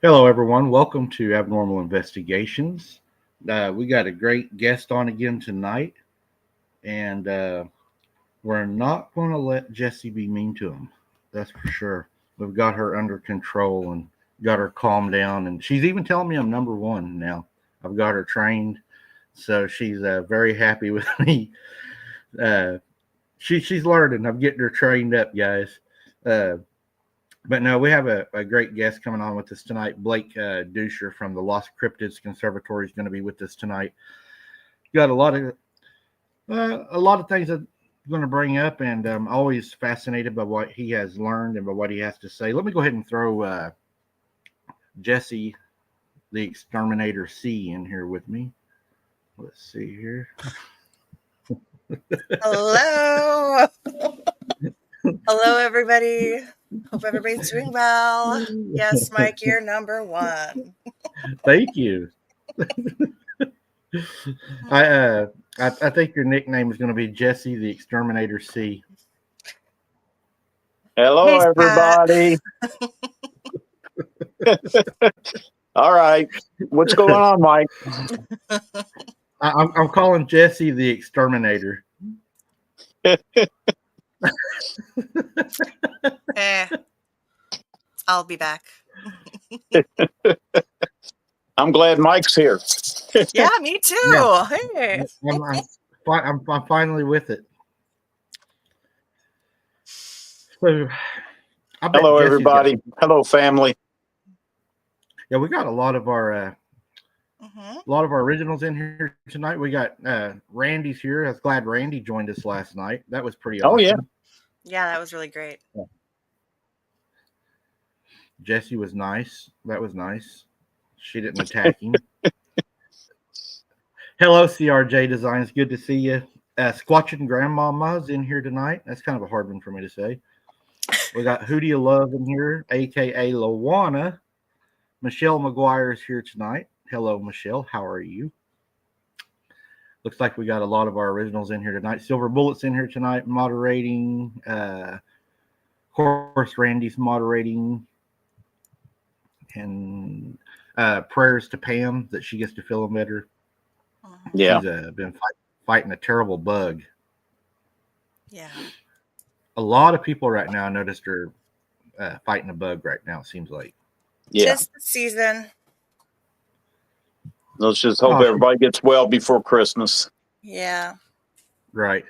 Hello, everyone. Welcome to Abnormal Investigations. We got a great guest on again tonight, and we're not going to let Jessie be mean to him. That's for sure. We've got her under control and got her calmed down, and she's even telling me I'm number one now. I've got her trained, so she's very happy with me. She's learning. I'm getting her trained up, guys. But no, we have a great guest coming on with us tonight. Blake Dusher from the Lost Cryptids Conservatory is going to be with us tonight. Got a lot of things that I'm going to bring up, and I'm always fascinated by what he has learned and by what he has to say. Let me go ahead and throw Jessie, the Exterminator C, in here with me. Let's see here. Hello. Hello, everybody. Hope everybody's doing well. Yes, Mike, you're number one. Thank you. I think your nickname is going to be Jessie the Exterminator C. Hello, Hey, everybody. All right. What's going on, Mike? I'm calling Jessie the Exterminator. Hey, Hey, I'll be back. I'm glad Mike's here. Yeah, me too. Yeah. Hey. I'm finally with it. So, I bet Hello, Jesse's everybody. Hello, family. Yeah, we got a lot of our Mhm. originals in here tonight. We got Randy's here. I was glad Randy joined us last night. That was pretty Oh, awesome. yeah. Yeah, that was really great. Jesse was nice. That was nice. She didn't attack him. Hello, CRJ Designs. Good to see you. Squatching Grandmama's in here tonight. That's kind of a hard one for me to say. We got Who Do You Love in here, a.k.a. Lawana. Michelle McGuire is here tonight. Hello, Michelle. How are you? Looks like we got a lot of our originals in here tonight. Silver Bullet's in here tonight, moderating. Of course, Randy's moderating. And prayers to Pam that she gets to feel better. Yeah. She's been fighting a terrible bug. Yeah. A lot of people right now noticed her fighting a bug right now, it seems like. Yeah. Just the season. Let's just hope everybody gets well before Christmas. Yeah. Right.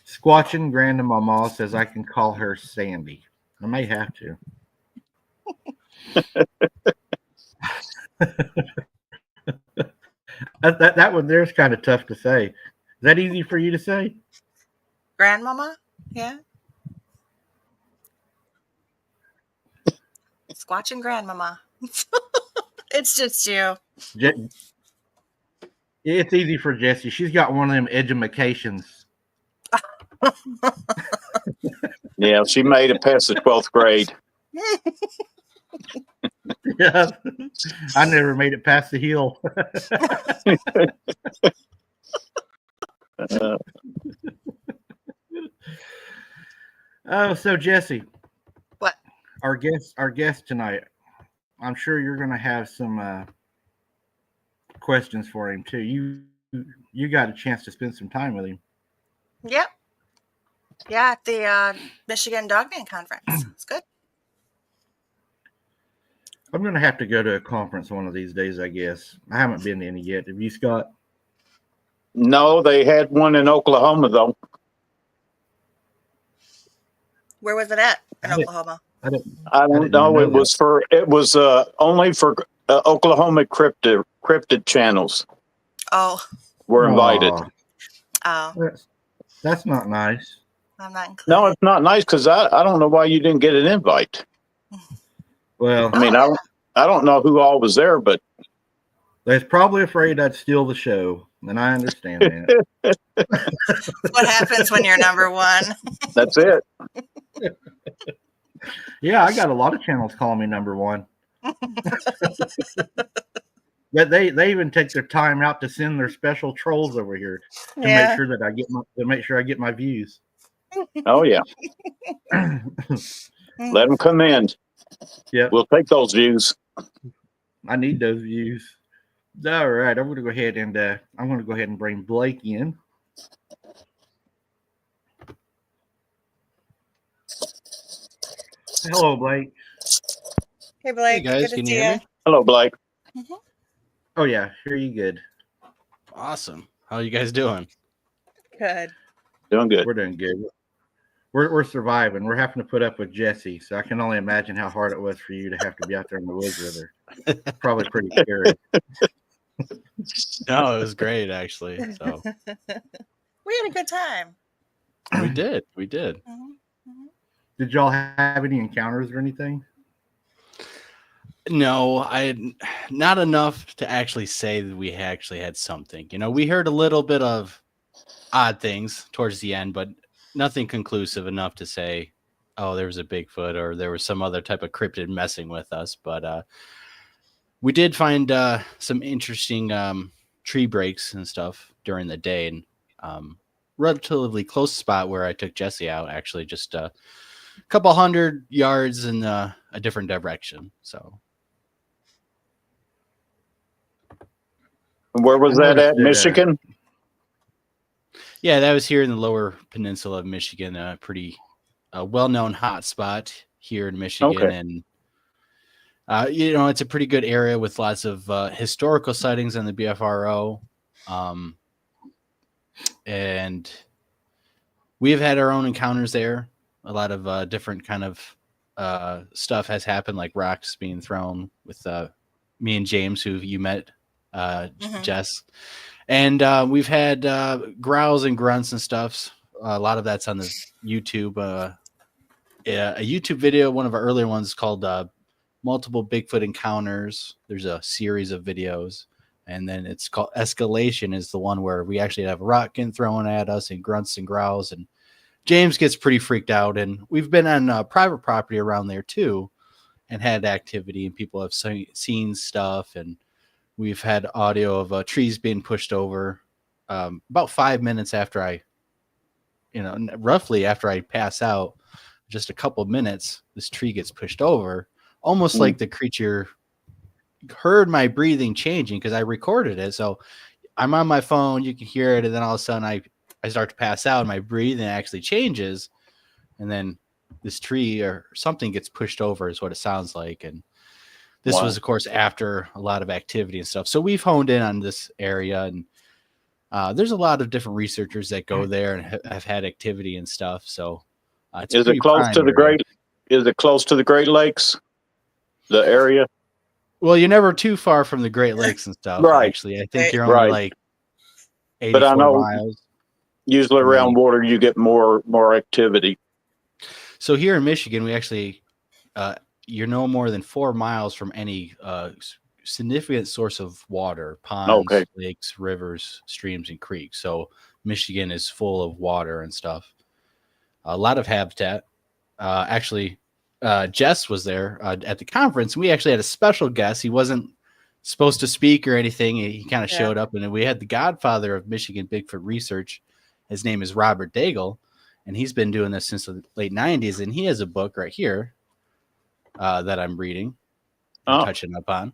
Squatching Grandmama says I can call her Sandy. I may have to. that one there's kind of tough to say. Is that easy for you to say? Grandmama? Yeah. Squatching Grandmama. It's just you. It's easy for Jessie. She's got one of them edumacations. Yeah, she made it past the 12th grade. Yeah, I never made it past the hill. So Jesse, What? Our guest tonight. I'm sure you're going to have some questions for him too. You got a chance to spend some time with him. Yep. Yeah, at the Michigan Dogman Conference. It's good. I'm going to have to go to a conference one of these days, I guess. I haven't been to any yet. Have you, Scott? No, they had one in Oklahoma, though. Where was it at in Oklahoma? I don't know. It was only for Oklahoma cryptid channels. Oh. Were invited. Oh. That's not nice. I'm not included. No, it's not nice because I don't know why you didn't get an invite. Well, I mean, I don't know who all was there, but they're probably afraid I'd steal the show, and I understand that. That's what happens when you're number one. That's it. Yeah, I got a lot of channels calling me number one. But they even take their time out to send their special trolls over here to make sure that I get my views. Oh yeah. Let them come in. Yeah, we'll take those views. I need those views. All right, I'm going to go ahead and bring Blake in. Hello, Blake. Hey, Blake. Hey, guys. Good to Can see you hear you. me? Hello, Blake. Mm-hmm. Oh yeah, hear you good. Awesome. How are you guys doing? Good. Doing good. We're doing good. We're surviving. We're having to put up with Jessie, so I can only imagine how hard it was for you to have to be out there in the woods with her. Probably pretty scary. No, it was great actually. So We had a good time. we did. Mm-hmm. Did y'all have any encounters or anything? No, not enough to actually say that we actually had something. You know, we heard a little bit of odd things towards the end, but nothing conclusive enough to say, oh, there was a Bigfoot or there was some other type of cryptid messing with us. But we did find some interesting tree breaks and stuff during the day, and relatively close spot where I took Jesse out, actually just a couple 100 yards in a different direction. So Where was that at? Michigan? Yeah, that was here in the lower peninsula of Michigan, pretty a well-known hotspot here in Michigan, Okay. and it's a pretty good area with lots of historical sightings on the BFRO, and we have had our own encounters there. A lot of different kind of stuff has happened, like rocks being thrown with me and James, who you met, Jess. And we've had growls and grunts and stuff. A lot of that's on the YouTube. A YouTube video, one of our earlier ones called Multiple Bigfoot Encounters. There's a series of videos. And then it's called Escalation is the one where we actually have a rock getting thrown at us and grunts and growls. And James gets pretty freaked out. And we've been on private property around there too and had activity, and people have seen stuff. And we've had audio of trees being pushed over. About 5 minutes after roughly after I pass out, just a couple of minutes, this tree gets pushed over, almost like the creature heard my breathing changing, because I recorded it. So I'm on my phone, you can hear it, and then all of a sudden I start to pass out and my breathing actually changes, and then this tree or something gets pushed over is what it sounds like. And this was, of course, after a lot of activity and stuff. So we've honed in on this area, and there's a lot of different researchers that go there and have had activity and stuff. So is it close to the Great? Is it close to the Great Lakes? The area? Well, you're never too far from the Great Lakes and stuff. Right. Actually, I think you're only like 84 but I know miles. Usually around water, you get more activity. So here in Michigan, we actually you're no more than 4 miles from any significant source of water, ponds, lakes, rivers, streams, and creeks. So Michigan is full of water and stuff. A lot of habitat. Actually, Jess was there at the conference. We actually had a special guest. He wasn't supposed to speak or anything. He kind of showed up, and we had the godfather of Michigan Bigfoot research. His name is Robert Daigle, and he's been doing this since the late 90s. And he has a book right here that I'm reading, touching up on.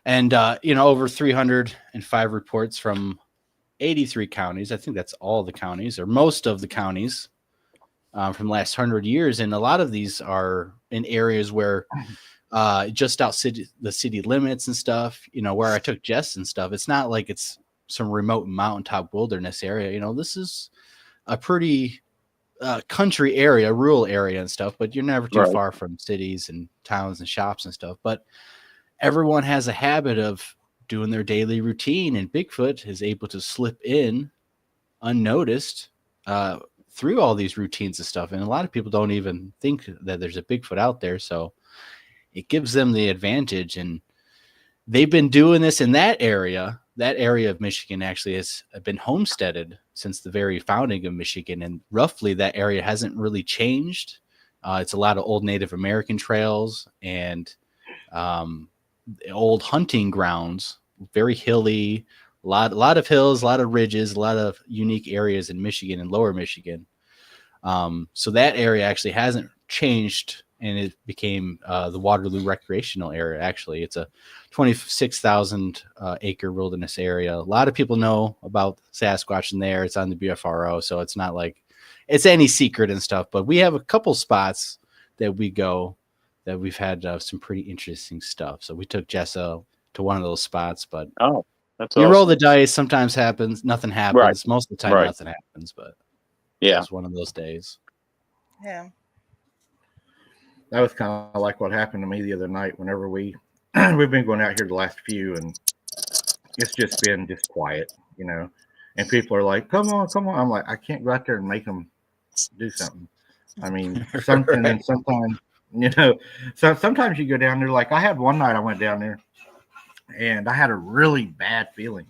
And, over 305 reports from 83 counties. I think that's all the counties, or most of the counties from the last 100 years. And a lot of these are in areas where just outside the city limits and stuff, where I took Jess and stuff. It's not like it's some remote mountaintop wilderness area. This is a pretty country area, rural area and stuff, but you're never too far from cities and towns and shops and stuff. But everyone has a habit of doing their daily routine, and Bigfoot is able to slip in unnoticed through all these routines and stuff. And a lot of people don't even think that there's a Bigfoot out there. So it gives them the advantage. And they've been doing this in that area. That area of Michigan actually has been homesteaded since the very founding of Michigan. And roughly that area hasn't really changed. It's a lot of old Native American trails and old hunting grounds, very hilly, a lot of hills, a lot of ridges, a lot of unique areas in Michigan and lower Michigan. So that area actually hasn't changed, and it became the Waterloo recreational area. Actually, it's a 26,000 acre wilderness area. A lot of people know about Sasquatch in there. It's on the BFRO, so it's not like it's any secret and stuff. But we have a couple spots that we go that we've had some pretty interesting stuff. So we took Jessa to one of those spots, but that's you awesome. roll the dice. Sometimes happens, nothing happens. Right. Most of the time, nothing happens. But it's one of those days. Yeah. That was kind of like what happened to me the other night. Whenever we've been going out here the last few, and it's just been just quiet, and people are like, come on. I'm like, I can't go out there and make them do something. I mean, something. Right. And sometimes, so sometimes you go down there. Like I had one night I went down there and I had a really bad feeling.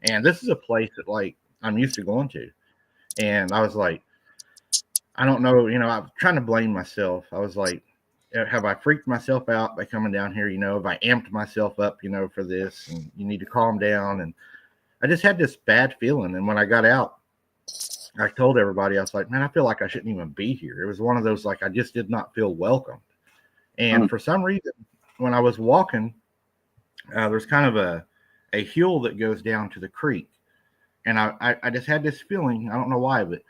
And this is a place that like I'm used to going to. And I was like, I don't know, I'm trying to blame myself. I was like, have I freaked myself out by coming down here? Have I amped myself up, for this? And you need to calm down. And I just had this bad feeling. And when I got out, I told everybody, I was like, man, I feel like I shouldn't even be here. It was one of those, like, I just did not feel welcomed. And for some reason, when I was walking, there's kind of a hill that goes down to the creek. And I just had this feeling, I don't know why, but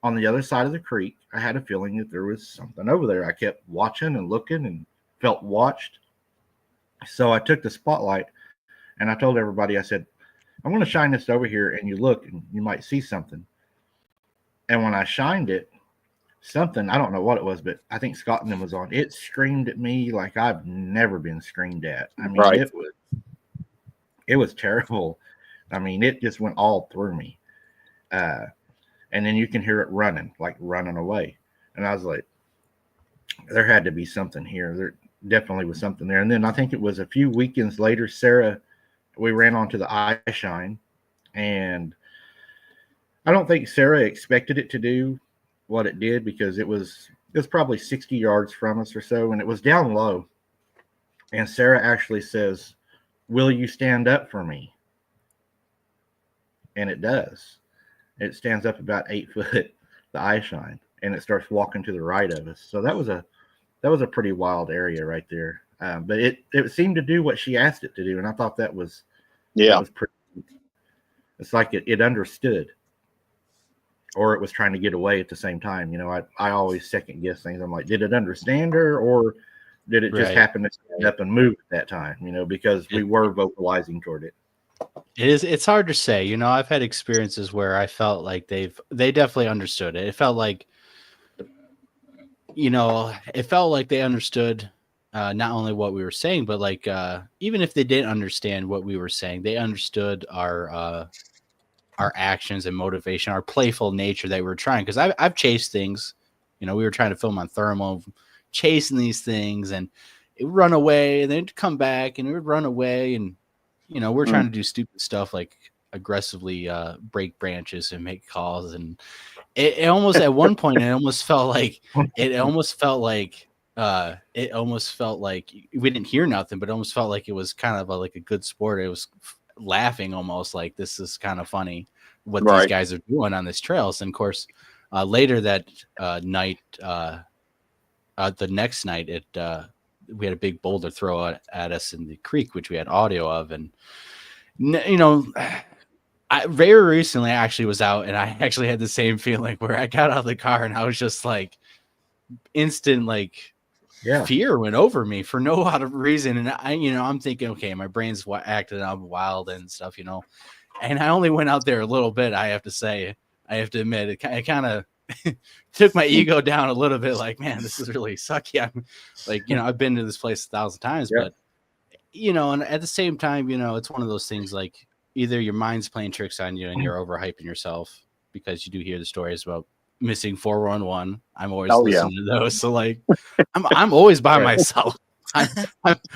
on the other side of the creek, I had a feeling that there was something over there. I kept watching and looking and felt watched. So I took the spotlight and I told everybody, I said, I'm going to shine this over here and you look and you might see something. And when I shined it, something, I don't know what it was, but I think Scott and them was on. It screamed at me like I've never been screamed at. I mean, Right. it was terrible. I mean, it just went all through me. And then you can hear it running, like running away. And I was like, there had to be something here. There definitely was something there. And then I think it was a few weekends later, Sarah, we ran onto the eye shine, and I don't think Sarah expected it to do what it did, because it was probably 60 yards from us or so, and it was down low. And Sarah actually says, "Will you stand up for me?" And it does. It stands up about 8 foot, the eye shine, and it starts walking to the right of us. So that was a pretty wild area right there. But it seemed to do what she asked it to do, and I thought that was pretty. It's like it understood, or it was trying to get away at the same time. You know, I always second guess things. I'm like, did it understand her, or did it just happen to stand up and move at that time? You know, because we were vocalizing toward it. It's hard to say. You know, I've had experiences where I felt like they definitely understood it. It felt like, you know, they understood not only what we were saying, but like even if they didn't understand what we were saying, they understood our actions and motivation, our playful nature that we were trying. Because I've chased things. You know, we were trying to film on thermal, chasing these things, and it would run away, and then it'd come back, and it would run away, and you know, we're trying to do stupid stuff like aggressively break branches and make calls, and it almost at one point it almost felt like we didn't hear nothing, but it almost felt like it was kind of like a good sport. It was laughing almost like, this is kind of funny what these guys are doing on this trails. And of course, later that night, the next night, we had a big boulder throw at us in the creek, which we had audio of. And, you know, I very recently actually was out, and I actually had the same feeling where I got out of the car and I was just like, instant, like, fear went over me for no other reason. And I'm thinking, okay, my brain's acting up wild and stuff, you know, and I only went out there a little bit. I have to admit, it kind of took my ego down a little bit. Like, man, this is really sucky. I'm like, you know, I've been to this place 1,000 times, but you know, and at the same time, you know, it's one of those things like either your mind's playing tricks on you and you're overhyping yourself, because you do hear the stories about missing 411. I'm always listening to those. So like, I'm always by myself.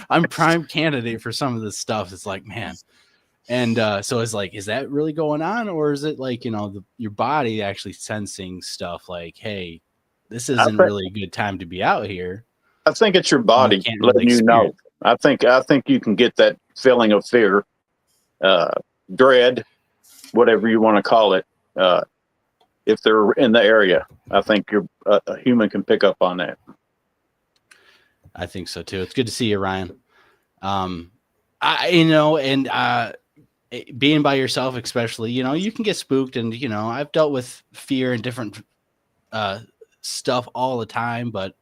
I'm prime candidate for some of this stuff. It's like, man. And so it's like, is that really going on? Or is it like, you know, your body actually sensing stuff like, hey, this isn't really a good time to be out here? I think it's your body letting you know. I think you can get that feeling of fear, dread, whatever you want to call it. If they're in the area, I think a human can pick up on that. I think so too. It's good to see you, Ryan. Being by yourself, especially, you know, you can get spooked, and you know, I've dealt with fear and different stuff all the time, but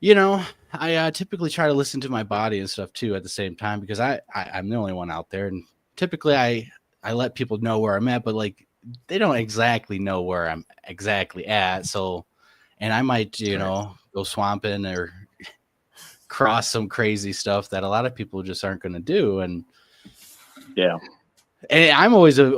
you know, I typically try to listen to my body and stuff too at the same time, because I'm the only one out there, and typically I let people know where I'm at, but like, they don't exactly know where I'm exactly at. So, and I might, you know, go swamping or cross some crazy stuff that a lot of people just aren't going to do. And I'm always very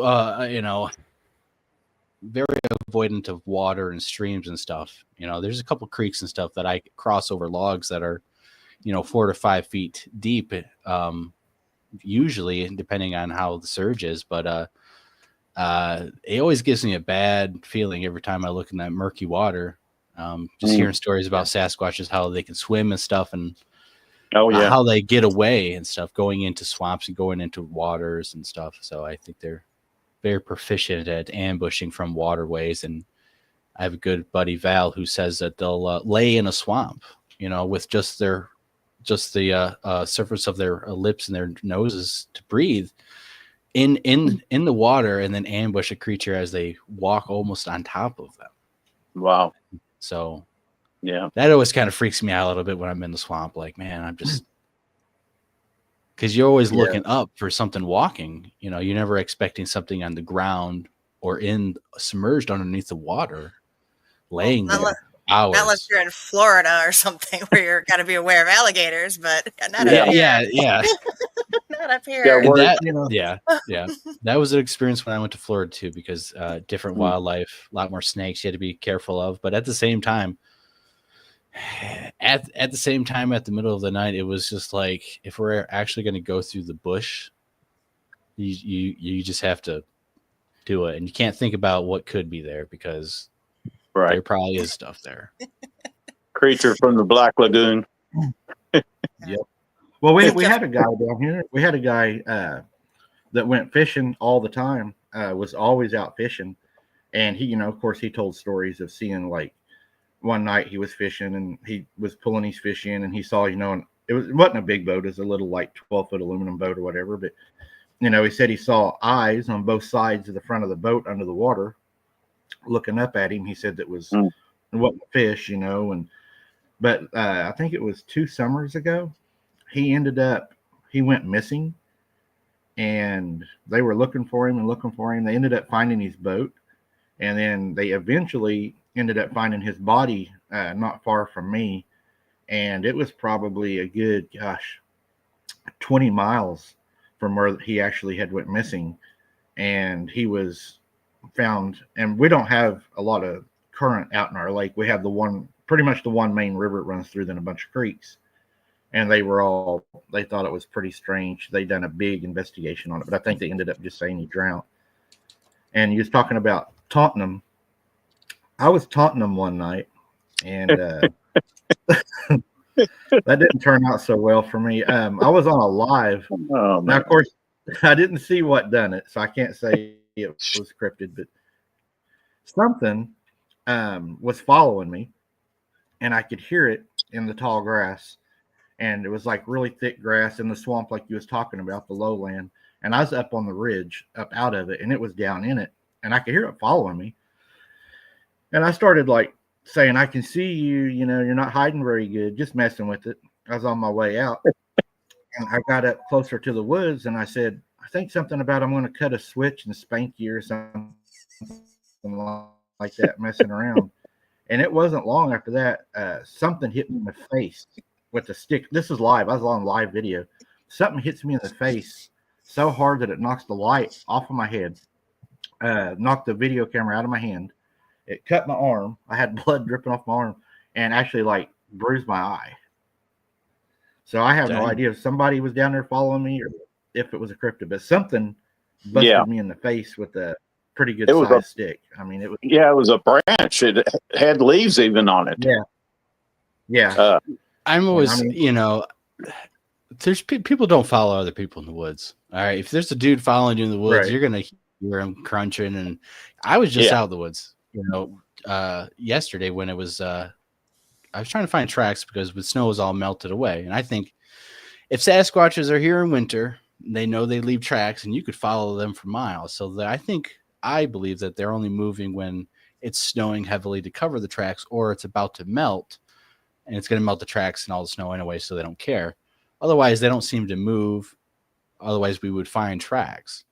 avoidant of water and streams and stuff. You know, there's a couple creeks and stuff that I cross over logs that are, you know, 4 to 5 feet deep, usually, depending on how the surge is. But it always gives me a bad feeling every time I look in that murky water. Just hearing stories about Sasquatches, how they can swim and stuff, and how they get away and stuff, going into swamps and going into waters and stuff. So I think they're very proficient at ambushing from waterways. And I have a good buddy, Val, who says that they'll lay in a swamp, you know, with just the surface of their lips and their noses to breathe. in the water and then ambush a creature as they walk almost on top of them. Wow. So Yeah. that always kind of freaks me out a little bit when I'm in the swamp. Like, man, I'm just because you're always looking up for something walking. You know, you're never expecting something on the ground or submerged underneath the water, laying there hours. Not unless you're in Florida or something where you're got to be aware of alligators, but not up here. Yeah. Not up here. That was an experience when I went to Florida too, because different wildlife, a lot more snakes you had to be careful of. But at the same time, at the middle of the night, it was just like, if we're actually going to go through the bush, you just have to do it, and you can't think about what could be there because there probably is stuff there. Creature from the Black Lagoon. Yep. Well, we had a guy down here. We had a guy that went fishing all the time. Was always out fishing, and he, of course, he told stories of seeing, like, one night he was fishing and he was pulling his fish in, and he saw, and it wasn't a big boat, it was a little, like, 12-foot aluminum boat or whatever, but he said he saw eyes on both sides of the front of the boat under the water looking up at him. He said that was it wasn't a fish, but I think it was 2 summers ago. He went missing, and they were looking for him. They ended up finding his boat, and then they eventually ended up finding his body not far from me, and it was probably a good 20 miles from where he actually had went missing, and he was found. And we don't have a lot of current out in our lake. We have pretty much the one main river that runs through, then a bunch of creeks. And they thought it was pretty strange. They done a big investigation on it, but I think they ended up just saying he drowned. And he was talking about taunting him. I was taunting him one night, and that didn't turn out so well for me. I was on a live. Oh, now, of course, I didn't see what done it, so I can't say it was cryptid, but something was following me, and I could hear it in the tall grass. And it was like really thick grass in the swamp, like you was talking about, the lowland. And I was up on the ridge, up out of it, and it was down in it. And I could hear it following me. And I started, like, saying, I can see you, you're not hiding very good, just messing with it. I was on my way out. And I got up closer to the woods, and I said, I think something about I'm going to cut a switch and spank you or something like that, messing around. And it wasn't long after that, something hit me in the face with the stick. This is live. I was on live video. Something hits me in the face so hard that it knocks the light off of my head, knocked the video camera out of my hand. It cut my arm. I had blood dripping off my arm, and actually, like, bruised my eye. So I have no idea if somebody was down there following me or if it was a cryptid, but something busted me in the face with a pretty good sized stick. I mean, it was. Yeah, it was a branch. It had leaves even on it. Yeah. I'm always, there's people don't follow other people in the woods. All right. If there's a dude following you in the woods, you're going to hear him crunching. And I was just out of the woods, yesterday when it was, I was trying to find tracks because the snow was all melted away. And I think if Sasquatches are here in winter, they know they leave tracks and you could follow them for miles. So I believe that they're only moving when it's snowing heavily to cover the tracks, or it's about to melt. And it's going to melt the tracks and all the snow anyway, so they don't care. Otherwise, they don't seem to move. Otherwise, we would find tracks.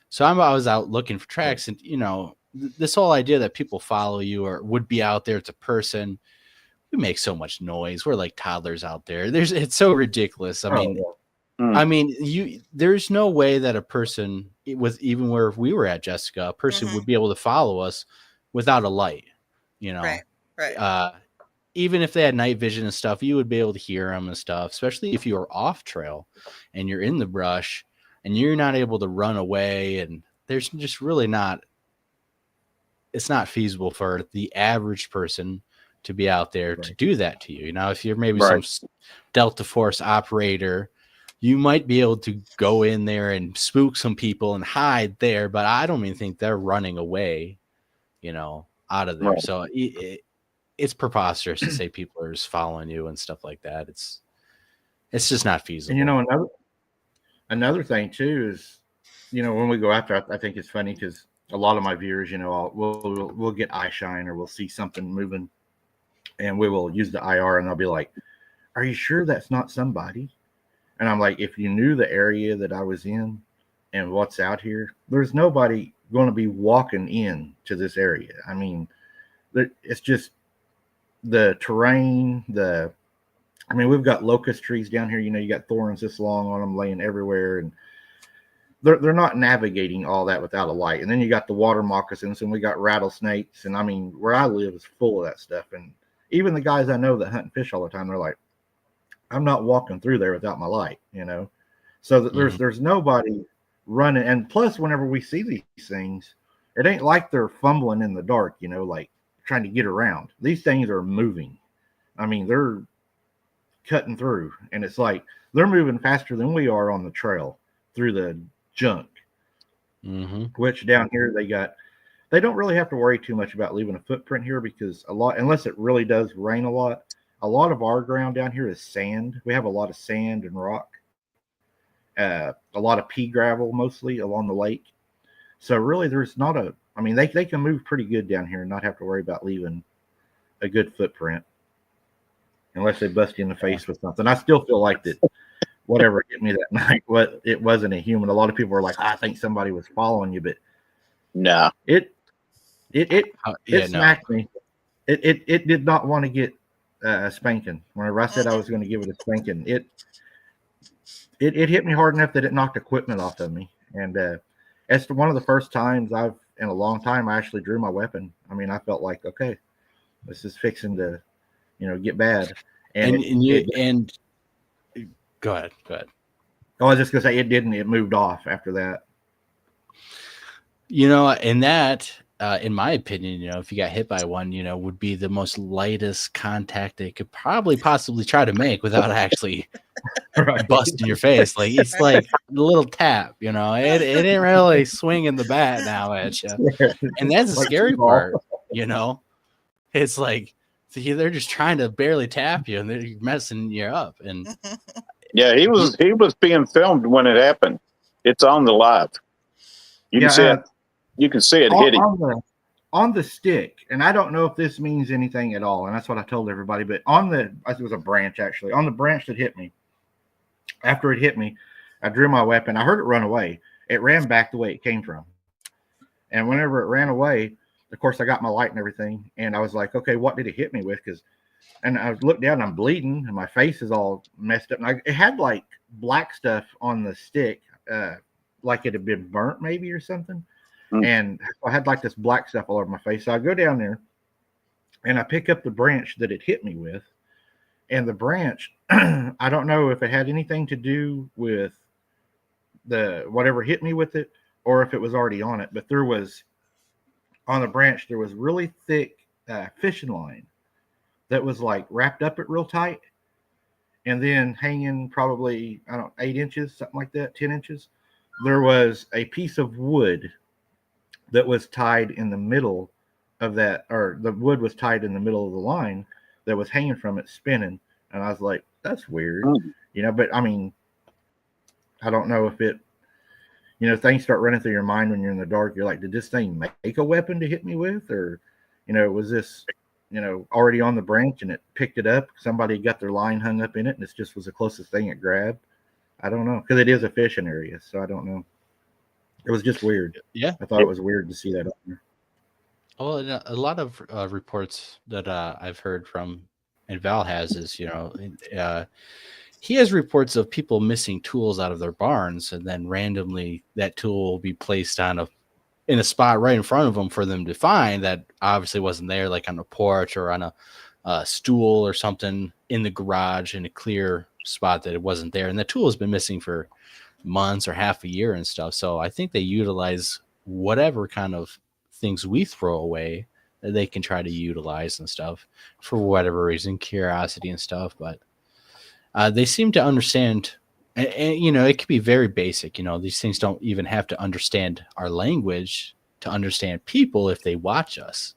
So I was out looking for tracks, and this whole idea that people follow you or would be out there, it's a person. We make so much noise. We're like toddlers out there. It's so ridiculous. I mean, there's no way that a person, with even where we were at, Jessica, a person would be able to follow us without a light. Right. Even if they had night vision and stuff, you would be able to hear them and stuff, especially if you are off trail and you're in the brush and you're not able to run away. And there's just really it's not feasible for the average person to be out there to do that to you. If you're maybe some Delta Force operator, you might be able to go in there and spook some people and hide there, but I don't even think they're running away, out of there. Right. So it's preposterous to say people are just following you and stuff like that. It's just not feasible. And another thing too is when we go after, I think it's funny because a lot of my viewers, we'll get eye shine or we'll see something moving, and we will use the IR, and they'll be like, "Are you sure that's not somebody?" And I'm like, "If you knew the area that I was in and what's out here, there's nobody going to be walking in to this area. I mean, it's just the terrain, we've got locust trees down here. You got thorns this long on them laying everywhere, and they're not navigating all that without a light. And then you got the water moccasins, and we got rattlesnakes. And I mean, where I live is full of that stuff. And even the guys I know that hunt and fish all the time, they're like, I'm not walking through there without my light, So there's nobody running. And plus, whenever we see these things, it ain't like they're fumbling in the dark, like trying to get around. These things are moving. I mean, they're cutting through, and it's like they're moving faster than we are on the trail through the junk. Which down here they don't really have to worry too much about leaving a footprint here, because unless it really does rain a lot of our ground down here is sand. We have a lot of sand and rock, a lot of pea gravel mostly along the lake. So really there's not they can move pretty good down here and not have to worry about leaving a good footprint unless they bust you in the face with something. I still feel like that whatever hit me that night, it wasn't a human. A lot of people were like, I think somebody was following you, but no, it smacked me. It did not want to get a spanking. Whenever I said I was going to give it a spanking, it hit me hard enough that it knocked equipment off of me. And it's one of the first times in a long time I actually drew my weapon. I mean, I felt like, okay, this is fixing to, get bad. And go ahead. I was just gonna say it moved off after that. And that, in my opinion, if you got hit by one, would be the most lightest contact they could possibly try to make without actually busting your face. Like, it's like a little tap, it ain't really swinging the bat now at you. And that's the scary part, it's like they're just trying to barely tap you and they're messing you up. And yeah, he was being filmed when it happened. It's on the live. You can see it. You can see it hitting on the stick. And I don't know if this means anything at all. And that's what I told everybody. But it was a branch actually. On the branch that hit me. After it hit me, I drew my weapon. I heard it run away. It ran back the way it came from. And whenever it ran away, of course, I got my light and everything. And I was like, okay, what did it hit me with? And I looked down, and I'm bleeding, and my face is all messed up. And it had like black stuff on the stick, like it had been burnt maybe or something. And I had like this black stuff all over my face. So I go down there, and I pick up the branch that it hit me with. And the branch, I don't know if it had anything to do with whatever hit me with it, or if it was already on it. But on the branch, there was really thick fishing line that was like wrapped up it real tight, and then hanging probably 8 inches, something like that, 10 inches. There was a piece of wood that was tied in the middle of that, or the wood was tied in the middle of the line that was hanging from it, spinning. And I was like, that's weird, but I mean, I don't know if it, things start running through your mind when you're in the dark. You're like, did this thing make a weapon to hit me with? Or, was this, already on the branch and it picked it up? Somebody got their line hung up in it and it just was the closest thing it grabbed. I don't know. Because it is a fishing area. So I don't know. It was just weird. Yeah. I thought it was weird to see that up there. Well, a lot of reports that I've heard from, and Val has, is, he has reports of people missing tools out of their barns, and then randomly that tool will be placed in a spot right in front of them for them to find that obviously wasn't there, like on a porch or on a stool or something in the garage in a clear spot that it wasn't there. And the tool has been missing for months or half a year and stuff. So I think they utilize whatever kind of things we throw away that they can try to utilize and stuff for whatever reason, curiosity and stuff. But they seem to understand, and it could be very basic. These things don't even have to understand our language to understand people if they watch us.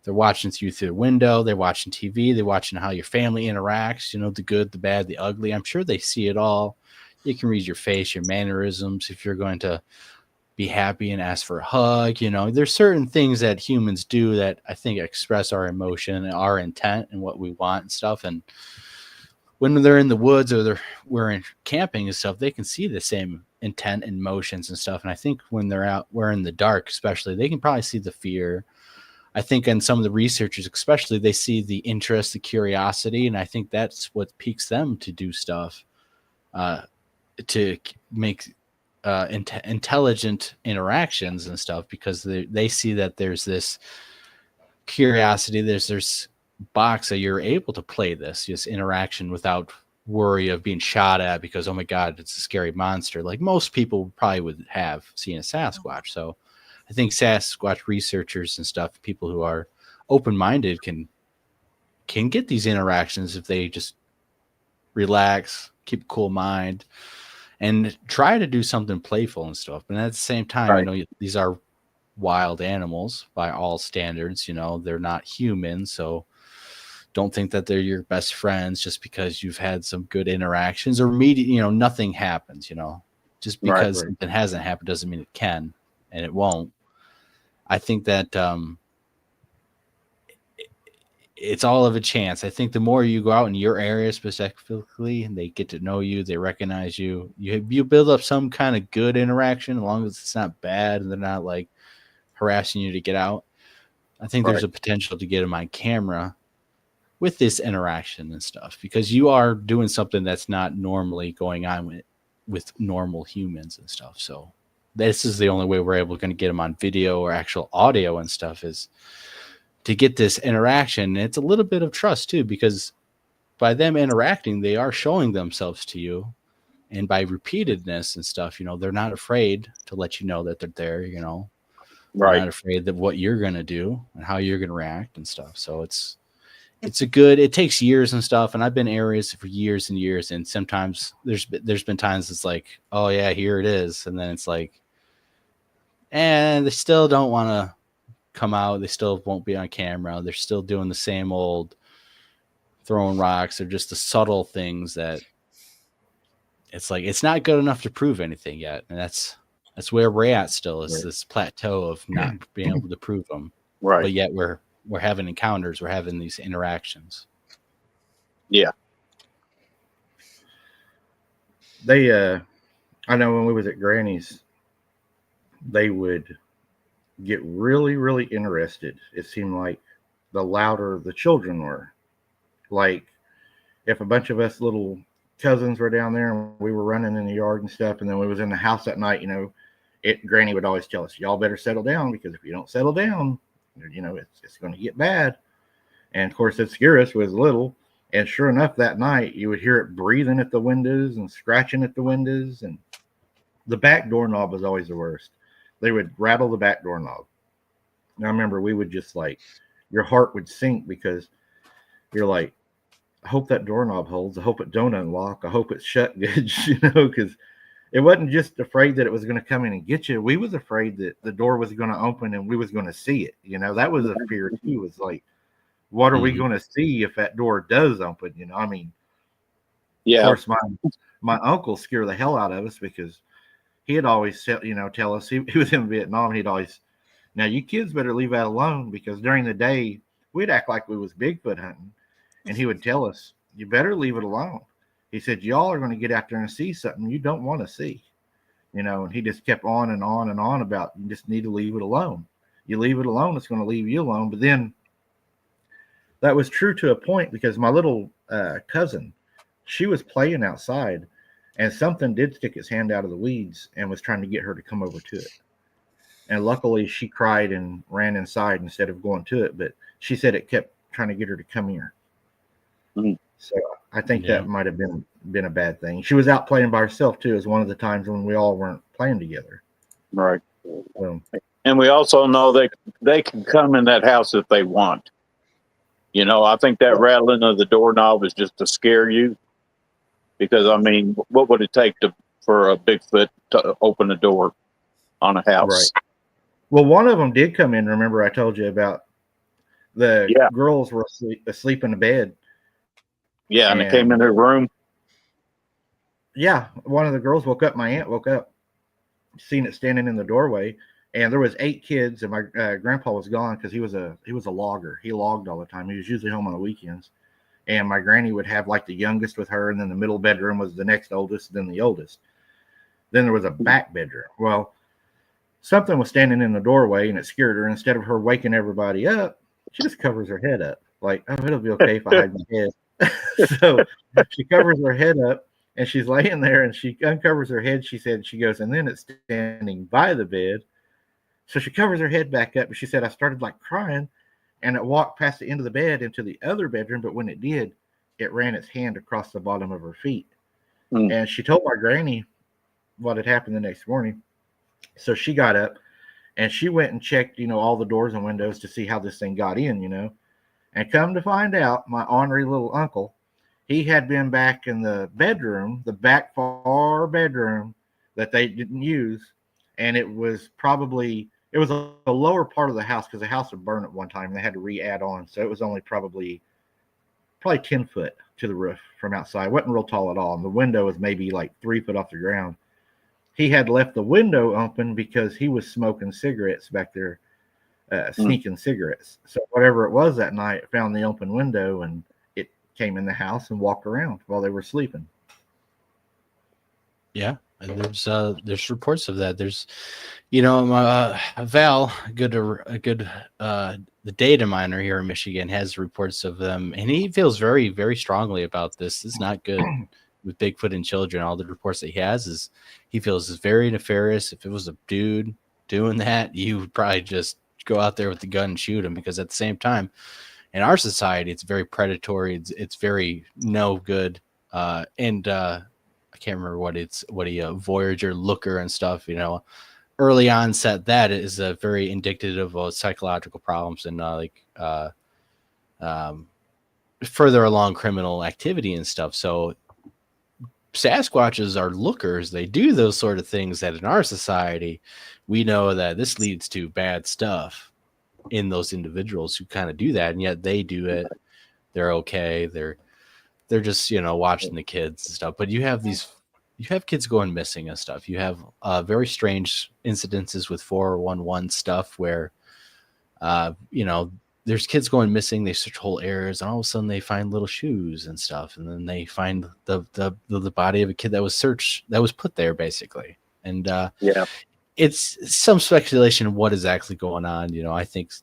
They're watching through the window, they're watching TV, they're watching how your family interacts, the good, the bad, the ugly. I'm sure they see it all. They can read your face, your mannerisms. If you're going to be happy and ask for a hug. There's certain things that humans do that I think express our emotion and our intent and what we want and stuff. And when they're in the woods or we're in camping and stuff, they can see the same intent and emotions and stuff. And I think when we're in the dark, especially, they can probably see the fear. I think in some of the researchers, especially, they see the interest, the curiosity. And I think that's what piques them to do stuff, to make intelligent interactions and stuff, because they see that there's this curiosity, there's box that you're able to play this interaction without worry of being shot at because, oh my God, it's a scary monster, like most people probably would have seen a Sasquatch. So I think Sasquatch researchers and stuff, people who are open-minded, can get these interactions if they just relax, keep a cool mind, and try to do something playful and stuff. But at the same time, Right. These are wild animals by all standards. They're not human, so don't think that they're your best friends just because you've had some good interactions or nothing happens. Just because something hasn't happened doesn't mean it can, and it won't. I think that it's all of a chance. I think the more you go out in your area specifically and they get to know you, they recognize you, you build up some kind of good interaction, as long as it's not bad and they're not like harassing you to get out. I think there's a potential to get them on camera with this interaction and stuff, because you are doing something that's not normally going on with normal humans and stuff. So this is the only way we're able to get them on video or actual audio and stuff, is to get this interaction. It's a little bit of trust too, because by them interacting, they are showing themselves to you. And by repeatedness and stuff, they're not afraid to let you know that they're there, They're not afraid of what you're going to do and how you're going to react and stuff. So it takes years and stuff. And I've been in areas for years and years. And sometimes there's been times it's like, oh yeah, here it is. And then it's like, and they still don't want to come out. They still won't be on camera. They're still doing the same old throwing rocks. They're just the subtle things that it's like, it's not good enough to prove anything yet. And that's where we're at still, is this plateau of not being able to prove them. Right. But yet we're having encounters. We're having these interactions. Yeah. They, I know when we was at Granny's, they would get really, really interested. It seemed like the louder the children were. Like if a bunch of us little cousins were down there and we were running in the yard and stuff, and then we was in the house that night, Granny would always tell us, y'all better settle down, because if you don't settle down, it's going to get bad. And of course, it scared us. Was little, and sure enough, that night you would hear it breathing at the windows and scratching at the windows, and the back doorknob was always the worst. They would rattle the back doorknob. And I remember we would just like, your heart would sink, because you're like, I hope that doorknob holds. I hope it don't unlock. I hope it's shut good, because it wasn't just afraid that it was going to come in and get you. We was afraid that the door was going to open and we was going to see it. That was a fear too. It was like, what are we going to see if that door does open? Yeah. Of course, my uncle scared the hell out of us, because he had always said, tell us, he was in Vietnam. He'd always, now you kids better leave that alone, because during the day we'd act like we was Bigfoot hunting, and he would tell us, you better leave it alone. He said, y'all are going to get out there and see something you don't want to see, and he just kept on and on and on about, you just need to leave it alone. You leave it alone, it's going to leave you alone. But then that was true to a point, because my little cousin, she was playing outside, and something did stick its hand out of the weeds and was trying to get her to come over to it. And luckily she cried and ran inside instead of going to it. But she said it kept trying to get her to come here. Mm. So I think that might have been a bad thing. She was out playing by herself too, as one of the times when we all weren't playing together. Right. So, and we also know they can come in that house if they want. I think that rattling of the doorknob is just to scare you, because what would it take for a Bigfoot to open the door on a house? Right. Well, one of them did come in. Remember I told you about the girls were asleep in the bed. Yeah, and it came in their room. Yeah, one of the girls woke up. My aunt woke up, seen it standing in the doorway, and there was 8 kids, and my grandpa was gone because he was a logger. He logged all the time. He was usually home on the weekends. And my granny would have like the youngest with her, and then the middle bedroom was the next oldest, then the oldest. Then there was a back bedroom. Well, something was standing in the doorway, and it scared her. Instead of her waking everybody up, she just covers her head up, like, oh, it'll be okay if I hide my head. So she covers her head up, and she's laying there, and she uncovers her head. She said, she goes, and then it's standing by the bed. So she covers her head back up, and she said, I started like crying, and it walked past the end of the bed into the other bedroom. But when it did, it ran its hand across the bottom of her feet. And she told my granny what had happened the next morning. So she got up and she went and checked, all the doors and windows to see how this thing got in. And come to find out, my ornery little uncle, he had been back in the bedroom, the back far bedroom that they didn't use. And it was a lower part of the house because the house would burn at one time and they had to re-add on. So it was only probably 10 foot to the roof from outside. It wasn't real tall at all. And the window was maybe like 3 foot off the ground. He had left the window open because he was smoking cigarettes back there, sneaking cigarettes. So whatever it was that night, found the open window and it came in the house and walked around while they were sleeping. Yeah. And there's reports of that. There's, Val, the data miner here in Michigan has reports of them, and he feels very, very strongly about this. It's not good with Bigfoot and children. All the reports that he has is he feels is very nefarious. If it was a dude doing that, you would probably just go out there with the gun and shoot him, because at the same time, in our society, it's very predatory. It's very no good. I can't remember what a Voyager looker and stuff, early onset that is a very indicative of psychological problems and further along criminal activity and stuff. So Sasquatches are lookers. They do those sort of things that in our society, we know that this leads to bad stuff in those individuals who kind of do that. And yet they do it. They're okay. They're just, watching the kids and stuff. But you have kids going missing and stuff. You have very strange incidences with 411 stuff where, there's kids going missing. They search whole areas, and all of a sudden they find little shoes and stuff. And then they find the body of a kid that was put there basically. And it's some speculation of what is actually going on. I think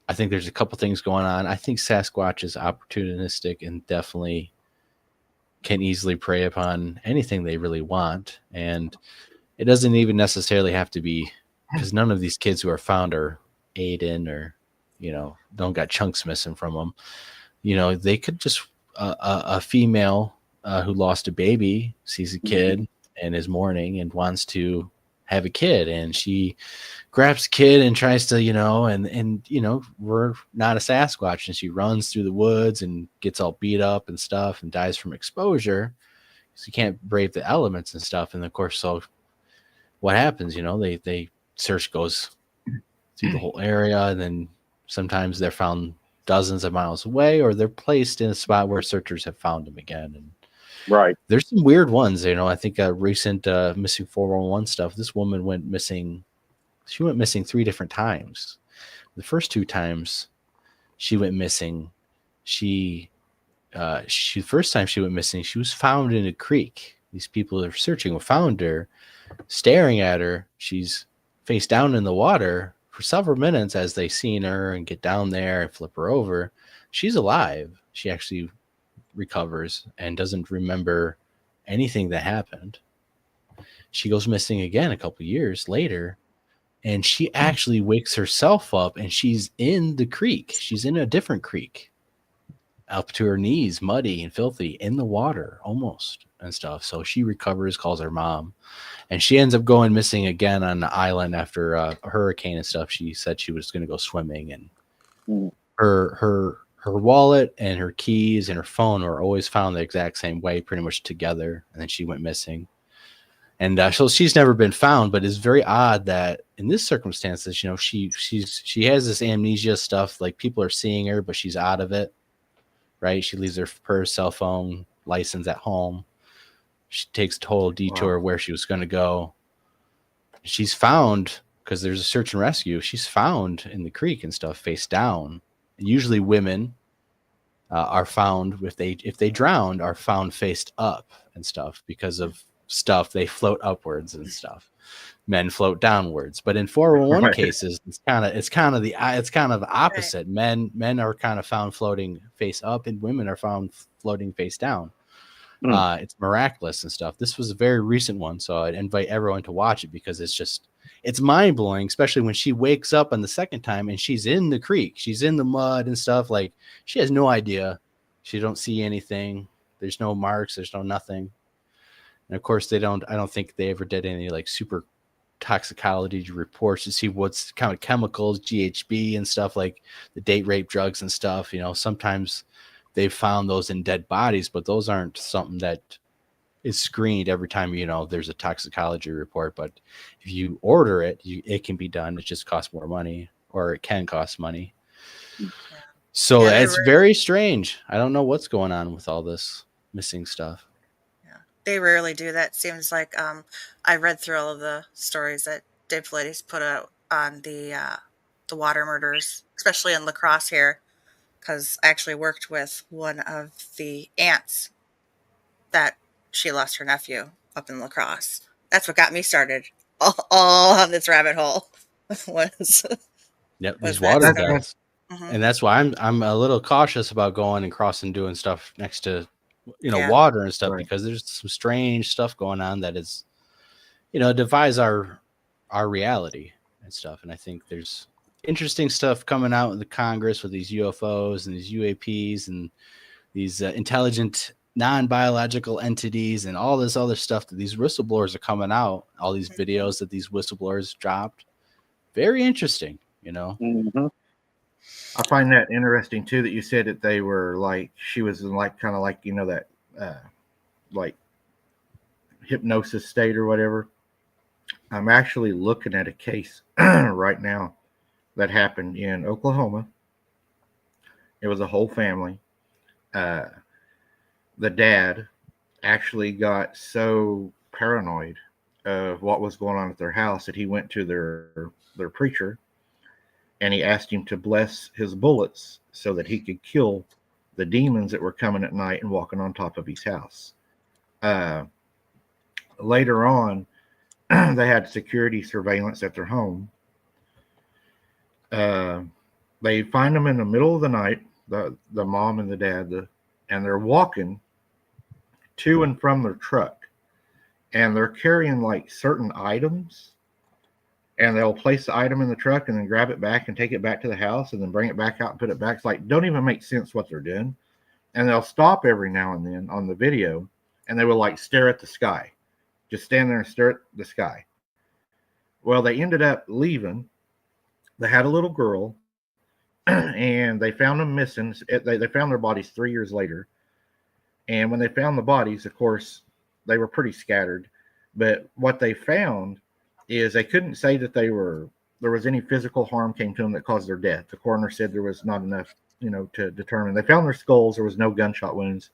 there's a couple things going on. I think Sasquatch is opportunistic and definitely can easily prey upon anything they really want. And it doesn't even necessarily have to be, because none of these kids who are found are Aiden or, don't got chunks missing from them. They could just, a female who lost a baby sees a kid and is mourning and wants to have a kid, and she grabs a kid and tries to, we're not a Sasquatch, and she runs through the woods and gets all beat up and stuff and dies from exposure. So you can't brave the elements and stuff. And of course, so what happens, they search goes through the whole area, and then sometimes they're found dozens of miles away, or they're placed in a spot where searchers have found them again. And right. There's some weird ones, I think recent missing 411 stuff. This woman went missing. She went missing 3 different times. The first 2 times she went missing, the first time she went missing, she was found in a creek. These people that are searching found her, staring at her. She's face down in the water for several minutes as they seen her and get down there and flip her over. She's alive. She actually recovers and doesn't remember anything that happened. She goes missing again a couple years later, and she actually wakes herself up, and she's in the creek. She's in a different creek, up to her knees, muddy and filthy, in the water almost and stuff. So she recovers, calls her mom, and she ends up going missing again on the island after a hurricane and stuff. She said she was going to go swimming, and her wallet and her keys and her phone were always found the exact same way, pretty much together. And then she went missing. And so she's never been found, but it's very odd that in this circumstances, she has this amnesia stuff. Like, people are seeing her, but she's out of it, right? She leaves her purse, cell phone, license at home. She takes a total detour where she was going to go. She's found, because there's a search and rescue, she's found in the creek and stuff face down. And usually women are found, if they drowned, are found faced up and stuff because of stuff. They float upwards and stuff. Men float downwards. But in 411 Right. cases, it's kind of the opposite. Men are kind of found floating face up, and women are found floating face down. It's miraculous and stuff. This was a very recent one, so I'd invite everyone to watch it because it's mind-blowing, especially when she wakes up on the second time and she's in the creek, she's in the mud and stuff. Like, she has no idea. She don't see anything. There's no marks, there's no nothing. And of course I don't think they ever did any like super toxicology reports to see what's kind of chemicals, GHB and stuff, like the date rape drugs and stuff. Sometimes they've found those in dead bodies, but those aren't something that is screened every time, there's a toxicology report. But if you order it, it can be done. It just costs more money, or it can cost money. Yeah. So it's very strange. I don't know what's going on with all this missing stuff. Yeah, they rarely do that. Seems like I read through all of the stories that Dave Pilates put out on the water murders, especially in La Crosse here, because I actually worked with one of the aunts that she lost her nephew up in La Crosse. That's what got me started all on this rabbit hole. These water guys. Mm-hmm. And that's why I'm a little cautious about going and crossing, doing stuff next to water and stuff, because there's some strange stuff going on that is defies our reality and stuff. And I think there's interesting stuff coming out in the Congress with these UFOs and these UAPs and these intelligent non-biological entities and all this other stuff that these whistleblowers are coming out, all these videos that these whistleblowers dropped. Very interesting, Mm-hmm. I find that interesting too, that you said that they were like, she was in like kind of like that like hypnosis state or whatever. I'm actually looking at a case right now that happened in Oklahoma. It was a whole family. The dad actually got so paranoid of what was going on at their house that he went to their preacher, and he asked him to bless his bullets so that he could kill the demons that were coming at night and walking on top of his house. Later on, they had security surveillance at their home. They find them in the middle of the night, the mom and the dad, and they're walking to and from their truck, and they're carrying like certain items, and they'll place the item in the truck and then grab it back and take it back to the house and then bring it back out and put it back. It's like, don't even make sense what they're doing. And they'll stop every now and then on the video, and they will like stare at the sky, just stand there and stare at the sky. Well, they ended up leaving. They had a little girl, and they found them missing. They found their bodies 3 years later. And when they found the bodies, of course, they were pretty scattered. But what they found is they couldn't say that there was any physical harm came to them that caused their death. The coroner said there was not enough, to determine. They found their skulls. There was no gunshot wounds.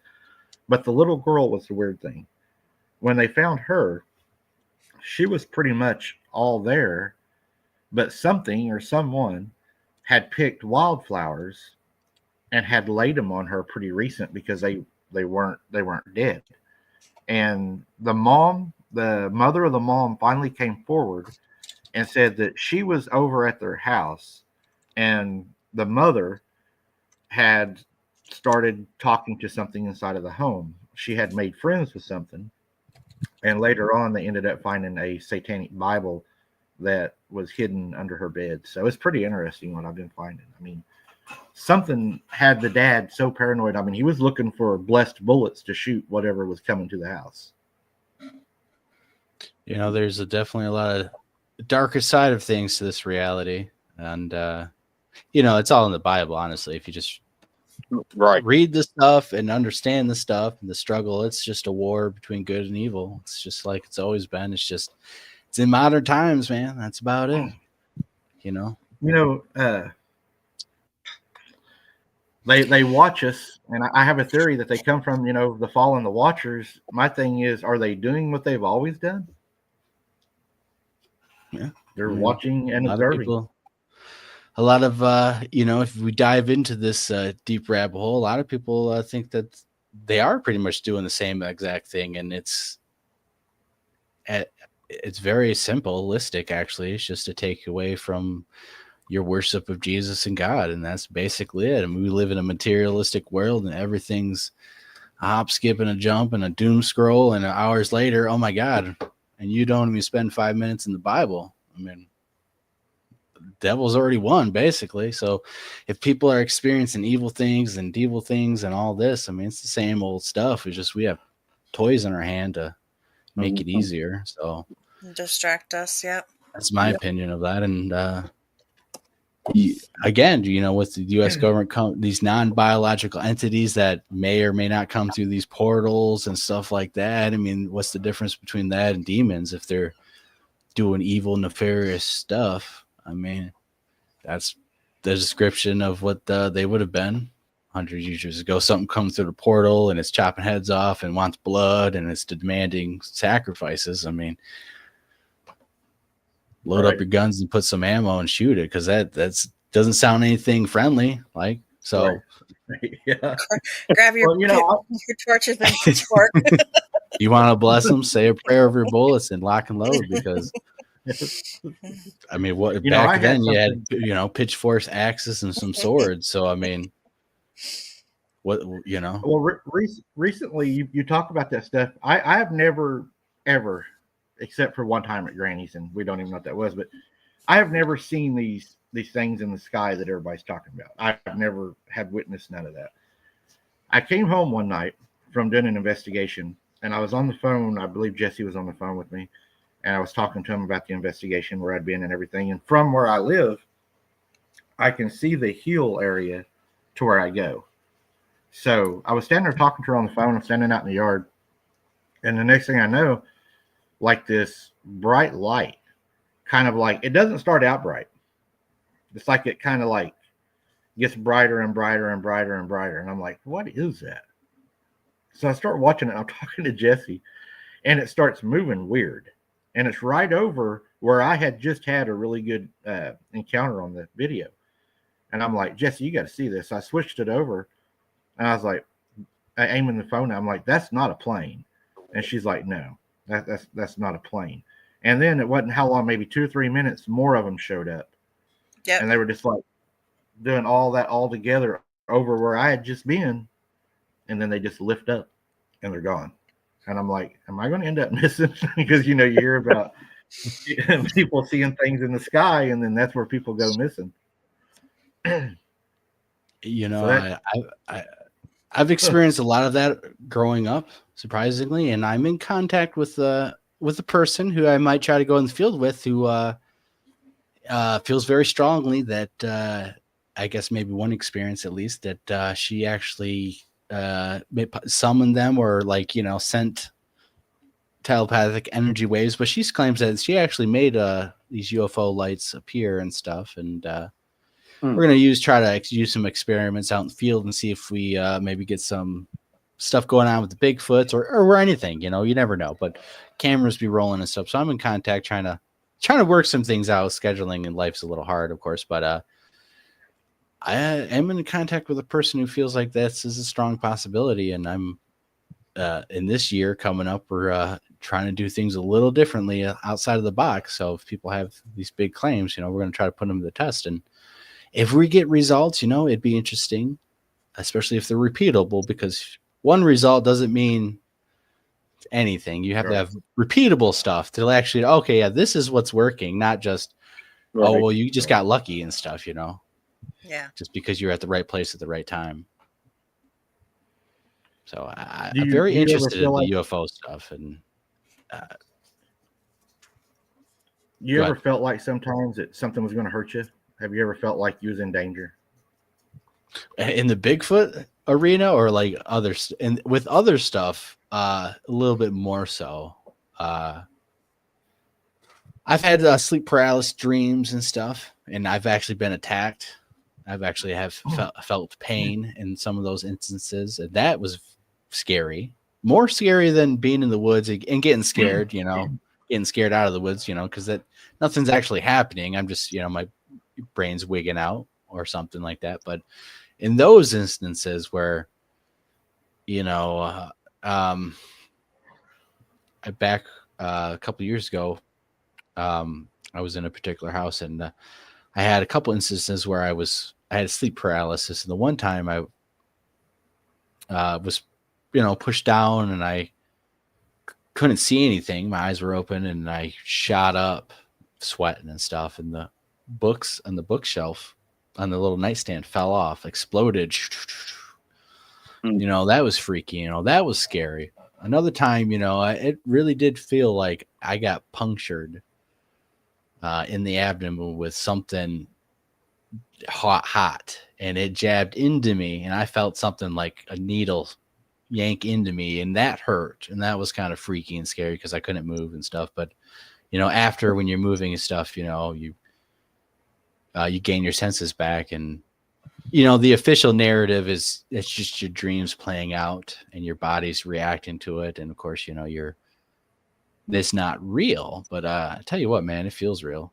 But the little girl was the weird thing. When they found her, she was pretty much all there, but something or someone had picked wildflowers and had laid them on her pretty recent, because they weren't dead. And the mother of the mom finally came forward and said that she was over at their house, and the mother had started talking to something inside of the home. She had made friends with something, and later on they ended up finding a satanic Bible that was hidden under her bed. So it's pretty interesting what I've been finding. I mean, something had the dad so paranoid. I mean, he was looking for blessed bullets to shoot whatever was coming to the house. There's definitely a lot of darker side of things to this reality. And, it's all in the Bible, honestly. If you just read the stuff and understand the stuff and the struggle, it's just a war between good and evil. It's just like it's always been. It's in modern times, man. That's about it. They watch us, and I have a theory that they come from, the fall and the Watchers. My thing is, are they doing what they've always done? Yeah, they're watching and a lot observing. of people. A lot of if we dive into this deep rabbit hole, a lot of people think that they are pretty much doing the same exact thing, and it's very simplistic. Actually, it's just to take away from your worship of Jesus and God, and that's basically it. I mean, we live in a materialistic world, and everything's a hop, skip, and a jump, and a doom scroll, and hours later, oh my God, and you don't even spend 5 minutes in the Bible. I mean, devil's already won, basically. So if people are experiencing evil things and devil things and all this, I mean, it's the same old stuff. It's just we have toys in our hand to make it easier. So distract us. Yep. that's my opinion of that. And again, with the U.S. government, these non-biological entities that may or may not come through these portals and stuff like that. I mean, what's the difference between that and demons if they're doing evil, nefarious stuff? I mean, that's the description of what they would have been 100 years ago. Something comes through the portal and it's chopping heads off and wants blood and it's demanding sacrifices. I mean, load up your guns and put some ammo and shoot it, because that's doesn't sound anything friendly. Like, so yeah. Grab your, your torches and pitchfork. You want to bless them, say a prayer over your bullets and lock and load, because I mean, back then you had pitchforks, axes, and some swords. So I mean, Well, recently you talk about that stuff. I have never ever, except for one time at Granny's, and we don't even know what that was, but I have never seen these things in the sky that everybody's talking about. I've never had witnessed none of that. I came home one night from doing an investigation, and I was on the phone. I believe Jesse was on the phone with me, and I was talking to him about the investigation, where I'd been and everything. And from where I live, I can see the hill area to where I go. So I was standing there talking to her on the phone. I'm standing out in the yard, and the next thing I know, like this bright light, kind of like, it doesn't start out bright. It's like it kind of like gets brighter and brighter and brighter and brighter. And I'm like, what is that? So I start watching it. I'm talking to Jesse, and it starts moving weird. And it's right over where I had just had a really good encounter on the video. And I'm like, Jesse, you got to see this. So I switched it over, and I was like, aiming the phone. I'm like, that's not a plane. And she's like, no, that's not a plane. And then it wasn't how long, maybe 2 or 3 minutes, more of them showed up. Yeah. And they were just like doing all that all together over where I had just been. And then they just lift up and they're gone. And I'm like, am I going to end up missing? Because, you hear about people seeing things in the sky, and then that's where people go missing. I've experienced a lot of that growing up, surprisingly, and I'm in contact with a person who I might try to go in the field with, who feels very strongly that I guess maybe one experience at least, that she actually summoned them, or sent telepathic energy waves. But she claims that she actually made these UFO lights appear and stuff, and we're going to try to use some experiments out in the field and see if we maybe get some stuff going on with the Bigfoots or anything. You never know, but cameras be rolling and stuff. So I'm in contact trying to work some things out. Scheduling and life's a little hard, of course, but I am in contact with a person who feels like this is a strong possibility. And I'm in this year coming up, we're trying to do things a little differently outside of the box. So if people have these big claims, we're going to try to put them to the test. And if we get results, it'd be interesting, especially if they're repeatable, because one result doesn't mean anything. You have to have repeatable stuff to actually, okay, yeah, this is what's working, not just, oh, well, you just got lucky and stuff, Yeah. Just because you're at the right place at the right time. So I'm very interested in the UFO stuff. And you ever felt like sometimes that something was going to hurt you? Have you ever felt like you was in danger? In the Bigfoot arena, or like others? And with other stuff, a little bit more so. I've had sleep paralysis dreams and stuff, and I've actually been attacked. I've actually felt pain in some of those instances, and that was scary. More scary than being in the woods and getting scared, getting scared out of the woods, because that nothing's actually happening. I'm just, my brain's wigging out or something like that. But in those instances where, back a couple years ago, I was in a particular house, and I had a couple instances where I had sleep paralysis. And the one time I was, pushed down, and I couldn't see anything. My eyes were open, and I shot up, sweating and stuff. And the books on the bookshelf on the little nightstand fell off, exploded. That was freaky. That was scary. Another time, it really did feel like I got punctured in the abdomen with something hot, and it jabbed into me, and I felt something like a needle yank into me, and that hurt, and that was kind of freaky and scary because I couldn't move and stuff. But after, when you're moving and stuff, you gain your senses back, and the official narrative is it's just your dreams playing out and your body's reacting to it, and of course it's not real. But I tell you what, man, it feels real.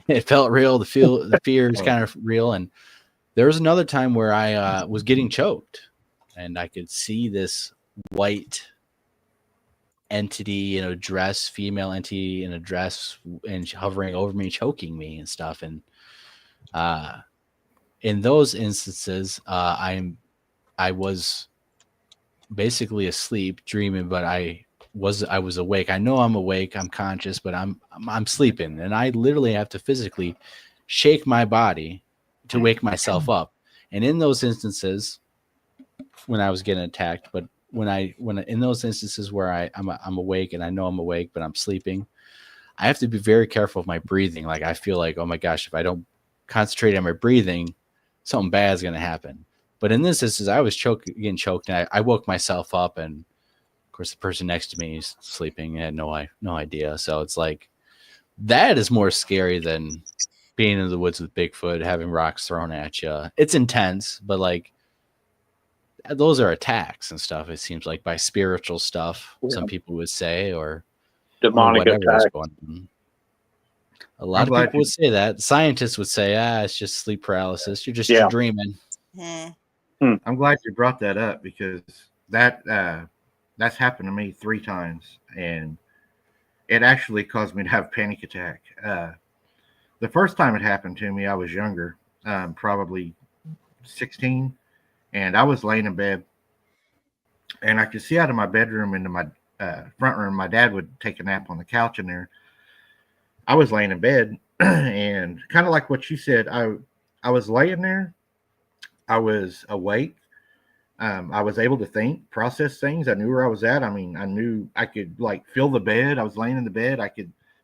It felt real. The fear is kind of real. And there was another time where I was getting choked, and I could see this white entity in a dress, female entity in a dress, and hovering over me, choking me and stuff. And in those instances, I was basically asleep, dreaming, but I was awake. I know I'm awake. I'm conscious, but I'm sleeping, and I literally have to physically shake my body to wake myself up. And in those instances, when I was getting attacked, but when in those instances where I'm awake and I know I'm awake, but I'm sleeping, I have to be very careful of my breathing. Like, I feel like, oh my gosh, if I don't concentrate on my breathing, something bad is going to happen. But in this instance, I was getting choked, and I woke myself up, and of course the person next to me is sleeping. I had no idea. So it's like, that is more scary than being in the woods with Bigfoot, having rocks thrown at you. It's intense, but like, those are attacks and stuff. It seems like by spiritual stuff, some people would say, or demonic attacks. A lot of people would say that. Scientists would say, it's just sleep paralysis. You're just dreaming. I'm glad you brought that up, because that's happened to me 3 times, and it actually caused me to have a panic attack. The first time it happened to me, I was younger, probably 16, and I was laying in bed, and I could see out of my bedroom into my front room. My dad would take a nap on the couch in there. I was laying in bed, and kind of like what you said, I was laying there. I was awake. I was able to think, process things. I knew where I was at. I mean, I knew I could like feel the bed. I was laying in the bed.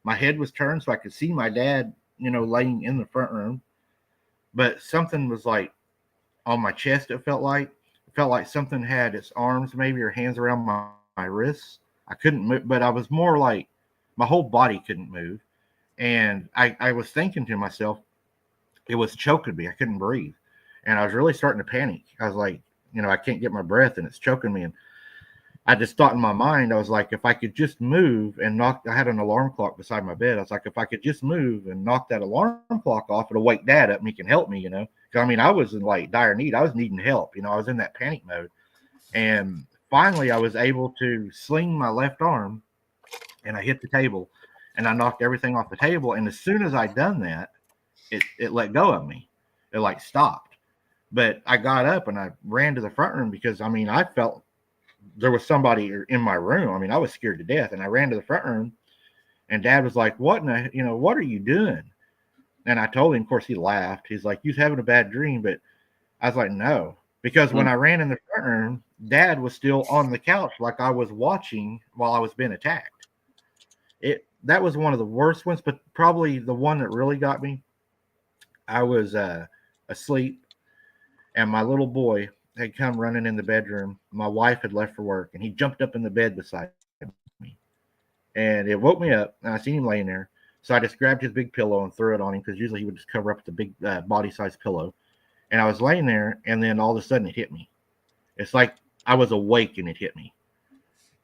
My head was turned so I could see my dad, laying in the front room. But something was like on my chest. It felt like something had its arms, maybe, or hands around my wrists. I couldn't move, but I was more like my whole body couldn't move. And I was thinking to myself, it was choking me. I couldn't breathe. And I was really starting to panic. I was like, I can't get my breath, and it's choking me. And I just thought in my mind, I was like, if I could just move and I had an alarm clock beside my bed. I was like, if I could just move and knock that alarm clock off, it'll wake Dad up and he can help me, 'Cause, I mean, I was in like dire need. I was needing help. I was in that panic mode. And finally, I was able to sling my left arm, and I hit the table, and I knocked everything off the table. And as soon as I done that, it let go of me. It like stopped. But I got up and I ran to the front room, because, I mean, I felt there was somebody in my room. I mean, I was scared to death, and I ran to the front room, and Dad was like, what are you doing? And I told him. Of course, he laughed. He's like, you're having a bad dream. But I was like, no, because when I ran in the front room, Dad was still on the couch, like I was watching while I was being attacked. That was one of the worst ones, but probably the one that really got me. I was asleep, and my little boy had come running in the bedroom. My wife had left for work, and he jumped up in the bed beside me, and it woke me up. And I seen him laying there, so I just grabbed his big pillow and threw it on him, because usually he would just cover up with the big body-sized pillow. And I was laying there, and then all of a sudden it hit me. It's like I was awake, and it hit me,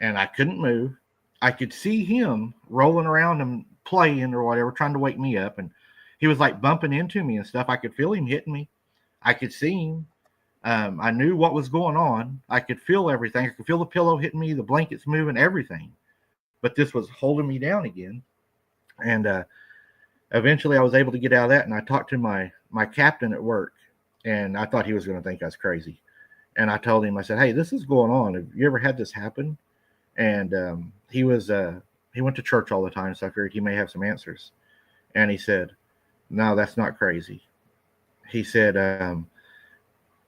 and I couldn't move. I could see him rolling around and playing or whatever, trying to wake me up. And he was like bumping into me and stuff. I could feel him hitting me. I could see him. I knew what was going on. I could feel everything. I could feel the pillow hitting me, the blankets moving, everything. But this was holding me down again. And eventually I was able to get out of that. And I talked to my captain at work. And I thought he was going to think I was crazy. And I told him, I said, hey, this is going on. Have you ever had this happen? And he went to church all the time, so I figured he may have some answers. And he said, no, that's not crazy. He said,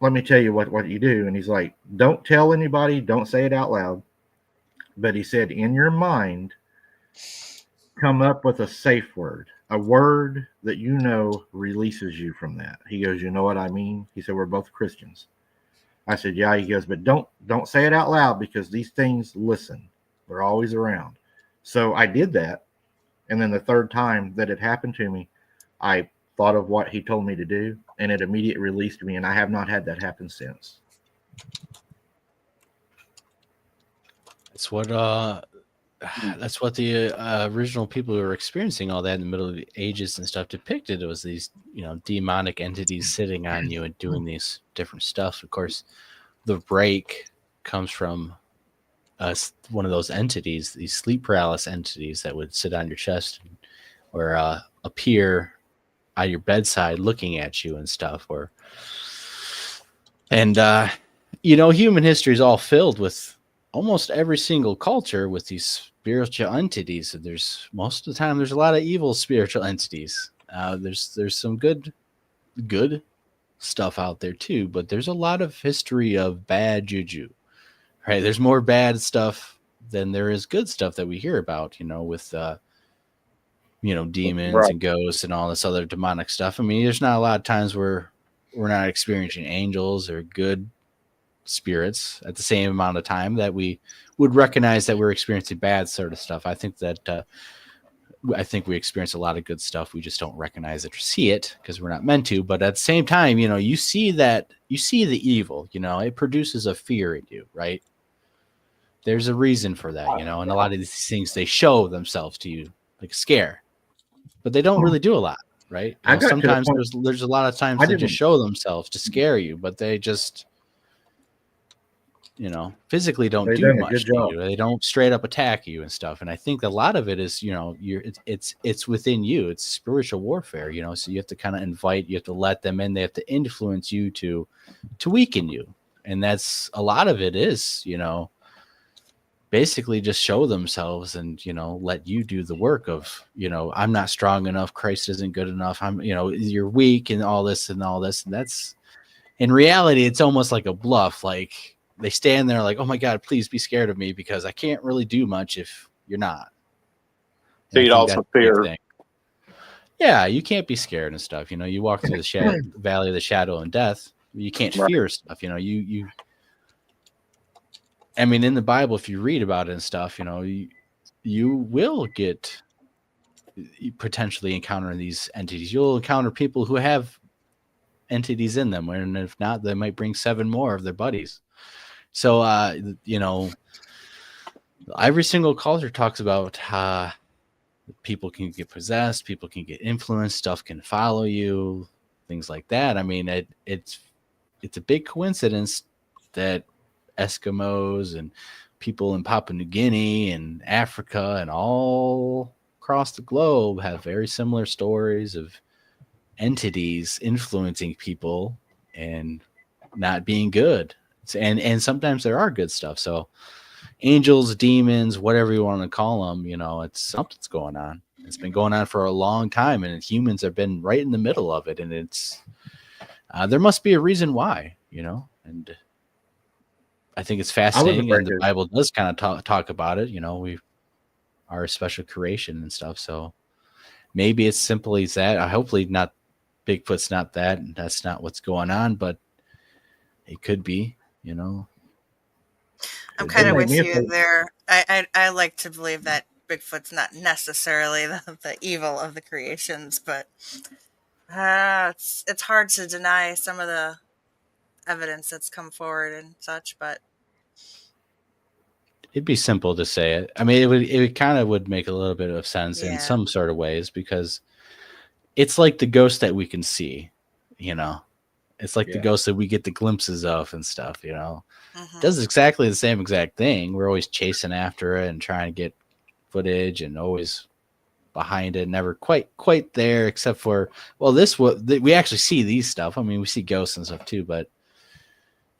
let me tell you what you do. And he's like, don't tell anybody, don't say it out loud. But he said, in your mind, come up with a safe word, a word that you know releases you from that. He goes, you know what I mean? He said, we're both Christians. I said, yeah. He goes, but don't say it out loud because these things listen. They're always around. So I did that. And then the third time that it happened to me, I thought of what he told me to do, and it immediately released me. And I have not had that happen since. That's what the original people who were experiencing all that in the Middle Ages and stuff depicted. It was these, demonic entities sitting on you and doing these different stuff. Of course, the break comes from one of those entities, these sleep paralysis entities that would sit on your chest or appear at your bedside looking at you and stuff. Human history is all filled with almost every single culture with these spiritual entities. There's most of the time there's a lot of evil spiritual entities. There's some good stuff out there too, but there's a lot of history of bad juju. Right? There's more bad stuff than there is good stuff that we hear about. With demons Right. and ghosts and all this other demonic stuff. I mean, there's not a lot of times where we're not experiencing angels or good spirits at the same amount of time that we would recognize that we're experiencing bad sort of stuff. I think we experience a lot of good stuff. We just don't recognize it or see it because we're not meant to. But at the same time, you see the evil, it produces a fear in you, right? There's a reason for that, and a lot of these things, they show themselves to you like a scare, but they don't really do a lot, right? Sometimes there's a lot of times they just show themselves to scare you, but they just, physically don't do much to you. They don't straight up attack you and stuff. And I think a lot of it is, it's within you. It's spiritual warfare, so you have to kind of you have to let them in. They have to influence you to weaken you. And that's a lot of it is, basically just show themselves and, let you do the work of, I'm not strong enough. Christ isn't good enough. You're weak and all this. And that's in reality, it's almost like a bluff. Like, they stand there like, oh my God, please be scared of me because I can't really do much if you're not. So you'd also fear. Yeah, you can't be scared and stuff. You walk through the valley of the shadow and death. You can't fear stuff. I mean, in the Bible, if you read about it and stuff, you will get potentially encountering these entities. You'll encounter people who have entities in them, and if not, they might bring 7 more of their buddies. So, every single culture talks about people can get possessed, people can get influenced, stuff can follow you, things like that. I mean, it's a big coincidence that Eskimos and people in Papua New Guinea and Africa and all across the globe have very similar stories of entities influencing people and not being good. And sometimes there are good stuff. So angels, demons, whatever you want to call them, it's something's going on. It's been going on for a long time, and humans have been right in the middle of it. And it's there must be a reason why, and I think it's fascinating. And the Bible does kind of talk about it. We are a special creation and stuff. So maybe it's simply that. Hopefully not. Bigfoot's not that. And that's not what's going on, but it could be, I'm kind of with you there. I like to believe that Bigfoot's not necessarily the evil of the creations, but it's hard to deny some of the evidence that's come forward and such. But It'd be simple to say it. I mean, it kind of would make a little bit of sense in Yeah. some sort of ways, because it's like the ghost that we can see, you know. It's like the ghost that we get the glimpses of and stuff, you know. Mhm. Does exactly the same exact thing. We're always chasing after it and trying to get footage, and always behind it, never quite there, except for, well, we actually see these stuff. I mean, we see ghosts and stuff too, but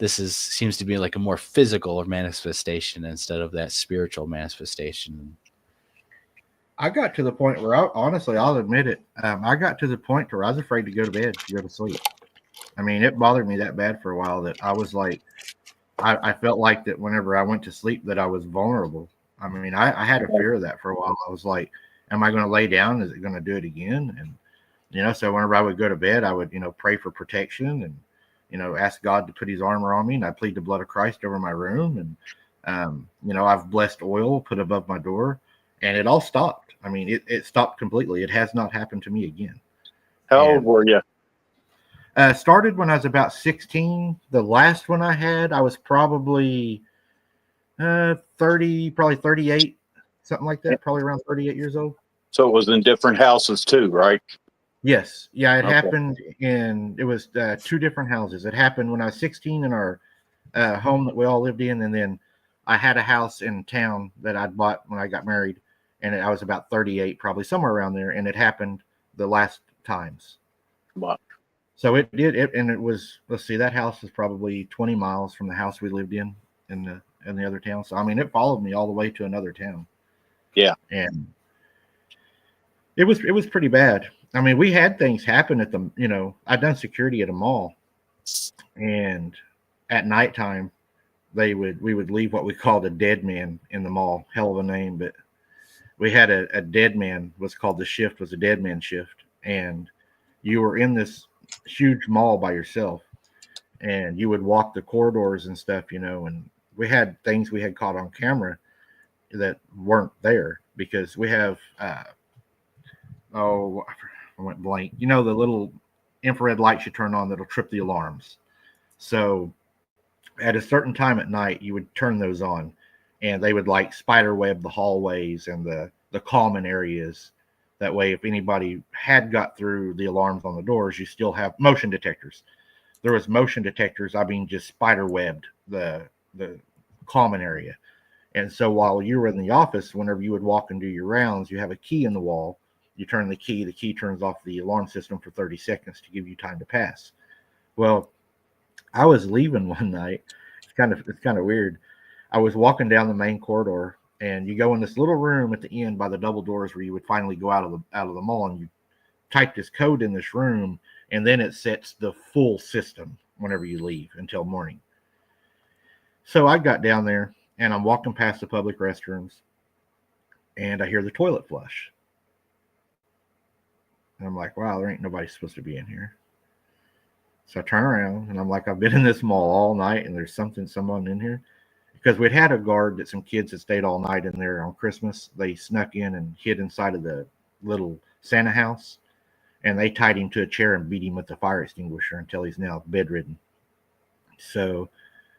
seems to be like a more physical manifestation instead of that spiritual manifestation. I got to the point where, honestly, I'll admit it. I got to the point where I was afraid to go to bed, to go to sleep. I mean, it bothered me that bad for a while that I was like, I felt like that whenever I went to sleep that I was vulnerable. I mean, I had a fear of that for a while. I was like, am I going to lay down? Is it going to do it again? And, you know, so whenever I would go to bed, I would, you know, pray for protection and, you know, ask God to put his armor on me. And I plead the blood of Christ over my room. And, you know, I've blessed oil put above my door, and it all stopped. I mean, it stopped completely. It has not happened to me again. How old were you? Started when I was about 16. The last one I had, I was probably 30, probably 38, something like that, probably around 38 years old. So it was in different houses too, right? Yes. Yeah, it happened it was 2 different houses. It happened when I was 16 in our home that we all lived in, and then I had a house in town that I'd bought when I got married, and I was about 38, probably somewhere around there, and it happened the last times. Wow. So it did, and it was, let's see, that house was probably 20 miles from the house we lived in the other town. So, I mean, it followed me all the way to another town. Yeah. And it was pretty bad. I mean, we had things happen at the, you know, I'd done security at a mall, and at nighttime, we would leave what we called a dead man in the mall. Hell of a name, but we had a dead man, was called, the shift was a dead man shift. And you were in this huge mall by yourself, and you would walk the corridors and stuff, you know, and we had things we had caught on camera that weren't there, because we have I went blank, you know, the little infrared lights you turn on that'll trip the alarms. So at a certain time at night, you would turn those on, and they would like spider web the hallways and the common areas. That way, if anybody had got through the alarms on the doors, you still have motion detectors. There was motion detectors. I mean, just spider webbed the common area. And so while you were in the office, whenever you would walk and do your rounds, you have a key in the wall. You turn the key turns off the alarm system for 30 seconds to give you time to pass. Well, I was leaving one night. It's kind of weird. I was walking down the main corridor, and you go in this little room at the end by the double doors where you would finally go out of the mall, and you type this code in this room, and then it sets the full system whenever you leave until morning. So I got down there, and I'm walking past the public restrooms, and I hear the toilet flush. And I'm like, wow, there ain't nobody supposed to be in here. So I turn around, and I'm like, I've been in this mall all night, and there's someone in here. Because we'd had a guard that some kids had stayed all night in there on Christmas. They snuck in and hid inside of the little Santa house, and they tied him to a chair and beat him with the fire extinguisher until he's now bedridden. So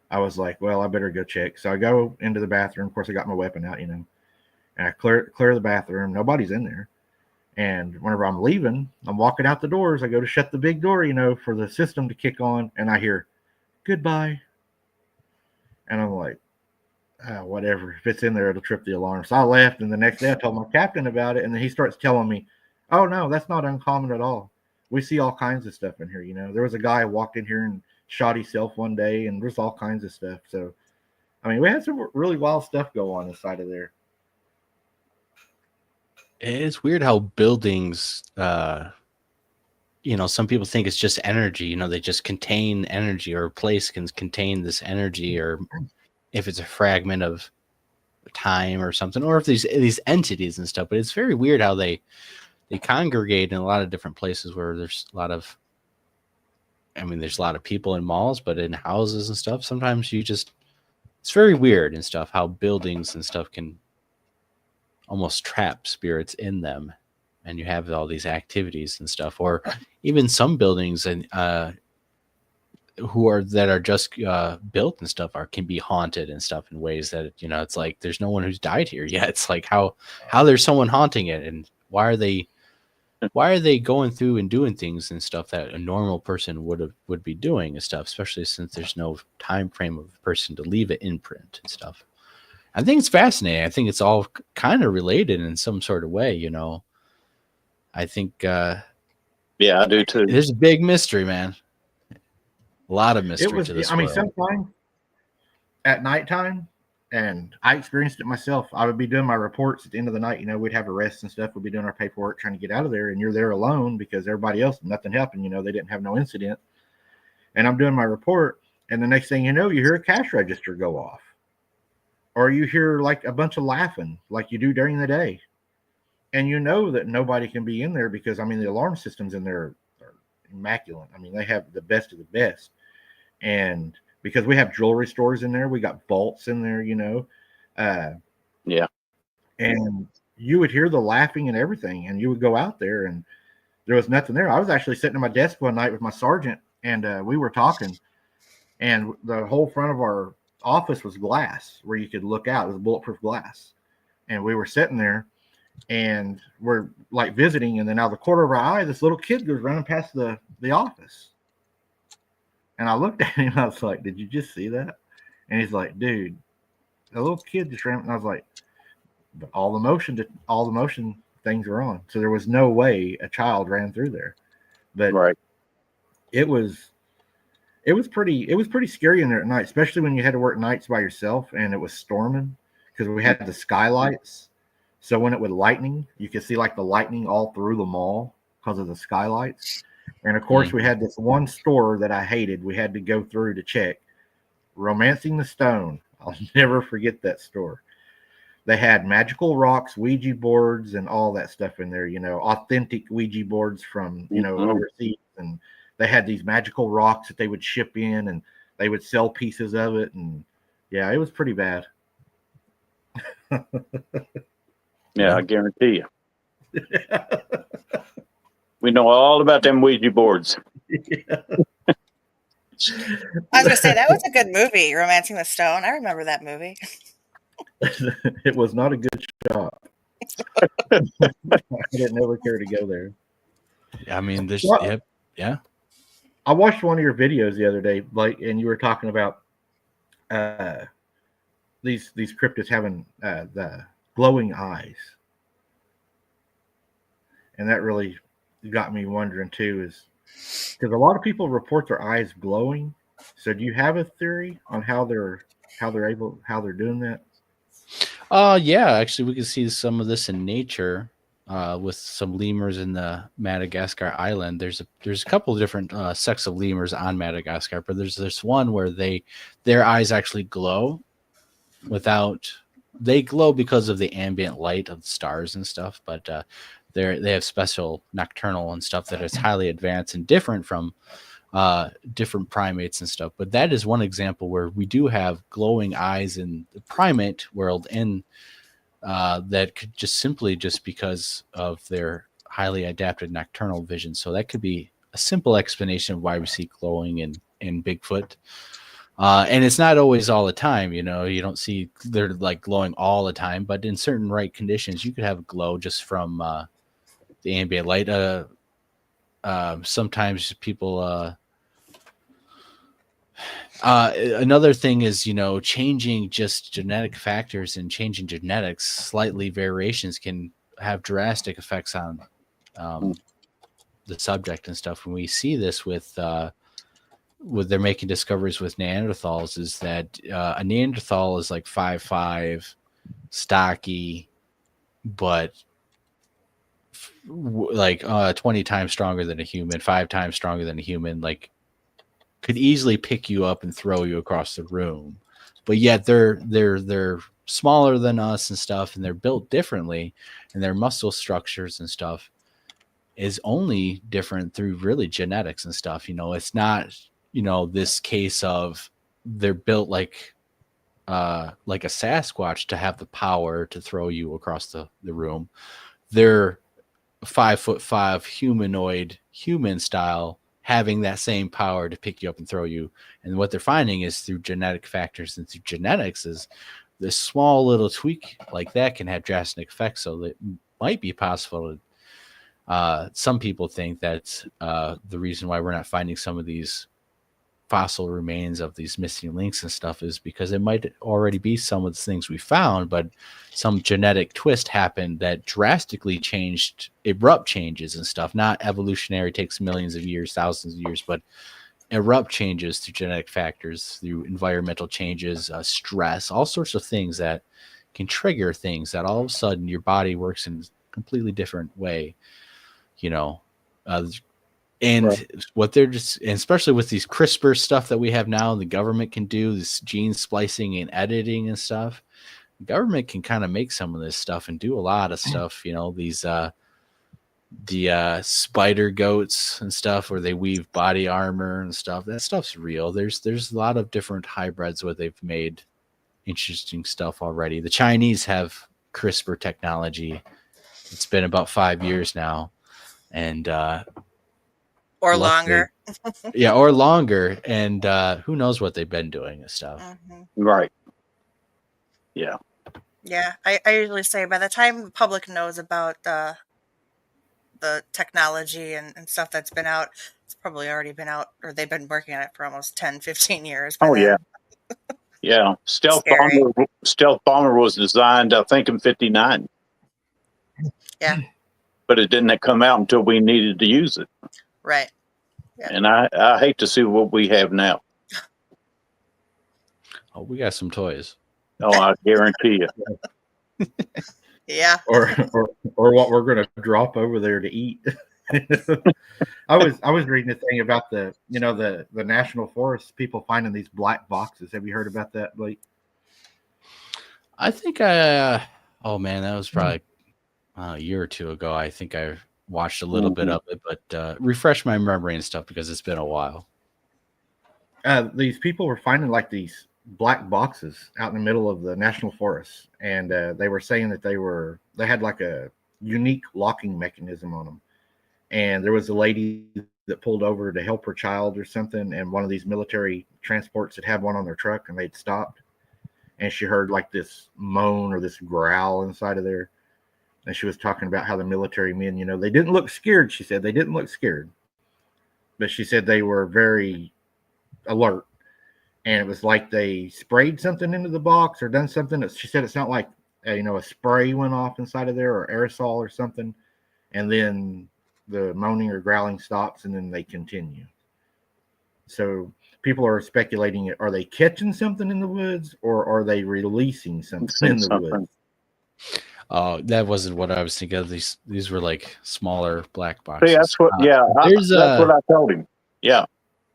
I was like, well, I better go check. So I go into the bathroom. Of course, I got my weapon out, you know, and I clear the bathroom. Nobody's in there. And whenever I'm leaving, I'm walking out the doors. I go to shut the big door, you know, for the system to kick on, and I hear, goodbye. And I'm like, whatever. If it's in there, it'll trip the alarm. So I left, and the next day I told my captain about it, and then he starts telling me, oh, no, that's not uncommon at all. We see all kinds of stuff in here, you know. There was a guy who walked in here and shot himself one day, and there's all kinds of stuff. So, I mean, we had some really wild stuff go on inside of there. It's weird how buildings, you know, some people think it's just energy, you know, they just contain energy, or a place can contain this energy, or if it's a fragment of time or something, or if these entities and stuff. But it's very weird how they congregate in a lot of different places where there's a lot of, I mean, there's a lot of people in malls, but in houses and stuff, sometimes it's very weird and stuff how buildings and stuff can almost trap spirits in them, and you have all these activities and stuff. Or even some buildings, and that are just built and stuff can be haunted and stuff in ways that, you know, it's like there's no one who's died here yet. It's like how there's someone haunting it, and why are they going through and doing things and stuff that a normal person would be doing and stuff, especially since there's no time frame of a person to leave an imprint and stuff. I think it's fascinating. I think it's all kind of related in some sort of way, you know. I think yeah, I do too. There's a big mystery, man. A lot of mystery to this world. Sometimes at nighttime, and I experienced it myself, I would be doing my reports at the end of the night. You know, we'd have arrests and stuff. We'd be doing our paperwork, trying to get out of there, and you're there alone because everybody else, nothing happened. You know, they didn't have no incident. And I'm doing my report, and the next thing you know, you hear a cash register go off. Or you hear like a bunch of laughing like you do during the day. And you know that nobody can be in there because, I mean, the alarm systems in there are immaculate. I mean, they have the best of the best. And because we have jewelry stores in there, we got vaults in there, you know. Yeah. And you would hear the laughing and everything, and you would go out there and there was nothing there. I was actually sitting at my desk one night with my sergeant, and we were talking, and the whole front of our office was glass where you could look out. It was bulletproof glass. And we were sitting there and we're like visiting, and then out of the corner of our eye, this little kid goes running past the office. And I looked at him, I was like, "Did you just see that?" And he's like, "Dude, a little kid just ran." And I was like, "But all the motion things were on. So there was no way a child ran through there." But right. It was pretty scary in there at night, especially when you had to work nights by yourself and it was storming, because we had the skylights. So when it would lightning, you could see like the lightning all through the mall because of the skylights. And of course, we had this one store that I hated. We had to go through to check. Romancing the Stone. I'll never forget that store. They had magical rocks, Ouija boards, and all that stuff in there, you know, authentic Ouija boards from, you know, overseas. And they had these magical rocks that they would ship in, and they would sell pieces of it. And yeah, it was pretty bad. Yeah, I guarantee you. We know all about them Ouija boards. Yeah. I was going to say, that was a good movie, Romancing the Stone. I remember that movie. It was not a good shop. I didn't ever care to go there. I mean, there's, yeah. I watched one of your videos the other day, like, and you were talking about these cryptids having the glowing eyes, and that really got me wondering too, is because a lot of people report their eyes glowing. So, do you have a theory on how they're doing that? Yeah, actually, we can see some of this in nature. With some lemurs in the Madagascar island. There's a couple of different sects of lemurs on Madagascar, but there's this one where their eyes actually glow they glow because of the ambient light of the stars and stuff, but they have special nocturnal and stuff that is highly advanced and different from different primates and stuff. But that is one example where we do have glowing eyes in the primate world, and that could just because of their highly adapted nocturnal vision. So that could be a simple explanation of why we see glowing in Bigfoot. And it's not always all the time, you know, you don't see they're like glowing all the time, but in certain right conditions, you could have a glow just from the ambient light. Sometimes people, another thing is, you know, changing just genetic factors and changing genetics, slightly variations can have drastic effects on the subject and stuff. When we see this with they're making discoveries with Neanderthals, is that a Neanderthal is like 5'5", stocky, but like 20 times stronger than a human, 5 times stronger than a human, like could easily pick you up and throw you across the room. But yet they're smaller than us and stuff, and they're built differently, and their muscle structures and stuff is only different through really genetics and stuff. You know, it's not, you know, this case of they're built like a Sasquatch to have the power to throw you across the room. They're 5'5" humanoid, human style, having that same power to pick you up and throw you. And what they're finding is through genetic factors and through genetics is this small little tweak like that can have drastic effects. So that might be possible. Some people think that the reason why we're not finding some of these fossil remains of these missing links and stuff is because it might already be some of the things we found, but some genetic twist happened that drastically changed abrupt changes and stuff. Not evolutionary, takes millions of years, thousands of years, but abrupt changes through genetic factors, through environmental changes, stress, all sorts of things that can trigger things that all of a sudden your body works in a completely different way, and right. What they're just, and especially with these CRISPR stuff that we have now, the government can do this gene splicing and editing and stuff. The government can kind of make some of this stuff and do a lot of stuff. These the spider goats and stuff where they weave body armor and stuff. That stuff's real. There's a lot of different hybrids where they've made interesting stuff already. The Chinese have CRISPR technology. It's been about 5 years now, and or longer. Yeah, or longer. And who knows what they've been doing and stuff. Mm-hmm. Right. Yeah. Yeah. I usually say by the time the public knows about the technology and stuff that's been out, it's probably already been out, or they've been working on it for almost 10, 15 years. Oh, then. Yeah. Yeah. Stealth bomber was designed, I think, in 1959. Yeah. But it didn't come out until we needed to use it. Right. Yeah. And I hate to see what we have now. Oh, we got some toys. Oh, I guarantee you. Yeah. Or what we're going to drop over there to eat. I was reading a thing about the national forest, people finding these black boxes. Have you heard about that, Blake? I think that was probably a year or two ago. I think I watched a little bit of it, but refresh my memory and stuff because it's been a while. These people were finding like these black boxes out in the middle of the national forest, and they were saying that they had like a unique locking mechanism on them. And there was a lady that pulled over to help her child or something, and one of these military transports had one on their truck, and they'd stopped, and she heard like this moan or this growl inside of there. And she was talking about how the military men, they didn't look scared. She said they didn't look scared, but she said they were very alert. And it was like they sprayed something into the box or done something. She said it sounded like, a spray went off inside of there or aerosol or something. And then the moaning or growling stops and then they continue. So people are speculating, are they catching something in the woods or are they releasing something in the woods? Oh, that wasn't what I was thinking of. These were like smaller black boxes. See, that's what. That's what I told him. Yeah,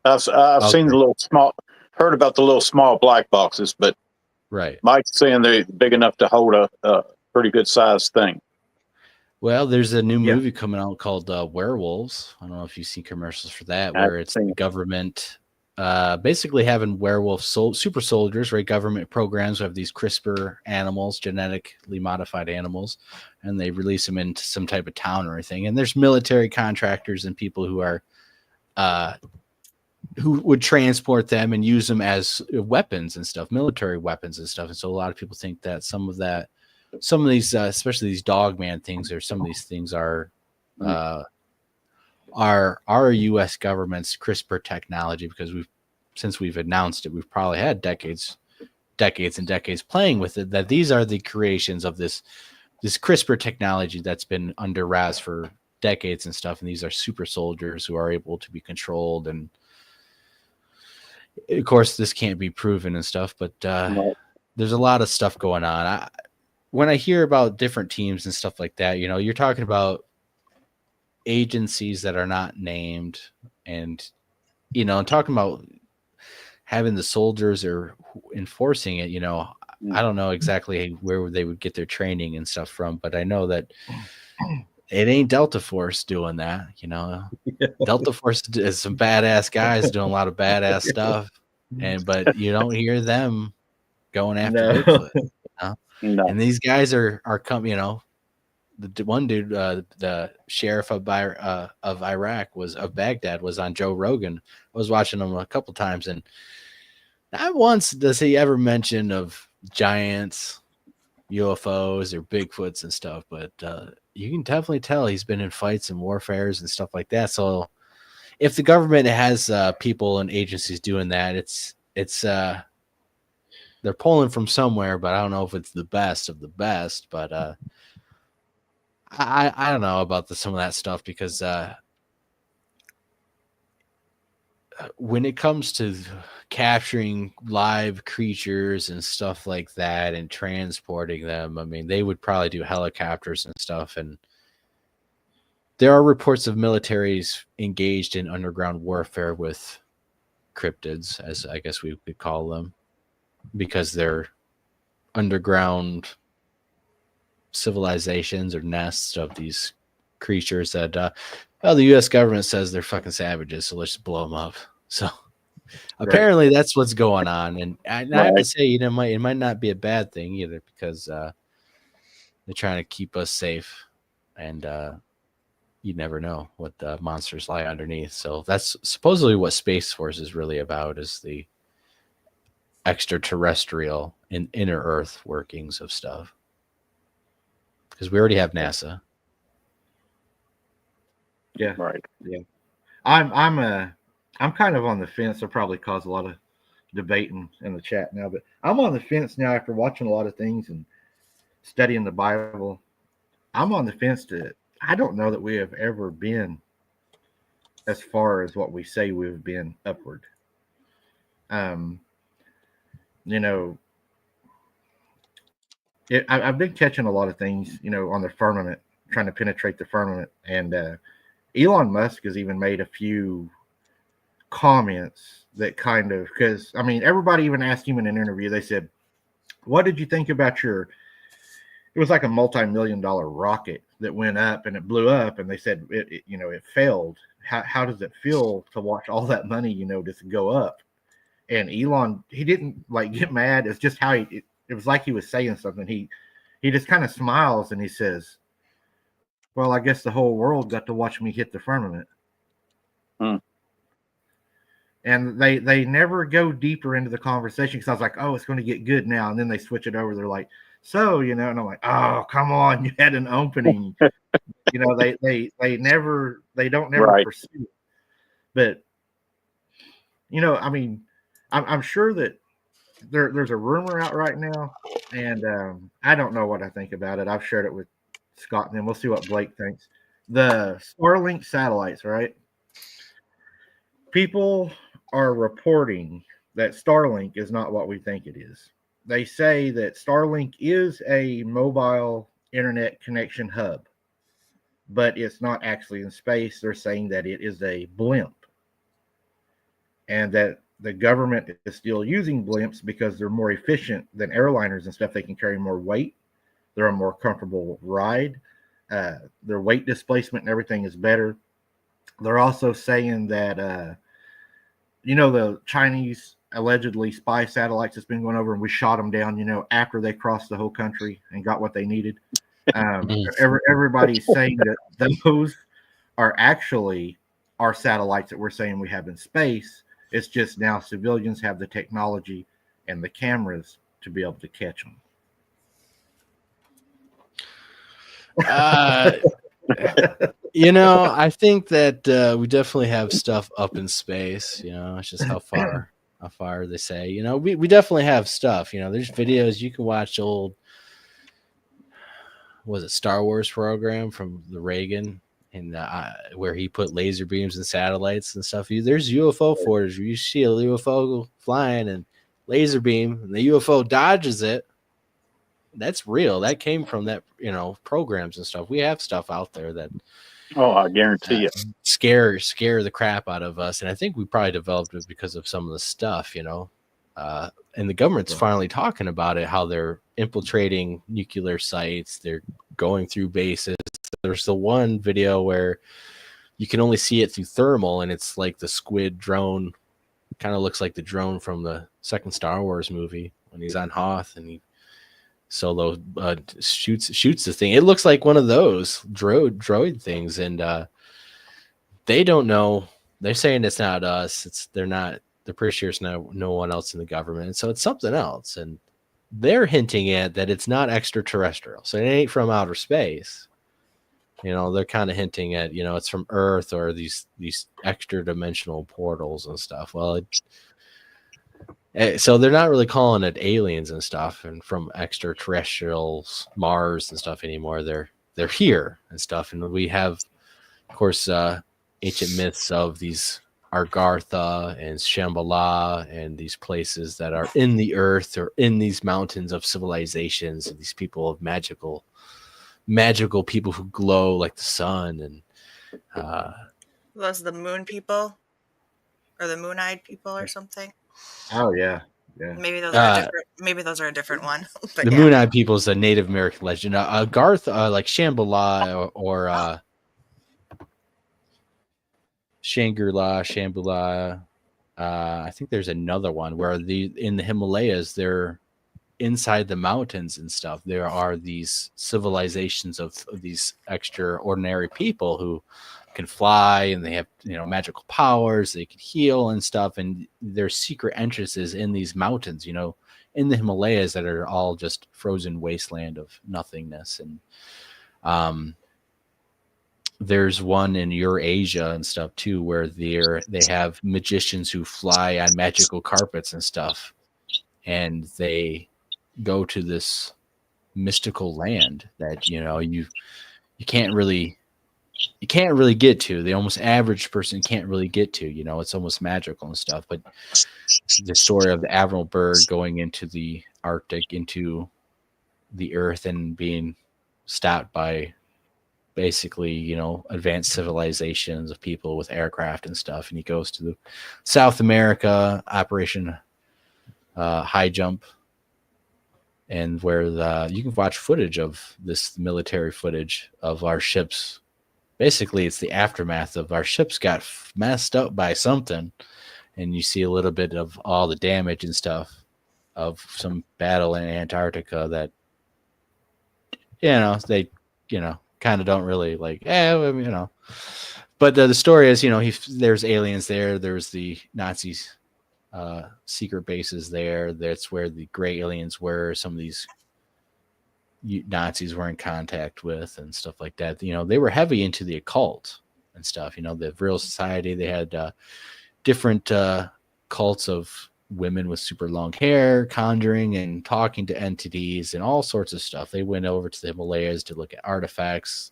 I've seen the little small, heard about the little small black boxes, but right, Mike's saying they're big enough to hold a pretty good sized thing. Well, there's a new movie coming out called Werewolves. I don't know if you've seen commercials for that, where it's the government basically having werewolf super soldiers, right? Government programs have these CRISPR animals, genetically modified animals, and they release them into some type of town or anything. And there's military contractors and people who are who would transport them and use them as weapons and stuff, military weapons and stuff. And so a lot of people think that some of these, especially these dogman things, or some of these things are our U.S. government's CRISPR technology, because since we've announced it, we've probably had decades and decades playing with it, that these are the creations of this CRISPR technology that's been under wraps for decades and stuff. And these are super soldiers who are able to be controlled. And of course, this can't be proven and stuff, but there's a lot of stuff going on. When I hear about different teams and stuff like that, you're talking about agencies that are not named, and talking about having the soldiers or enforcing it. I don't know exactly where they would get their training and stuff from, but I know that it ain't Delta Force doing that. Delta Force is some badass guys doing a lot of badass stuff, but you don't hear them going after Bigfoot. No. And these guys are coming, the one dude, the sheriff of Baghdad, was on Joe Rogan. I was watching him a couple times, and not once does he ever mention of giants, UFOs, or Bigfoots and stuff. But you can definitely tell he's been in fights and warfares and stuff like that. So if the government has people and agencies doing that, it's they're pulling from somewhere, but I don't know if it's the best of the best. But I don't know about some of that stuff, because when it comes to capturing live creatures and stuff like that and transporting them, I mean, they would probably do helicopters and stuff. And there are reports of militaries engaged in underground warfare with cryptids, as I guess we could call them, because they're underground civilizations or nests of these creatures that the U.S. government says they're fucking savages, so let's just blow them up. So apparently that's what's going on. And I have to say, it might not be a bad thing either, because they're trying to keep us safe, and you never know what the monsters lie underneath. So that's supposedly what Space Force is really about, is the extraterrestrial and inner Earth workings of stuff. Because we already have NASA. Yeah. Right. Yeah. I'm kind of on the fence. It'll probably cause a lot of debating in the chat now, but I'm on the fence now after watching a lot of things and studying the Bible. I'm on the fence I don't know that we have ever been as far as what we say we've been upward. I've been catching a lot of things, on the firmament, trying to penetrate the firmament. And Elon Musk has even made a few comments that kind of, because, I mean, everybody even asked him in an interview, they said, what did you think about it was like a multi-million-dollar rocket that went up and it blew up, and they said it failed. How does it feel to watch all that money, just go up? And Elon, he didn't get mad. It's just how it was like he was saying something. He just kind of smiles and he says, well, I guess the whole world got to watch me hit the firmament. And they never go deeper into the conversation, because I was like, oh, it's going to get good now. And then they switch it over. They're like, so, and I'm like, oh, come on, you had an opening. They don't never pursue it. But, I mean, I'm sure that there's a rumor out right now, and I don't know what I think about it. I've shared it with Scott, and then we'll see what Blake thinks. The Starlink satellites, right? People are reporting that Starlink is not what we think it is. They say that Starlink is a mobile internet connection hub, but it's not actually in space. They're saying that it is a blimp, and that the government is still using blimps because they're more efficient than airliners and stuff. They can carry more weight. They're a more comfortable ride. Their weight displacement and everything is better. They're also saying that, the Chinese allegedly spy satellites that's been going over, and we shot them down, after they crossed the whole country and got what they needed. Everybody's saying that those are actually our satellites that we're saying we have in space. It's just now civilians have the technology and the cameras to be able to catch them. I think that we definitely have stuff up in space. It's just how far they say. We definitely have stuff. There's videos you can watch old. Was it Star Wars program from the Reagan, and where he put laser beams and satellites and stuff. There's UFO footage where you see a UFO flying and laser beam, and the UFO dodges it. That's real. That came from that, programs and stuff. We have stuff out there that, I guarantee you, scare the crap out of us. And I think we probably developed it because of some of the stuff, and the government's finally talking about it, how they're infiltrating nuclear sites. They're going through bases. There's the one video where you can only see it through thermal, and it's like the squid drone, kind of looks like the drone from the second Star Wars movie when he's on Hoth, and Solo shoots the thing. It looks like one of those droid things, and they don't know. They're saying it's not us. They're not. They're pretty sure it's no one else in the government. So it's something else, and they're hinting at that it's not extraterrestrial. So it ain't from outer space. They're kind of hinting at it's from Earth or these extra dimensional portals and stuff. Well, so they're not really calling it aliens and stuff and from extraterrestrials, Mars and stuff anymore. They're here and stuff, and we have, of course, ancient myths of these Argartha and Shambhala and these places that are in the earth or in these mountains of civilizations and these people of magical people who glow like the sun. And those are the moon people or the moon-eyed people or something. Oh yeah. Maybe those are different. Maybe those are a different one. The Moon-eyed people is a Native American legend. Garth, like Shambhala or Shambhala. I think there's another one where in the Himalayas, they're inside the mountains and stuff. There are these civilizations of these extraordinary people who can fly and they have magical powers. They can heal and stuff, and there's secret entrances in these mountains in the Himalayas that are all just frozen wasteland of nothingness. And there's one in Eurasia and stuff too where they have magicians who fly on magical carpets and stuff, and they go to this mystical land that you can't really get to. The almost average person can't really get to. It's almost magical and stuff. But the story of the Admiral Byrd going into the Arctic, into the Earth, and being stopped by basically advanced civilizations of people with aircraft and stuff, and he goes to the South America Operation High Jump, and where you can watch footage of this military footage of our ships. Basically, it's the aftermath of our ships got messed up by something, and you see a little bit of all the damage and stuff of some battle in Antarctica that they kind of don't really like. But the story is there's aliens there. There's the Nazis. Secret bases there. That's where the gray aliens were. Some of these Nazis were in contact with and stuff like that. They were heavy into the occult and stuff. The Vril Society, they had different cults of women with super long hair, conjuring and talking to entities and all sorts of stuff. They went over to the Himalayas to look at artifacts.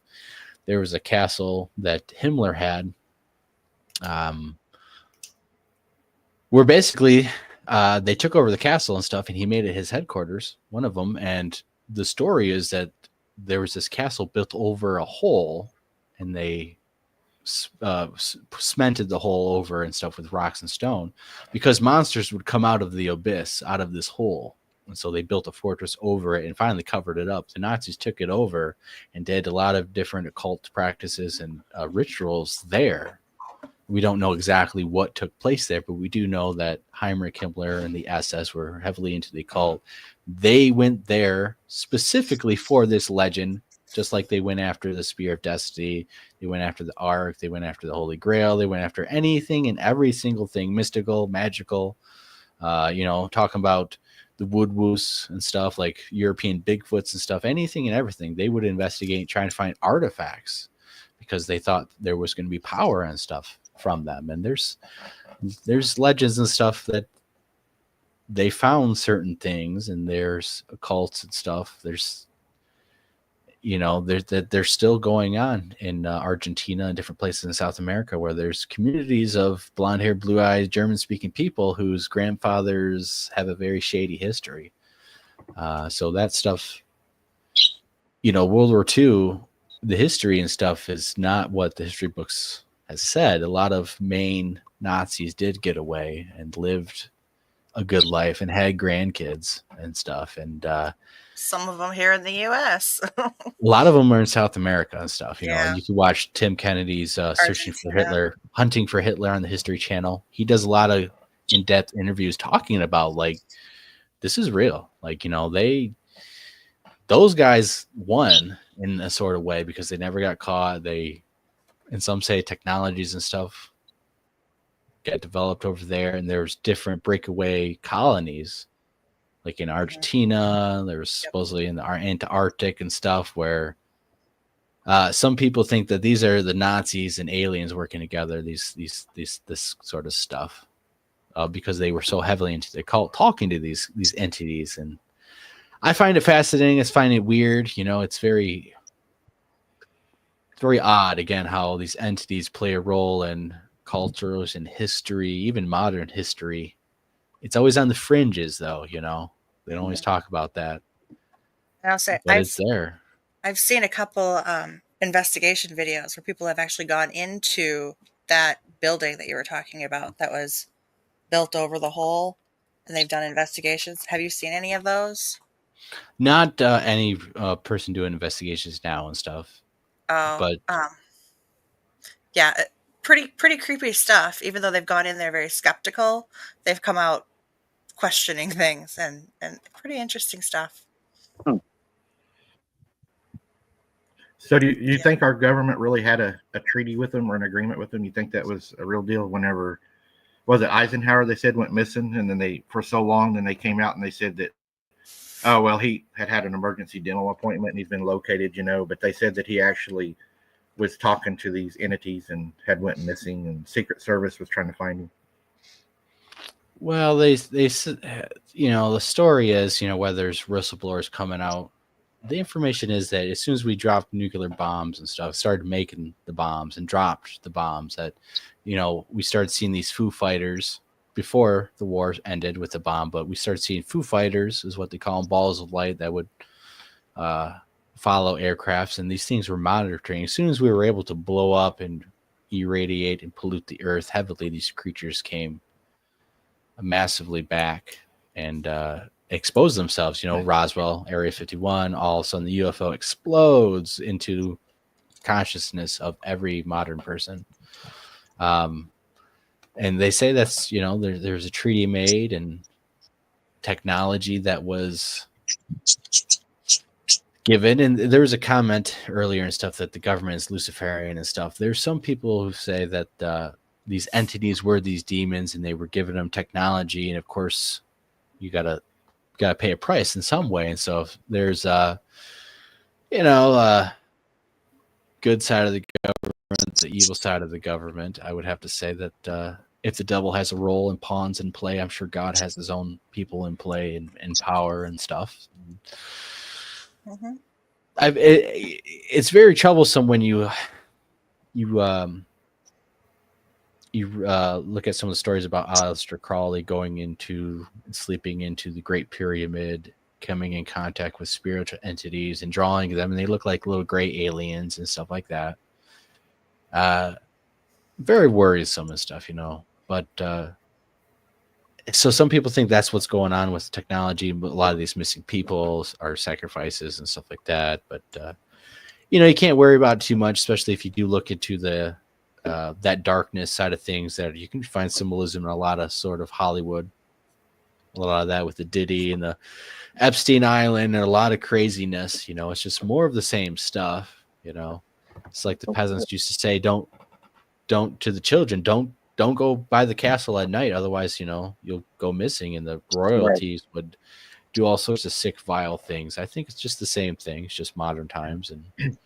There was a castle that Himmler had, where basically they took over the castle and stuff, and he made it his headquarters, one of them. And the story is that there was this castle built over a hole, and they cemented the hole over and stuff with rocks and stone because monsters would come out of the abyss, out of this hole. And so they built a fortress over it and finally covered it up. The Nazis took it over and did a lot of different occult practices and rituals there. We don't know exactly what took place there, but we do know that Heinrich Himmler and the SS were heavily into the occult. They went there specifically for this legend, just like they went after the Spear of Destiny. They went after the Ark. They went after the Holy Grail. They went after anything and every single thing, mystical, magical, talking about the woodwoos and stuff, like European Bigfoots and stuff, anything and everything. They would investigate, trying to find artifacts because they thought there was going to be power and stuff from them. And there's legends and stuff that they found certain things, and there's occults and stuff. There's they're still going on in Argentina and different places in South America where there's communities of blonde hair, blue eyes, German speaking people whose grandfathers have a very shady history. So that stuff, World War II, the history and stuff is not what the history books has said. A lot of Maine Nazis did get away and lived a good life and had grandkids and stuff. And some of them here in the U.S. A lot of them are in South America and stuff. You Yeah. know, you can watch Tim Kennedy's Searching for Hitler, Hunting for Hitler on the History Channel. He does a lot of in-depth interviews talking about, like, this is real. Like, those guys won in a sort of way because they never got caught. And some say technologies and stuff got developed over there, and there's different breakaway colonies, like in Argentina. There's supposedly in the Antarctic and stuff where some people think that these are the Nazis and aliens working together. This sort of stuff because they were so heavily into the cult, talking to these entities, and I find it fascinating. I find it weird. It's very odd, again, how these entities play a role in cultures and history, even modern history. It's always on the fringes, though, They don't always talk about that. I'll say, but it's there. I've seen a couple investigation videos where people have actually gone into that building that you were talking about that was built over the hole, and they've done investigations. Have you seen any of those? Not any person doing investigations now and stuff. Oh, but yeah, pretty creepy stuff. Even though they've gone in there very skeptical, they've come out questioning things and pretty interesting stuff. So do you think our government really had a treaty with them or an agreement with them? You think that was a real deal whenever, was it Eisenhower they said went missing, and then for so long, then they came out and they said that, oh, well, he had an emergency dental appointment and he's been located, but they said that he actually was talking to these entities and had went missing, and Secret Service was trying to find him. Well, they the story is, whether there's whistleblowers coming out, the information is that as soon as we dropped nuclear bombs and stuff, started making the bombs and dropped the bombs, that, we started seeing these Foo Fighters before the war ended with the bomb, but we started seeing Foo Fighters, is what they call them, balls of light that would follow aircrafts, and these things were monitoring. As soon as we were able to blow up and irradiate and pollute the earth heavily, these creatures came massively back and expose themselves. Roswell, Area 51, all of a sudden the UFO explodes into consciousness of every modern person. And they say that's, there's a treaty made and technology that was given. And there was a comment earlier and stuff that the government is Luciferian and stuff. There's some people who say that these entities were these demons and they were giving them technology. And of course, you gotta pay a price in some way. And so if there's good side of the government, the evil side of the government, I would have to say that if the devil has a role in pawns in play, I'm sure God has his own people in play and power and stuff. Mm-hmm. It's very troublesome when you look at some of the stories about Aleister Crowley going into sleeping into the Great Pyramid, coming in contact with spiritual entities and drawing them, and they look like little gray aliens and stuff like that. Very worrisome and stuff, But so some people think that's what's going on with technology. But a lot of these missing people are sacrifices and stuff like that. But you can't worry about it too much, especially if you do look into the that darkness side of things. That you can find symbolism in a lot of sort of Hollywood, a lot of that with the Diddy and the Epstein Island, and a lot of craziness. It's just more of the same stuff. It's like the peasants used to say, don't to the children, don't go by the castle at night, otherwise you'll go missing, and the royalties would do all sorts of sick, vile things. I think it's just the same thing. It's just modern times, and there's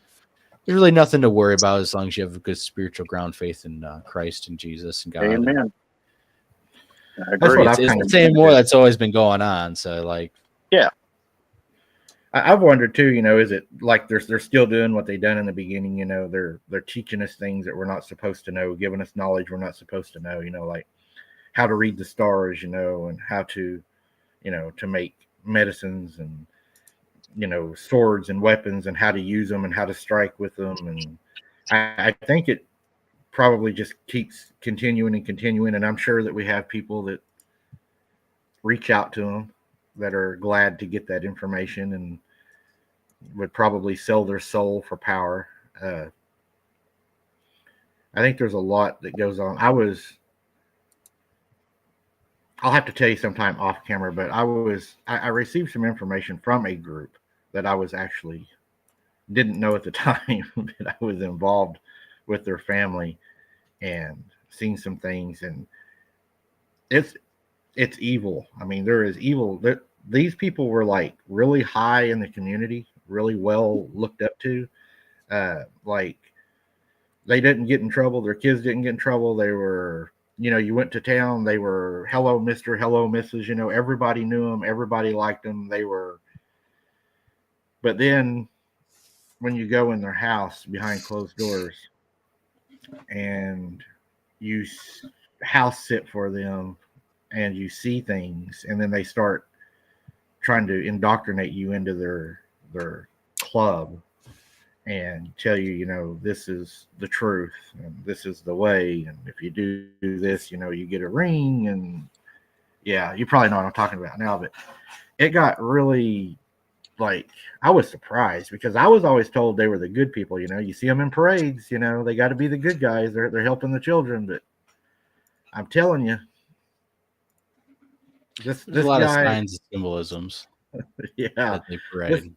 really nothing to worry about as long as you have a good spiritual ground faith in Christ and Jesus and God. Amen. I agree. It's the same war that's always been going on. So yeah. I've wondered too, is it like they're still doing what they done in the beginning? They're teaching us things that we're not supposed to know, giving us knowledge we're not supposed to know. Like how to read the stars, and how to, to make medicines and swords and weapons and how to use them and how to strike with them. And I think it probably just keeps continuing and continuing. And I'm sure that we have people that reach out to them that are glad to get that information and would probably sell their soul for power. I think there's a lot that goes on. I'll have to tell you sometime off camera, but I received some information from a group that I was actually didn't know at the time that I was involved with their family and seen some things, and it's evil. I mean, there is evil. These people were like really high in the community, really well looked up to. Like they didn't get in trouble. Their kids didn't get in trouble. They were, you went to town. They were hello, Mister, hello, Mrs. Everybody knew them. Everybody liked them. They were. But then when you go in their house behind closed doors and you house sit for them and you see things, and then they start trying to indoctrinate you into their club and tell you, this is the truth and this is the way, and if you do this, you get a ring, and yeah, you probably know what I'm talking about now. But it got really, like, I was surprised because I was always told they were the good people. You see them in parades, they got to be the good guys. They're helping the children, but I'm telling you, this a lot guy, of signs and symbolisms. Yeah, that they parade.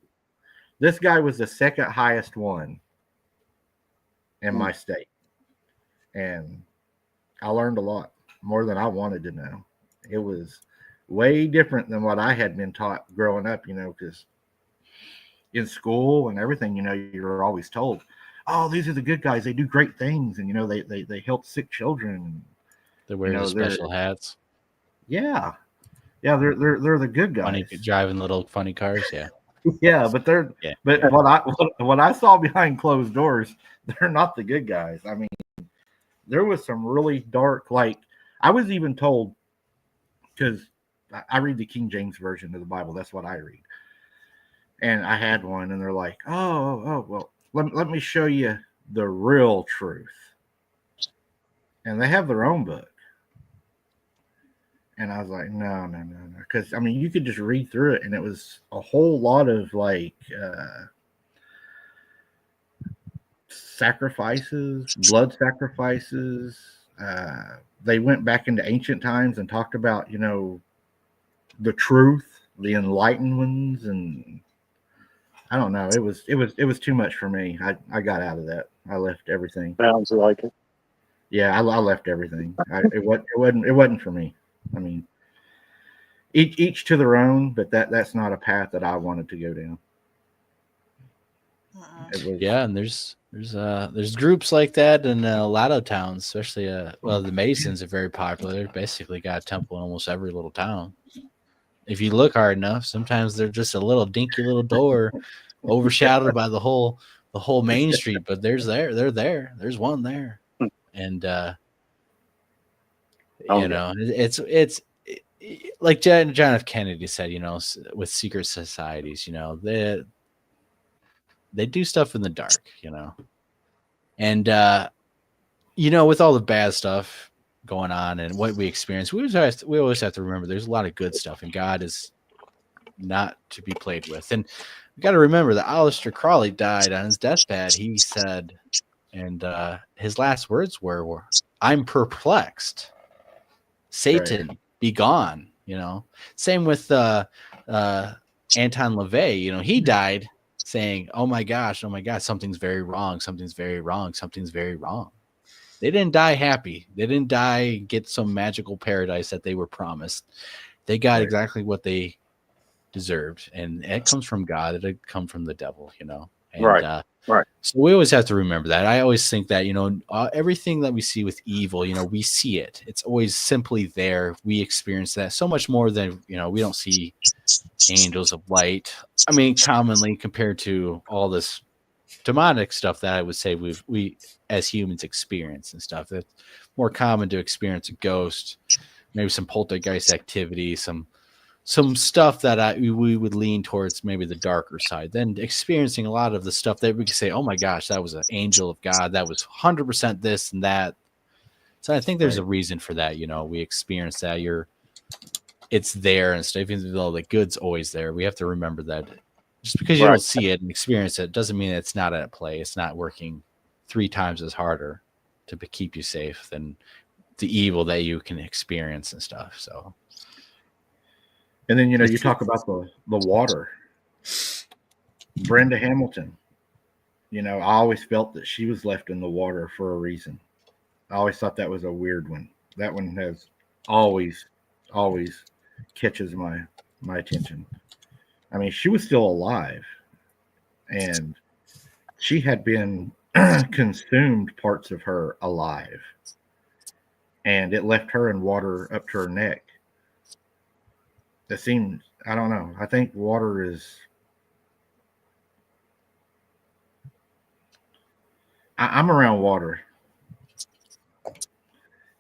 This guy was the second highest one in my state, and I learned a lot more than I wanted to know. It was way different than what I had been taught growing up, because in school and everything, you're always told, oh, these are the good guys. They do great things, and they help sick children. They wear the special hats. Yeah, they're the good guys. Funny, driving little funny cars. Yeah. Yeah, but but what I saw behind closed doors, they're not the good guys. I mean, there was some really dark, like, I was even told, because I read the King James version of the Bible. That's what I read. And I had one, and they're like, oh, well, let me show you the real truth. And they have their own book. And I was like, no. Because, I mean, you could just read through it, and it was a whole lot of, like, sacrifices, blood sacrifices. They went back into ancient times and talked about, the truth, the enlightened ones, and I don't know. It was too much for me. I got out of that. I left everything. Sounds like it. Yeah, I left everything. It wasn't for me. I mean, each to their own, but that's not a path that I wanted to go down. Yeah, and there's groups like that in a lot of towns, especially the Masons are very popular. They've basically got a temple in almost every little town. If you look hard enough, sometimes they're just a little dinky little door overshadowed by the whole main street, but they're there. There's one there. And it's like John F. Kennedy said, with secret societies, they do stuff in the dark, and with all the bad stuff going on and what we experience, we always have to remember there's a lot of good stuff, and God is not to be played with. And we got to remember that Aleister Crowley died on his deathbed. He said, and his last words were, "I'm perplexed. Satan, be gone." Same with Anton LaVey. He died saying, oh my gosh, something's very wrong. Something's very wrong. Something's very wrong. They didn't die happy. They didn't die get some magical paradise that they were promised. They got exactly what they deserved, and it comes from God. It didn't come from the devil, And, right. So we always have to remember that. I always think that, everything that we see with evil, we see it. It's always simply there. We experience that so much more than, we don't see angels of light. I mean, commonly compared to all this demonic stuff that I would say we as humans experience and stuff. That's more common to experience a ghost, maybe some poltergeist activity, some stuff that we would lean towards maybe the darker side, then experiencing a lot of the stuff that we could say, oh my gosh, that was an angel of God. That was 100% this and that. So I think there's a reason for that. We experience that it's there and stuff, even though the good's always there. We have to remember that just because you don't see it and experience it doesn't mean it's not at play. It's not working 3 times as harder to keep you safe than the evil that you can experience and stuff. So. And then, you talk about the water. Brenda Hamilton. You know, I always felt that she was left in the water for a reason. I always thought that was a weird one. That one has always, always catches my attention. I mean, she was still alive, and she had been consumed parts of her alive, and it left her in water up to her neck. That seems, I don't know. I think water is. I'm around water,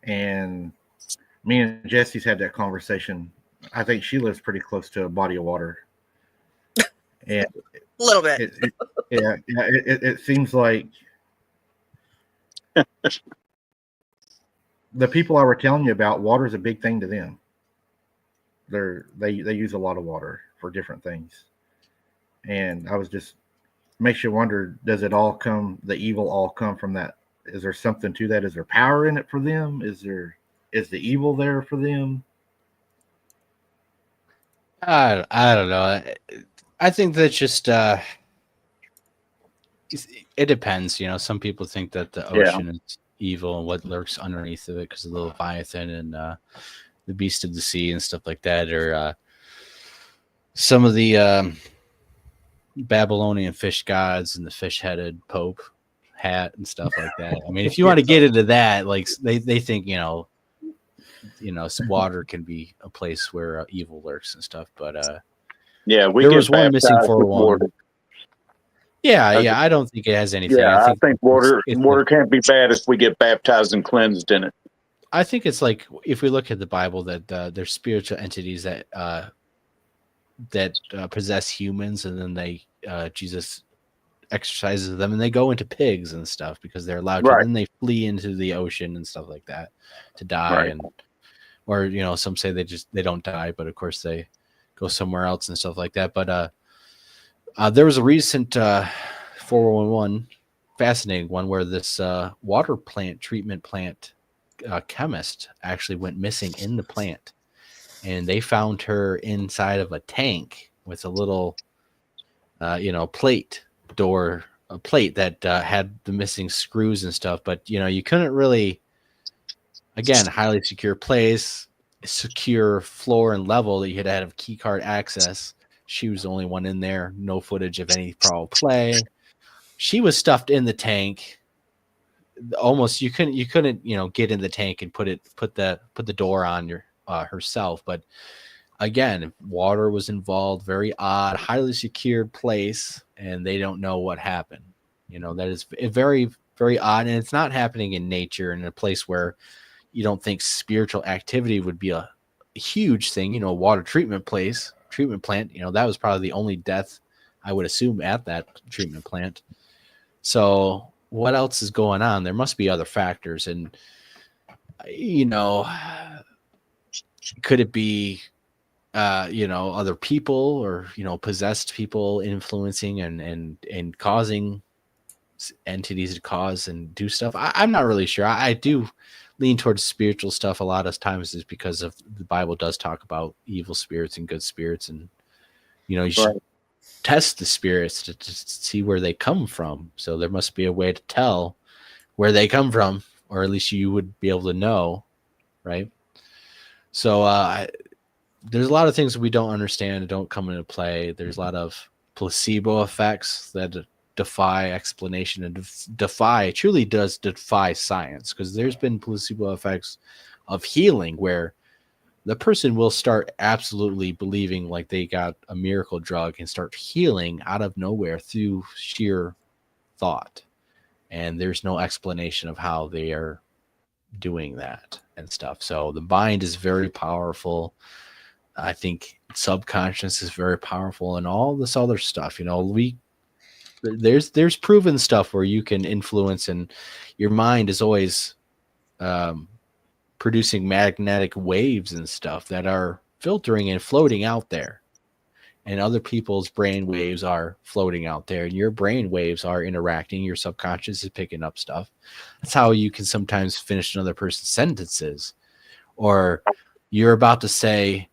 and me and Jesse's had that conversation. I think she lives pretty close to a body of water, and A little bit. it seems like the people I were telling you about, water is a big thing to them. They use a lot of water for different things, and I was just makes you wonder: does it all come? The evil all come from that? Is there something to that? Is there power in it for them? Is the evil there for them? I don't know. I think that's just it depends. You know, some people think that the ocean is evil and what lurks underneath of it because of the Leviathan and the beast of the sea and stuff like that, or some of the Babylonian fish gods and the fish-headed Pope hat and stuff like that. I mean, if you want to get into that, like they think, water can be a place where evil lurks and stuff. But there was one missing 401. Yeah, I don't think it has anything. Yeah, I think water can't be bad if we get baptized and cleansed in it. I think it's like if we look at the Bible that there's spiritual entities that possess humans, and then Jesus exercises them, and they go into pigs and stuff because they're allowed to. Then they flee into the ocean and stuff like that to die, or some say they don't die, but of course they go somewhere else and stuff like that. But there was a recent 411 fascinating one where this water treatment plant chemist actually went missing in the plant, and they found her inside of a tank with a little plate that had the missing screws and stuff. But you couldn't really, again, highly secure place, secure floor and level that you had to have key card access. She was the only one in there. No footage of any foul play. She was stuffed in the tank. Almost you couldn't get in the tank and put the door on herself. But again, water was involved. Very odd, highly secured place, and they don't know what happened. That is very, very odd, and it's not happening in nature in a place where you don't think spiritual activity would be a huge thing. Water treatment plant. That was probably the only death I would assume at that treatment plant. So what else is going on? There must be other factors, and could it be other people or possessed people influencing and causing entities to cause and do stuff? I'm not really sure. I do lean towards spiritual stuff a lot of times, is because of the Bible does talk about evil spirits and good spirits, and you should test the spirits to see where they come from. So there must be a way to tell where they come from, or at least you would be able to know, right? So there's a lot of things that we don't understand and don't come into play. There's a lot of placebo effects that defy explanation and truly does defy science, because there's been placebo effects of healing where the person will start absolutely believing like they got a miracle drug and start healing out of nowhere through sheer thought. And there's no explanation of how they are doing that and stuff. So the mind is very powerful. I think subconscious is very powerful, and all this other stuff. There's proven stuff where you can influence, and your mind is always producing magnetic waves and stuff that are filtering and floating out there, and other people's brain waves are floating out there, and your brain waves are interacting. Your subconscious is picking up stuff. That's how you can sometimes finish another person's sentences, or you're about to say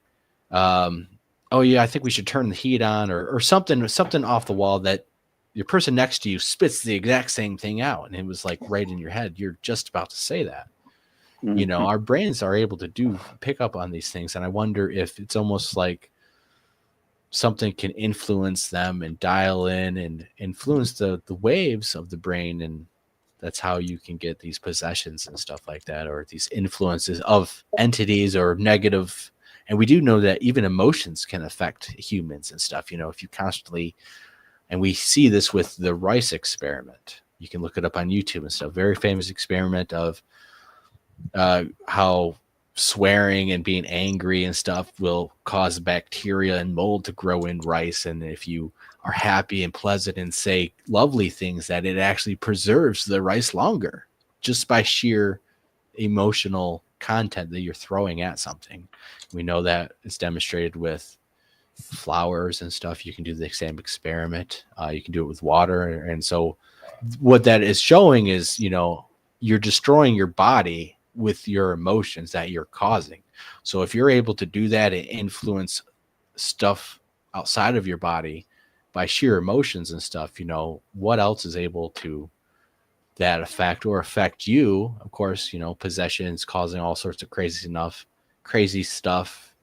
oh yeah, I think we should turn the heat on, or something off the wall that your person next to you spits the exact same thing out, and it was like right in your head. You're just about to say that. Mm-hmm. You know, our brains are able to pick up on these things, and I wonder if it's almost like something can influence them and dial in and influence the waves of the brain, and that's how you can get these possessions and stuff like that, or these influences of entities or negative. And we do know that even emotions can affect humans and stuff, you know, if you constantly, and we see this with the rice experiment. You can look it up on YouTube and stuff. Very famous experiment of how swearing and being angry and stuff will cause bacteria and mold to grow in rice. And if you are happy and pleasant and say lovely things, that it actually preserves the rice longer just by sheer emotional content that you're throwing at something. We know that it's demonstrated with flowers and stuff. You can do the same experiment. You can do it with water. And so what that is showing is, you know, you're destroying your body with your emotions that you're causing. So if you're able to do that and influence stuff outside of your body by sheer emotions and stuff, you know, what else is able to that affect or affect you? Of course, you know, possessions causing all sorts of crazy stuff.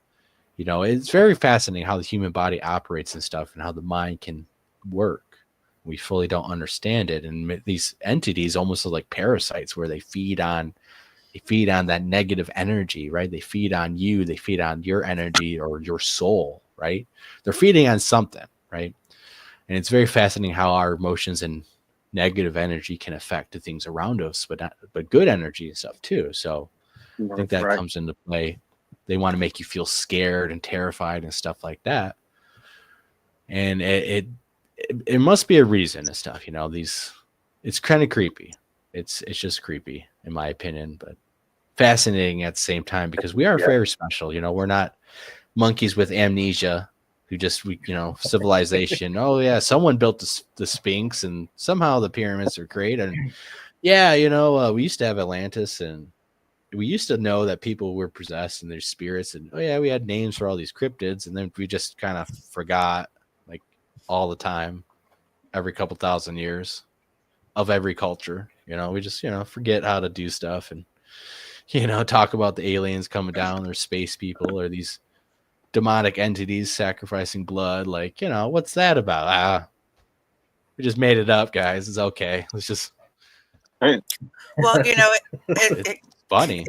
You know, it's very fascinating how the human body operates and stuff, and how the mind can work. We fully don't understand it, and these entities almost like parasites, where they feed on that negative energy, right? They feed on you, they feed on your energy or your soul, right? They're feeding on something, right? And it's very fascinating how our emotions and negative energy can affect the things around us, but good energy and stuff too. So I think that comes into play. They want to make you feel scared and terrified and stuff like that. And it must be a reason and stuff, you know, it's kind of creepy. It's just creepy in my opinion, but fascinating at the same time, because we are very special. You know, we're not monkeys with amnesia who just, you know, civilization. Oh yeah, someone built the Sphinx and somehow the pyramids are great. And yeah, you know, we used to have Atlantis, and we used to know that people were possessed and their spirits, and oh yeah, we had names for all these cryptids, and then we just kind of forgot, like, all the time, every couple thousand years of every culture. You know, we just, you know, forget how to do stuff, and, you know, talk about the aliens coming down, or space people, or these demonic entities sacrificing blood. Like, you know, what's that about? We just made it up, guys. It's okay. Let's just. Well, you know, it's funny.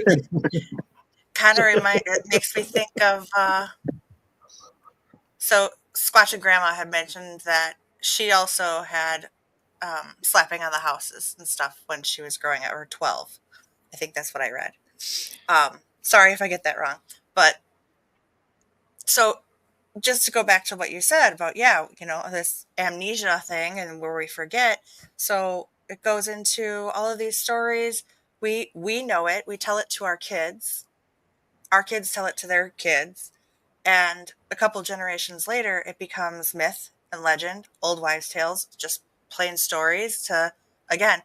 Kind of it makes me think of. So Squatch and Grandma had mentioned that she also had slapping on the houses and stuff when she was growing up, or 12. I think that's what I read. Sorry if I get that wrong. But so just to go back to what you said about, yeah, you know, this amnesia thing and where we forget. So it goes into all of these stories. We know it. We tell it to our kids. Our kids tell it to their kids. And a couple generations later, it becomes myth and legend, old wives' tales, just plain stories to, again,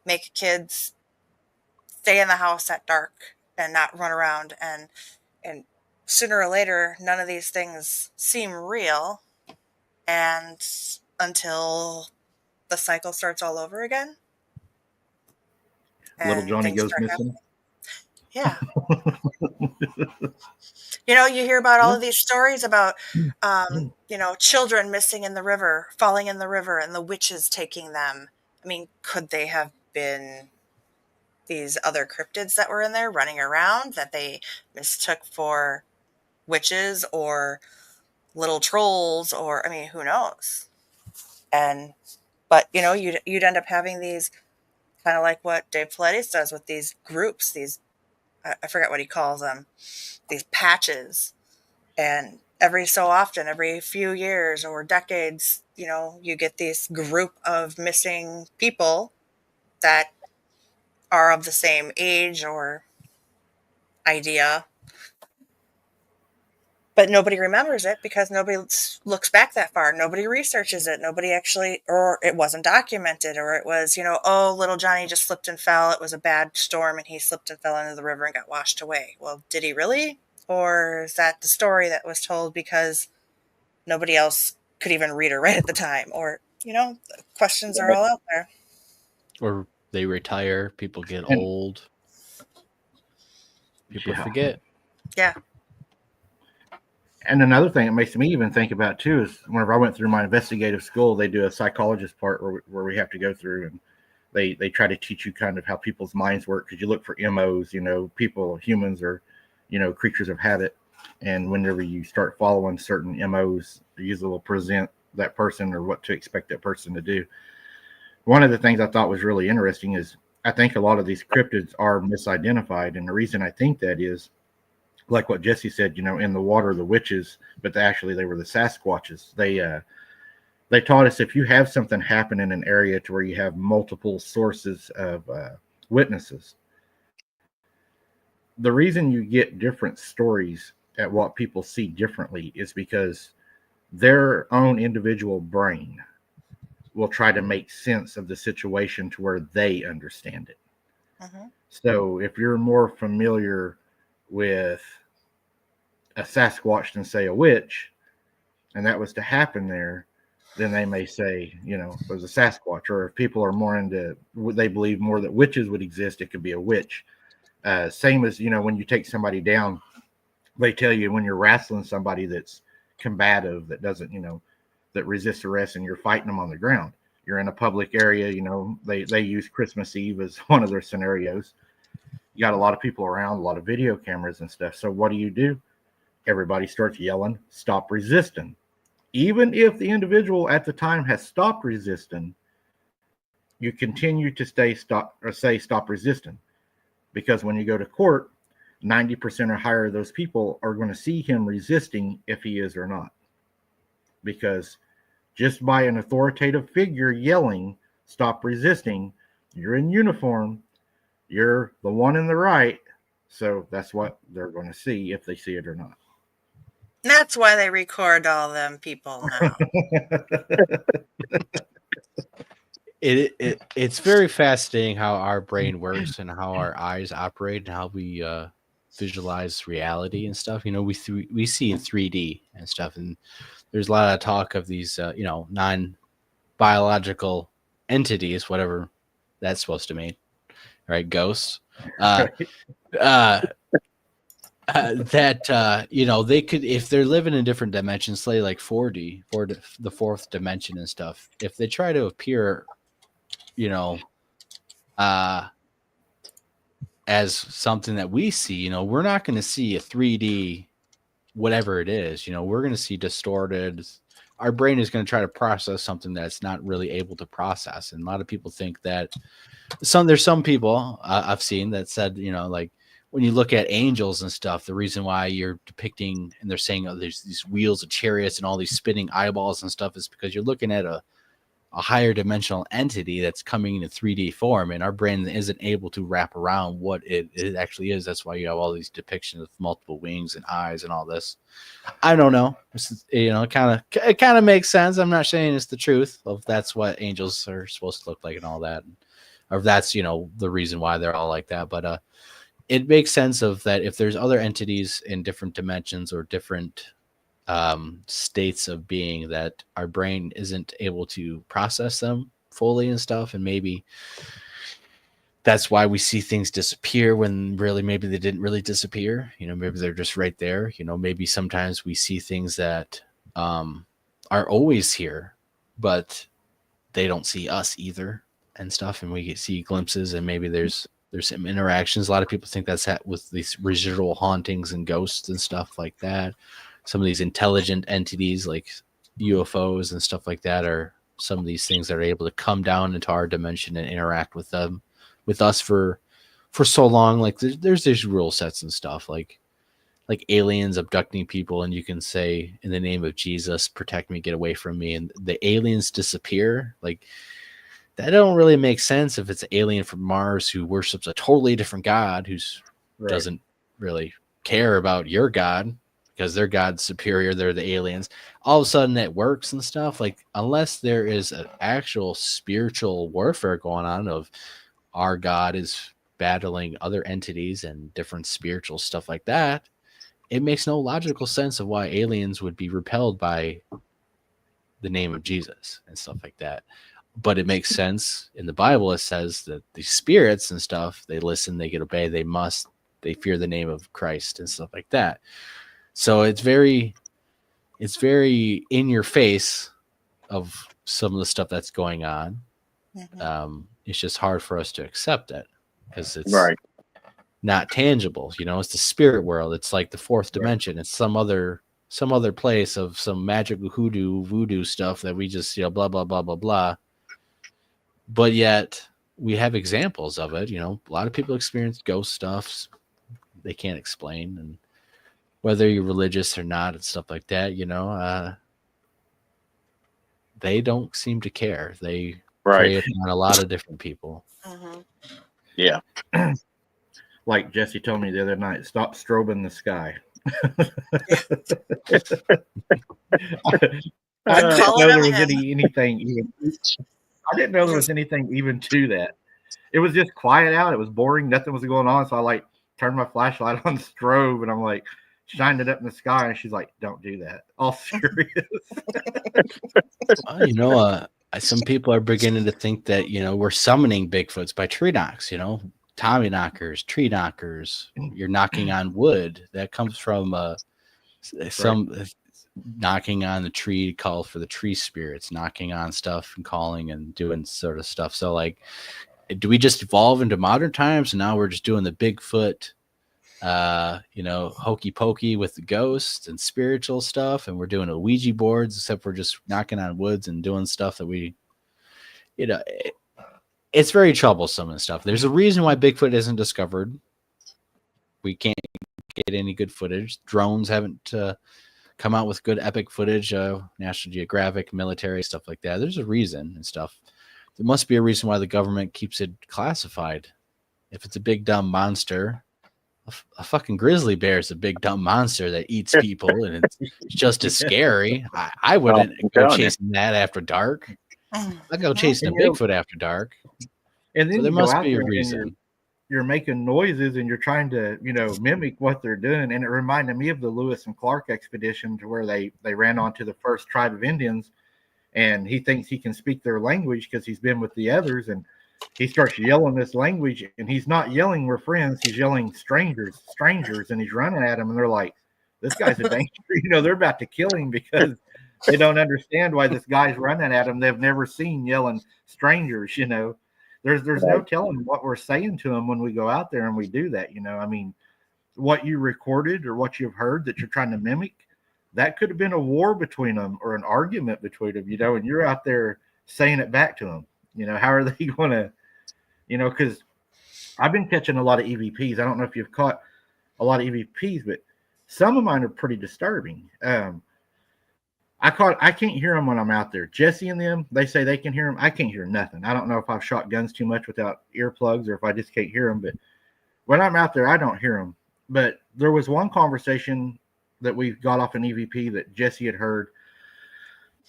make kids stay in the house at dark and not run around. And sooner or later, none of these things seem real, and until the cycle starts all over again. Little Johnny goes missing. Yeah. You know, you hear about all of these stories about, you know, children missing in the river, falling in the river, and the witches taking them. I mean, could they have been these other cryptids that were in there running around that they mistook for witches or little trolls, or, I mean, who knows? But, you know, you'd end up having these, kind of like what Dave Pilates does with these groups, these, I forget what he calls them, these patches. And every so often, every few years or decades, you know, you get this group of missing people that are of the same age or idea. But nobody remembers it because nobody looks back that far. Nobody researches it. Nobody actually, or it wasn't documented, or it was, you know, oh, little Johnny just slipped and fell. It was a bad storm and he slipped and fell into the river and got washed away. Well, did he really? Or is that the story that was told because nobody else could even read or write at the time, or questions are all out there. Or they retire, people get old, people forget. Yeah. And another thing it makes me even think about too is whenever I went through my investigative school, they do a psychologist part where we have to go through, and they try to teach you kind of how people's minds work, because you look for MOs. People, humans are, creatures of habit, and whenever you start following certain MOs, they usually will present that person or what to expect that person to do. One of the things I thought was really interesting is I think a lot of these cryptids are misidentified, and the reason I think that is, like what Jesse said, in the water, the witches, but they were the Sasquatches. They taught us if you have something happen in an area to where you have multiple sources of witnesses, the reason you get different stories at what people see differently is because their own individual brain will try to make sense of the situation to where they understand it. Mm-hmm. So if you're more familiar with a Sasquatch than say a witch, and that was to happen there, then they may say, there's a Sasquatch. Or if people are more into, they believe more that witches would exist, it could be a witch. Same as, when you take somebody down, they tell you when you're wrestling somebody that's combative, that doesn't, that resists arrest, and you're fighting them on the ground. You're in a public area, they use Christmas Eve as one of their scenarios. You got a lot of people around, a lot of video cameras and stuff. So what do? Everybody starts yelling, "Stop resisting." Even if the individual at the time has stopped resisting, you continue to say stop resisting. Because when you go to court, 90% or higher of those people are going to see him resisting if he is or not. Because just by an authoritative figure yelling, "Stop resisting," you're in uniform, you're the one in the right. So that's what they're going to see if they see it or not. That's why they record all them people now. It's very fascinating how our brain works and how our eyes operate and how we visualize reality and stuff. We see in 3D and stuff, and there's a lot of talk of these non-biological entities, whatever that's supposed to mean, right? Ghosts. That they could, if they're living in different dimensions, say like 4D, the fourth dimension and stuff, if they try to appear as something that we see, we're not going to see a 3D whatever it is. We're going to see distorted. Our brain is going to try to process something that's not really able to process. And a lot of people think that there's some people I've seen that said, like when you look at angels and stuff, the reason why you're depicting, and they're saying, oh, there's these wheels of chariots and all these spinning eyeballs and stuff, is because you're looking at a higher dimensional entity that's coming in a 3D form, and our brain isn't able to wrap around what it actually is. That's why you have all these depictions of multiple wings and eyes and all this. I don't know. It kind of makes sense. I'm not saying it's the truth of that's what angels are supposed to look like and all that, or if that's the reason why they're all like that. But it makes sense of that if there's other entities in different dimensions or different states of being, that our brain isn't able to process them fully and stuff, and maybe that's why we see things disappear when really maybe they didn't really disappear. Maybe they're just right there. Maybe sometimes we see things that are always here, but they don't see us either and stuff, and we see glimpses, and maybe there's some interactions. A lot of people think that's with these residual hauntings and ghosts and stuff like that. Some of these intelligent entities like UFOs and stuff like that are some of these things that are able to come down into our dimension and interact with us for so long. Like there's these rule sets and stuff like aliens abducting people, and you can say, in the name of Jesus, protect me, get away from me, and the aliens disappear. Like that don't really make sense if it's an alien from Mars who worships a totally different God doesn't really care about your God, because their God's superior. They're the aliens. All of a sudden it works and stuff. Like, unless there is an actual spiritual warfare going on of our God is battling other entities and different spiritual stuff like that, it makes no logical sense of why aliens would be repelled by the name of Jesus and stuff like that. But it makes sense in the Bible. It says that the spirits and stuff, they listen, they get obey, they fear the name of Christ and stuff like that. So it's very in your face of some of the stuff that's going on. It's just hard for us to accept it because it's not tangible. It's the spirit world. It's like the fourth dimension. It's some other place of some magical voodoo stuff that we just, blah, blah, blah, blah, blah. But yet we have examples of it. A lot of people experience ghost stuff they can't explain. And whether you're religious or not and stuff like that, they don't seem to care. They prey upon a lot of different people. Yeah. Like Jesse told me the other night, stop strobing the sky. I didn't know there was anything even. I didn't know there was anything even to that. It was just quiet out. It was boring. Nothing was going on. So I turned my flashlight on strobe and I'm shined it up in the sky. And she's like, "Don't do that." All serious. Some people are beginning to think that we're summoning Bigfoots by tree knocks. Tommy knockers, tree knockers. You're knocking on wood. That comes from some knocking on the tree, call for the tree spirits, knocking on stuff and calling and doing sort of stuff. So do we just evolve into modern times and now we're just doing the Bigfoot, hokey pokey with the ghosts and spiritual stuff, and we're doing a Ouija boards, except we're just knocking on woods and doing stuff that we, it's very troublesome and stuff. There's a reason why Bigfoot isn't discovered. We can't get any good footage. Drones haven't come out with good epic footage, National Geographic, military, stuff like that. There's a reason and stuff. There must be a reason why the government keeps it classified. If it's a big dumb monster, a fucking grizzly bear is a big dumb monster that eats people, and it's just as scary. I wouldn't go chasing that after dark. I'd go chasing a Bigfoot after dark. And then so there must be a reason. You're making noises and you're trying to, mimic what they're doing. And it reminded me of the Lewis and Clark expedition to where they ran onto the first tribe of Indians, and he thinks he can speak their language because he's been with the others, and he starts yelling this language, and he's not yelling "we're friends," he's yelling strangers, and he's running at them, and they're like, "This guy's a danger." They're about to kill him because they don't understand why this guy's running at them. They've never seen yelling strangers. There's no telling what we're saying to them when we go out there and we do that. What you recorded or what you've heard that you're trying to mimic, that could have been a war between them or an argument between them, and you're out there saying it back to them. How are they going to, because I've been catching a lot of EVPs. I don't know if you've caught a lot of EVPs, but some of mine are pretty disturbing. I can't hear them when I'm out there. Jesse and them, they say they can hear them. I can't hear nothing. I don't know if I've shot guns too much without earplugs or if I just can't hear them. But when I'm out there, I don't hear them. But there was one conversation that we got off an EVP that Jesse had heard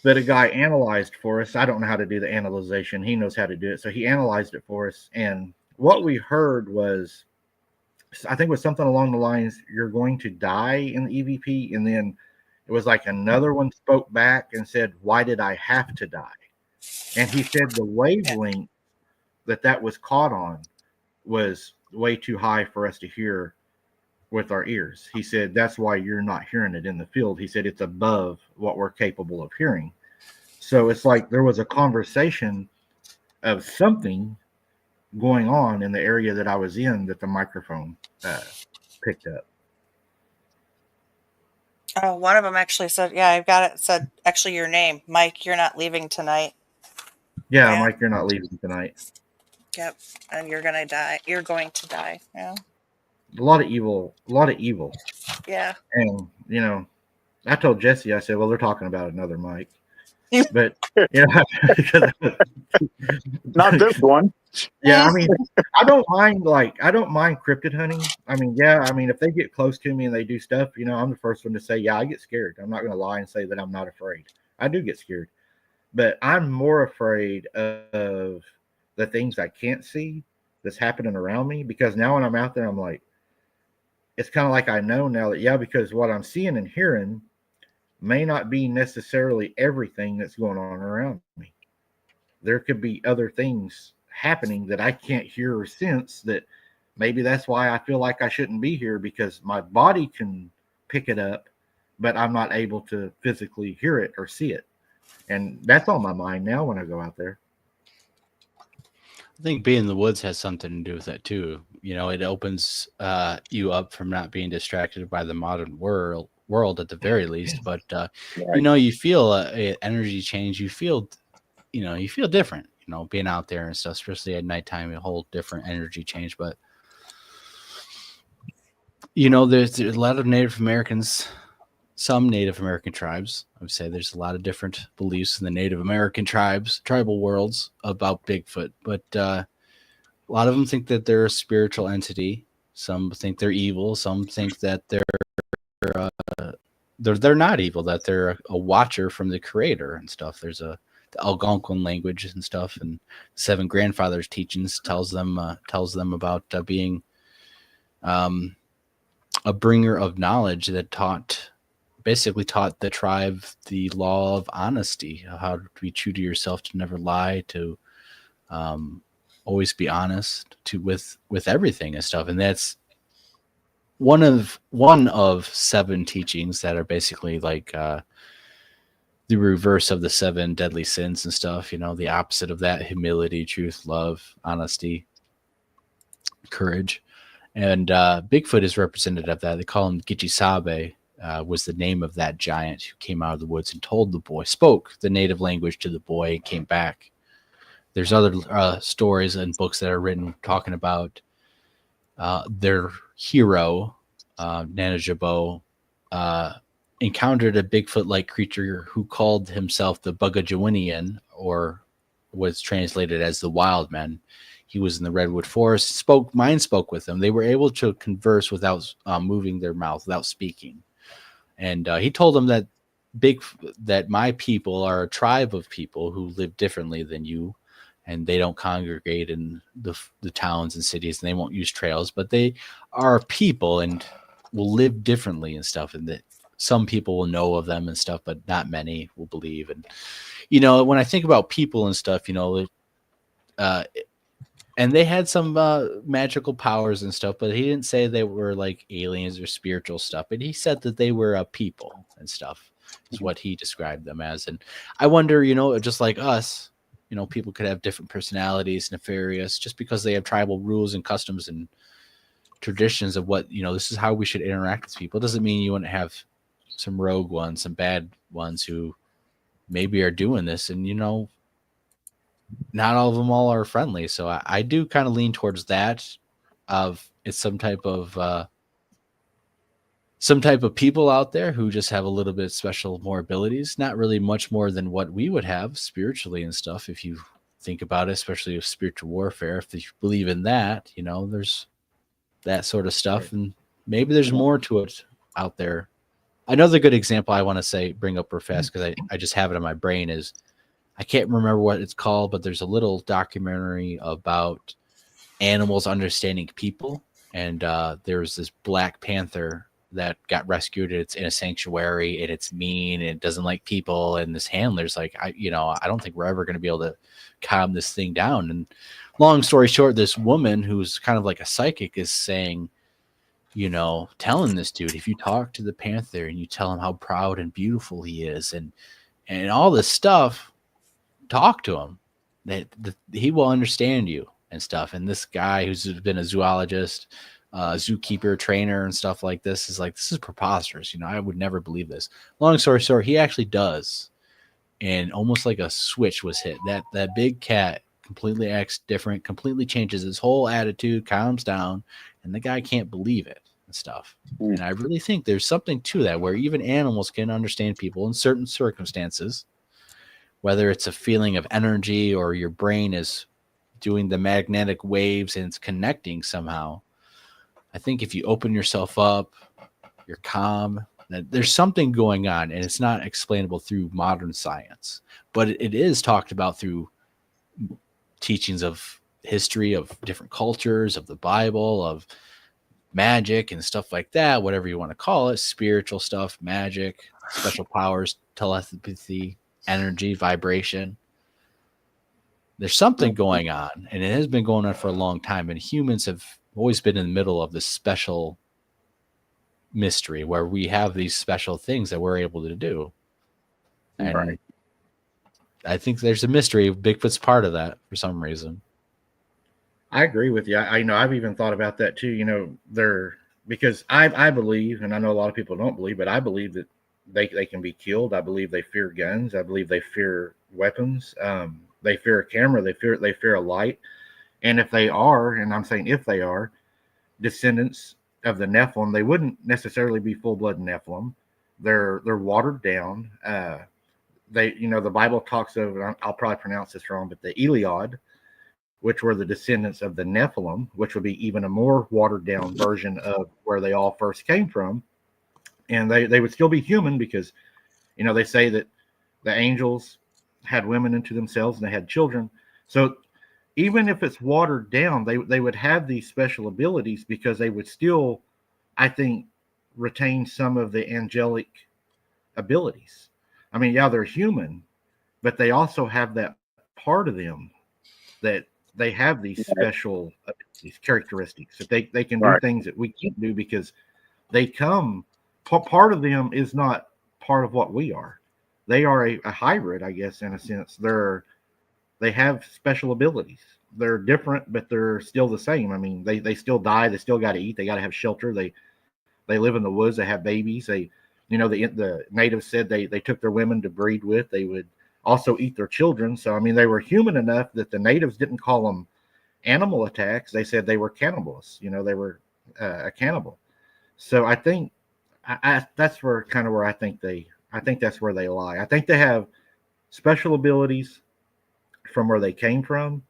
that a guy analyzed for us. I don't know how to do the analyzation. He knows how to do it. So he analyzed it for us. And what we heard was, I think it was something along the lines, "You're going to die" in the EVP. And then it was like another one spoke back and said, "Why did I have to die?" And he said the wavelength that was caught on was way too high for us to hear with our ears. He said, "That's why you're not hearing it in the field." He said, "It's above what we're capable of hearing." So it's like there was a conversation of something going on in the area that I was in that the microphone picked up. Oh, one of them actually said, "Yeah, I've got it." Said, "Actually, your name, Mike. You're not leaving tonight." Yeah, Mike, you're not leaving tonight. Yep, and you're gonna die. You're going to die. Yeah. A lot of evil. Yeah. And I told Jesse, I said, "Well, they're talking about another Mike," but not this one. Yeah, I don't mind cryptid hunting. If they get close to me and they do stuff, I'm the first one to say, yeah, I get scared. I'm not going to lie and say that I'm not afraid. I do get scared, but I'm more afraid of the things I can't see that's happening around me, because now when I'm out there, I'm like, it's kind of like I know now that, yeah, because what I'm seeing and hearing may not be necessarily everything that's going on around me. There could be other things happening that I can't hear or sense, that maybe that's why I feel like I shouldn't be here, because my body can pick it up, but I'm not able to physically hear it or see it. And that's on my mind now when I go out there. I think being in the woods has something to do with that too. You know, it opens you up from not being distracted by the modern world at the very least. But you know, you feel a energy change. You feel, you feel different. You know, being out there and stuff, especially at nighttime, a whole different energy change. But you know, there's a lot of Native Americans. Some Native American tribes, I would say there's a lot of different beliefs in the Native American tribal worlds about Bigfoot, but a lot of them think that they're a spiritual entity. Some think they're evil. Some think that they're not evil, that they're a watcher from the creator and stuff. There's the Algonquin language and stuff, and Seven Grandfathers teachings tells them about being a bringer of knowledge that basically taught the tribe the law of honesty, how to be true to yourself, to never lie, to always be honest with everything and stuff. And that's one of 7 teachings that are basically like the reverse of the 7 deadly sins and stuff. You know, the opposite of that: humility, truth, love, honesty, courage. And Bigfoot is representative of that. They call him Gichisabe. Was the name of that giant who came out of the woods and spoke the native language to the boy and came back. There's other stories and books that are written talking about their hero, Nanajabo, encountered a Bigfoot-like creature who called himself the Bugajawinian, or was translated as the Wild Man. He was in the redwood forest. Mind spoke with them. They were able to converse without moving their mouth, without speaking. And he told them that my people are a tribe of people who live differently than you, and they don't congregate in the towns and cities, and they won't use trails, but they are people and will live differently and stuff. And that some people will know of them and stuff, but not many will believe. And, you know, when I think about people and stuff, you know, and they had some magical powers and stuff, but he didn't say they were like aliens or spiritual stuff. But he said that they were a people and stuff is what he described them as. And I wonder, you know, just like us, you know, people could have different personalities, nefarious, just because they have tribal rules and customs and traditions of what, you know, this is how we should interact with people. It doesn't mean you wouldn't have some rogue ones, some bad ones who maybe are doing this. And, you know, not all of them all are friendly. So I do kind of lean towards that, of it's some type of people out there who just have a little bit special, more abilities, not really much more than what we would have spiritually and stuff. If you think about it, especially with spiritual warfare, if you believe in that, you know, there's that sort of stuff. Right. And maybe there's more to it out there. Another good example I want to bring up real fast, because I just have it in my brain, is I can't remember what it's called, but there's a little documentary about animals understanding people. And there's this black panther that got rescued. It's in a sanctuary and it's mean and it doesn't like people. And this handler's like, I don't think we're ever going to be able to calm this thing down. And long story short, this woman who's kind of like a psychic is saying, you know, telling this dude, if you talk to the panther and you tell him how proud and beautiful he is and all this stuff, talk to him, that he will understand you and stuff. And this guy who's been a zoologist, zookeeper, trainer, and stuff like this is like, this is preposterous. You know, I would never believe this. Long story short, he actually does, and almost like a switch was hit. That big cat completely acts different, completely changes his whole attitude, calms down, and the guy can't believe it and stuff. And I really think there's something to that, where even animals can understand people in certain circumstances. Whether it's a feeling of energy or your brain is doing the magnetic waves and it's connecting somehow. I think if you open yourself up, you're calm, there's something going on, and it's not explainable through modern science, but it is talked about through teachings of history, of different cultures, of the Bible, of magic and stuff like that, whatever you want to call it, spiritual stuff, magic, special powers, telepathy, energy, vibration. There's something going on, and it has been going on for a long time, and humans have always been in the middle of this special mystery where we have these special things that we're able to do. And Right. I think there's a mystery. Bigfoot's part of that for some reason. I agree with you. I know I've even thought about that too. Because I believe, and I know a lot of people don't believe, but I believe that they can be killed. I believe they fear guns. I believe they fear weapons. They fear a camera. They fear a light. And if they are, and I'm saying if they are, descendants of the Nephilim, they wouldn't necessarily be full blood Nephilim. They're watered down. The Bible talks of, I'll probably pronounce this wrong, but the Eliod, which were the descendants of the Nephilim, which would be even a more watered down version of where they all first came from. And they would still be human because, they say that the angels had women into themselves and they had children. So even if it's watered down, they would have these special abilities because they would still, I think, retain some of the angelic abilities. I mean, yeah, they're human, but they also have that part of them that they have these special these characteristics that they can do things that we can't do because they come. Part of them is not part of what we are. They are a hybrid, I guess, in a sense. They have special abilities. They're different, but they're still the same. I mean, they still die. They still got to eat. They got to have shelter. They live in the woods. They have babies. The natives said they took their women to breed with. They would also eat their children. So, I mean, they were human enough that the natives didn't call them animal attacks. They said they were cannibals. They were a cannibal. So I think that's where I think that's where they lie. I think they have special abilities from where they came from.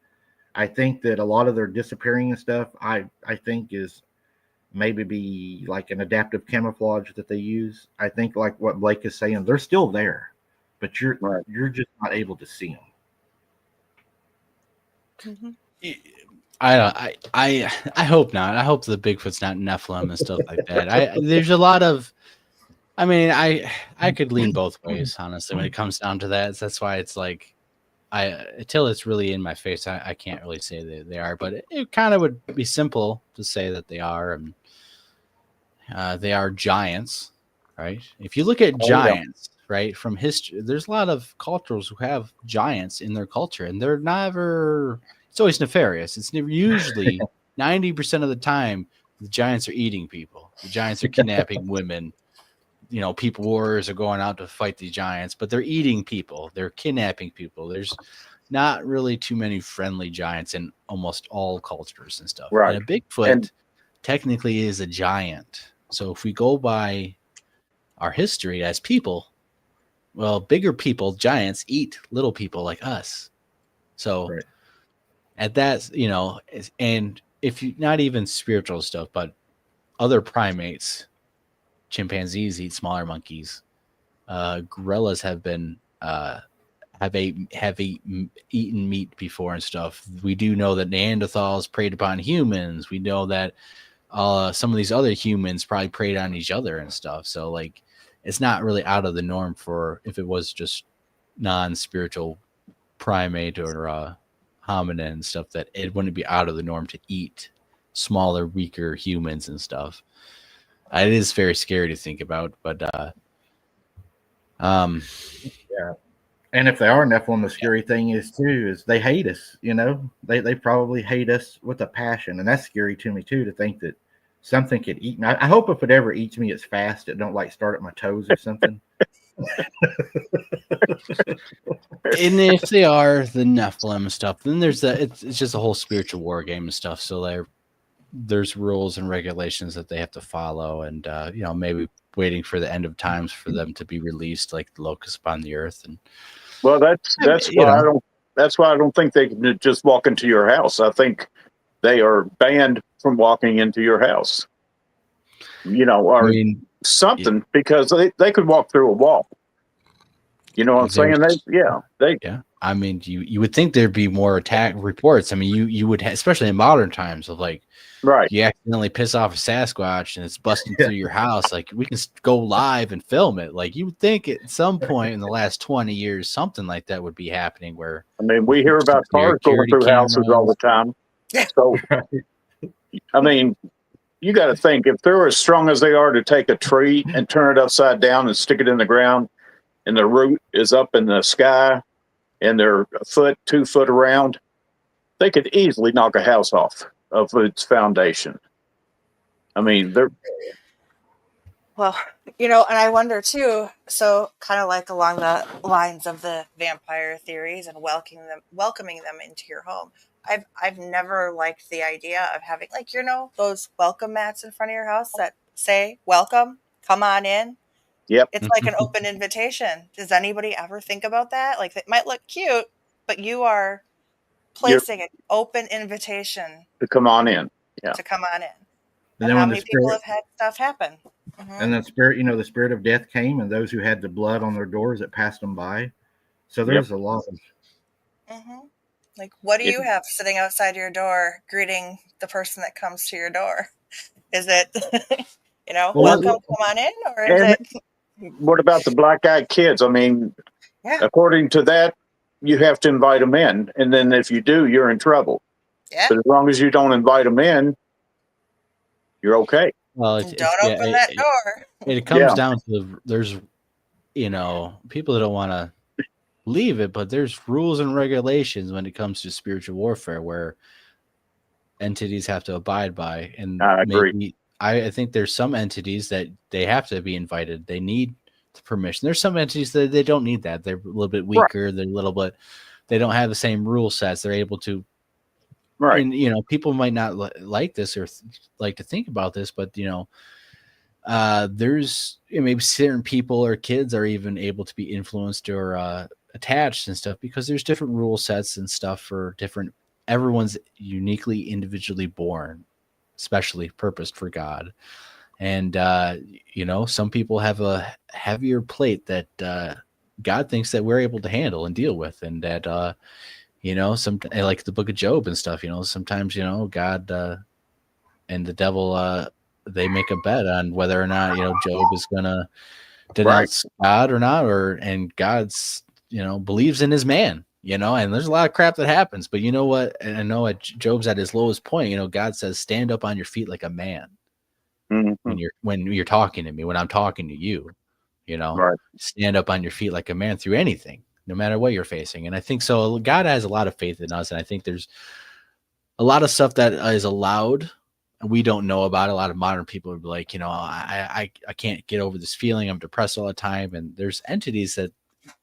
I think that a lot of their disappearing and stuff, I think is maybe be like an adaptive camouflage that they use. I think like what Blake is saying, they're still there, but you're just not able to see them. Mm-hmm. I hope not. I hope the Bigfoot's not Nephilim and stuff like that. There's a lot of, I mean, I could lean both ways, honestly, when it comes down to that. That's why it's like, until it's really in my face, I can't really say that they are, but it kind of would be simple to say that they are, and they are giants, right? If you look at giants, right, from history, there's a lot of cultures who have giants in their culture, and they're never. It's always nefarious. It's never usually 90% of the time the giants are eating people. The giants are kidnapping women. People warriors are going out to fight the giants, but they're eating people. They're kidnapping people. There's not really too many friendly giants in almost all cultures and stuff. Right. And a Bigfoot technically is a giant. So if we go by our history as people, well, bigger people, giants, eat little people like us. So at that, and if you not even spiritual stuff, but other primates, chimpanzees eat smaller monkeys. Gorillas have been have eaten meat before and stuff. We do know that Neanderthals preyed upon humans. We know that some of these other humans probably preyed on each other and stuff. So like, it's not really out of the norm for if it was just non-spiritual primate or hominin and stuff, that it wouldn't be out of the norm to eat smaller, weaker humans and stuff. It is very scary to think about, but yeah. And if they are Nephilim, the scary thing is they hate us. They probably hate us with a passion, and that's scary to me too. To think that something could eat me. I hope if it ever eats me, it's fast. It don't like start at my toes or something. And if they are the Nephilim stuff, then there's it's just a whole spiritual war game and stuff. So there's rules and regulations that they have to follow, and maybe waiting for the end of times for them to be released, like the locusts upon the earth. And well, that's why I don't think they can just walk into your house. I think they are banned from walking into your house. Or because they could walk through a wall. You know what I'm saying? I mean, you would think there'd be more attack reports. I mean, you would, especially in modern times, of like, Right. you accidentally piss off a Sasquatch and it's busting Yeah. through your house. Like, we can go live and film it. Like, you would think at some point in the last 20 years, something like that would be happening. Where I mean, we hear about cars going security through houses all the cameras. time. So, I mean, you got to think, if they're as strong as they are to take a tree and turn it upside down and stick it in the ground, and the root is up in the sky, and they're a foot, 2 foot around, they could easily knock a house off of its foundation. I mean, they're Well, you know, and I wonder too, so kind of like along the lines of the vampire theories and welcoming them into your home. I've never liked the idea of having, like, you know, those welcome mats in front of your house that say welcome, come on in. Yep. It's like an open invitation. Does anybody ever think about that? Like, it might look cute, but you are placing an open invitation to come on in. Yeah. to come on in. And And then how when many the people spirit, have had stuff happen? Mhm. and then spirit, you know, the spirit of death came, and those who had the blood on their doors that passed them by. So there's a lot of. Mhm. Like, what do It- you have sitting outside your door greeting the person that comes to your door? Is it, you know, Well, welcome, come on in? Or is And it, what about the black-eyed kids? I mean, yeah, according to that, you have to invite them in, and then if you do, you're in trouble. yeah, But as long as you don't invite them in, you're okay. Well, don't open that door. it comes Yeah. down to, there's, you know, people that don't want to leave it, but there's rules and regulations when it comes to spiritual warfare where entities have to abide by. And I agree. maybe I think there's some entities that they have to be invited. They need the permission. There's some entities that they don't need that. They're a little bit weaker. They're a little bit, they don't have the same rule sets. They're able to, Right. and, you know, people might not like this or like to think about this, but, you know, there's, you know, maybe certain people or kids are even able to be influenced or attached and stuff because there's different rule sets and stuff for different, everyone's uniquely individually born, especially purposed for God. And you know, some people have a heavier plate that God thinks that we're able to handle and deal with, and that you know, some, like the book of Job and stuff, you know, sometimes, you know, God and the devil they make a bet on whether or not, you know, Job is gonna denounce God or not, or, and God's, you know, believes in his man, you know, and there's a lot of crap that happens. But you know what? And I know Job's at his lowest point, you know, God says, stand up on your feet like a man when you're talking to me, when I'm talking to you, you know, stand up on your feet like a man through anything, no matter what you're facing. And I think so. God has a lot of faith in us, and I think there's a lot of stuff that is allowed and we don't know about. A lot of modern people would be like, you know, I can't get over this feeling. I'm depressed all the time. And there's entities that,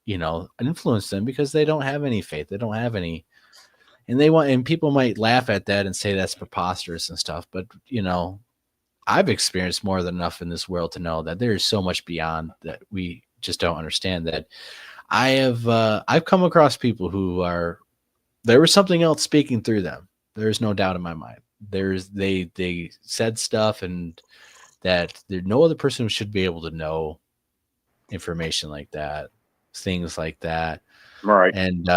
you know, influence them because they don't have any faith. They don't have any, and they want, and people might laugh at that and say that's preposterous and stuff. But, you know, I've experienced more than enough in this world to know that there's so much beyond that we just don't understand. That I've come across people who are, there was something else speaking through them. There's no doubt in my mind. They said stuff, and that there's no other person who should be able to know information like that, things like that. Right. And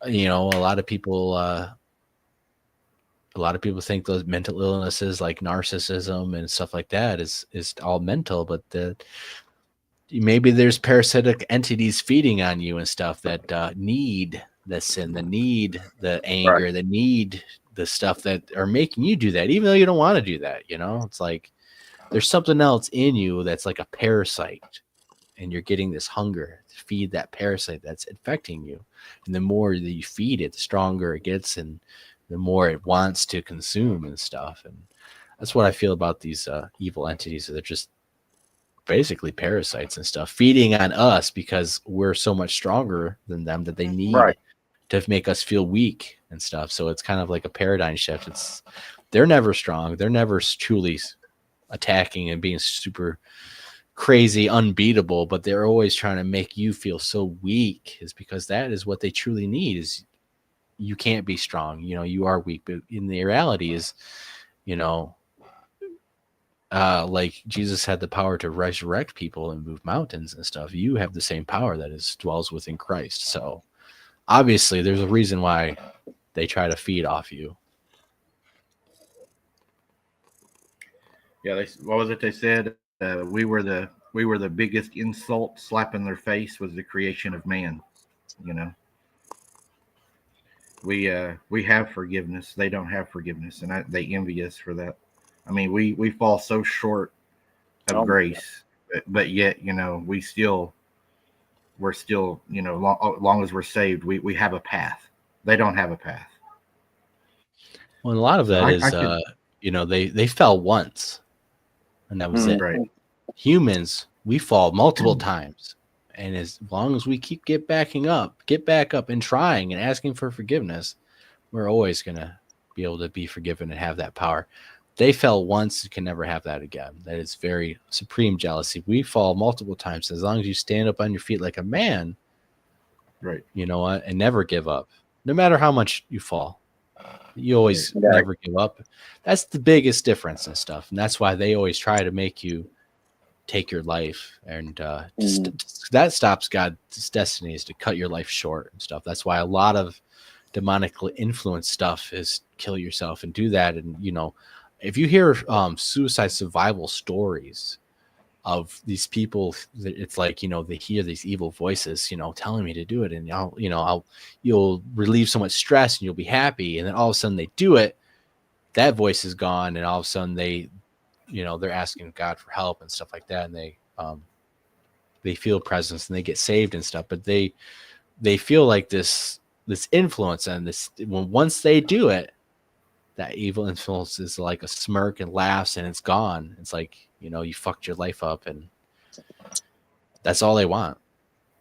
you know, a lot of people think those mental illnesses like narcissism and stuff like that is all mental, but maybe there's parasitic entities feeding on you and stuff that need the sin, that need the anger, that need the stuff that are making you do that, even though you don't want to do that. You know, it's like there's something else in you that's like a parasite, and you're getting this hunger to feed that parasite that's infecting you. And the more that you feed it, the stronger it gets, and the more it wants to consume and stuff. And that's what I feel about these evil entities. They're just basically parasites and stuff feeding on us because we're so much stronger than them that they need to make us feel weak and stuff. So it's kind of like a paradigm shift. They're never strong. They're never truly attacking and being super crazy, unbeatable, but they're always trying to make you feel so weak, is because that is what they truly need. Is you can't be strong. You know, you are weak, but in the reality is, you know, like Jesus had the power to resurrect people and move mountains and stuff. You have the same power that dwells within Christ. So obviously there's a reason why they try to feed off you. Yeah, what was it they said? We were the biggest insult. Slapping their face was the creation of man. You know, we have forgiveness. They don't have forgiveness, and they envy us for that. I mean, we fall so short of grace, but yet, you know, we're still, you know, long as we're saved, we have a path. They don't have a path. Well, a lot of that is, you know, they fell once, and that was it. Right. Humans, we fall multiple times, and as long as we get back up and trying and asking for forgiveness, we're always gonna be able to be forgiven and have that power. They fell once, you can never have that again. That is very supreme jealousy. We fall multiple times. As long as you stand up on your feet like a man, right? You know what, and never give up, no matter how much you fall. You always never give up. That's the biggest difference and stuff, and that's why they always try to make you take your life, and that stops God's destiny, is to cut your life short and stuff. That's why a lot of demonically influenced stuff is kill yourself and do that. And you know, if you hear suicide survival stories of these people, it's like, you know, they hear these evil voices, you know, telling me to do it, and you'll relieve so much stress and you'll be happy, and then all of a sudden they do it, that voice is gone, and all of a sudden they, you know, they're asking God for help and stuff like that, and they feel presence and they get saved and stuff, but they feel like this influence, and this, once they do it, that evil influence is like a smirk and laughs, and it's gone. It's like, you know, you fucked your life up, and that's all they want.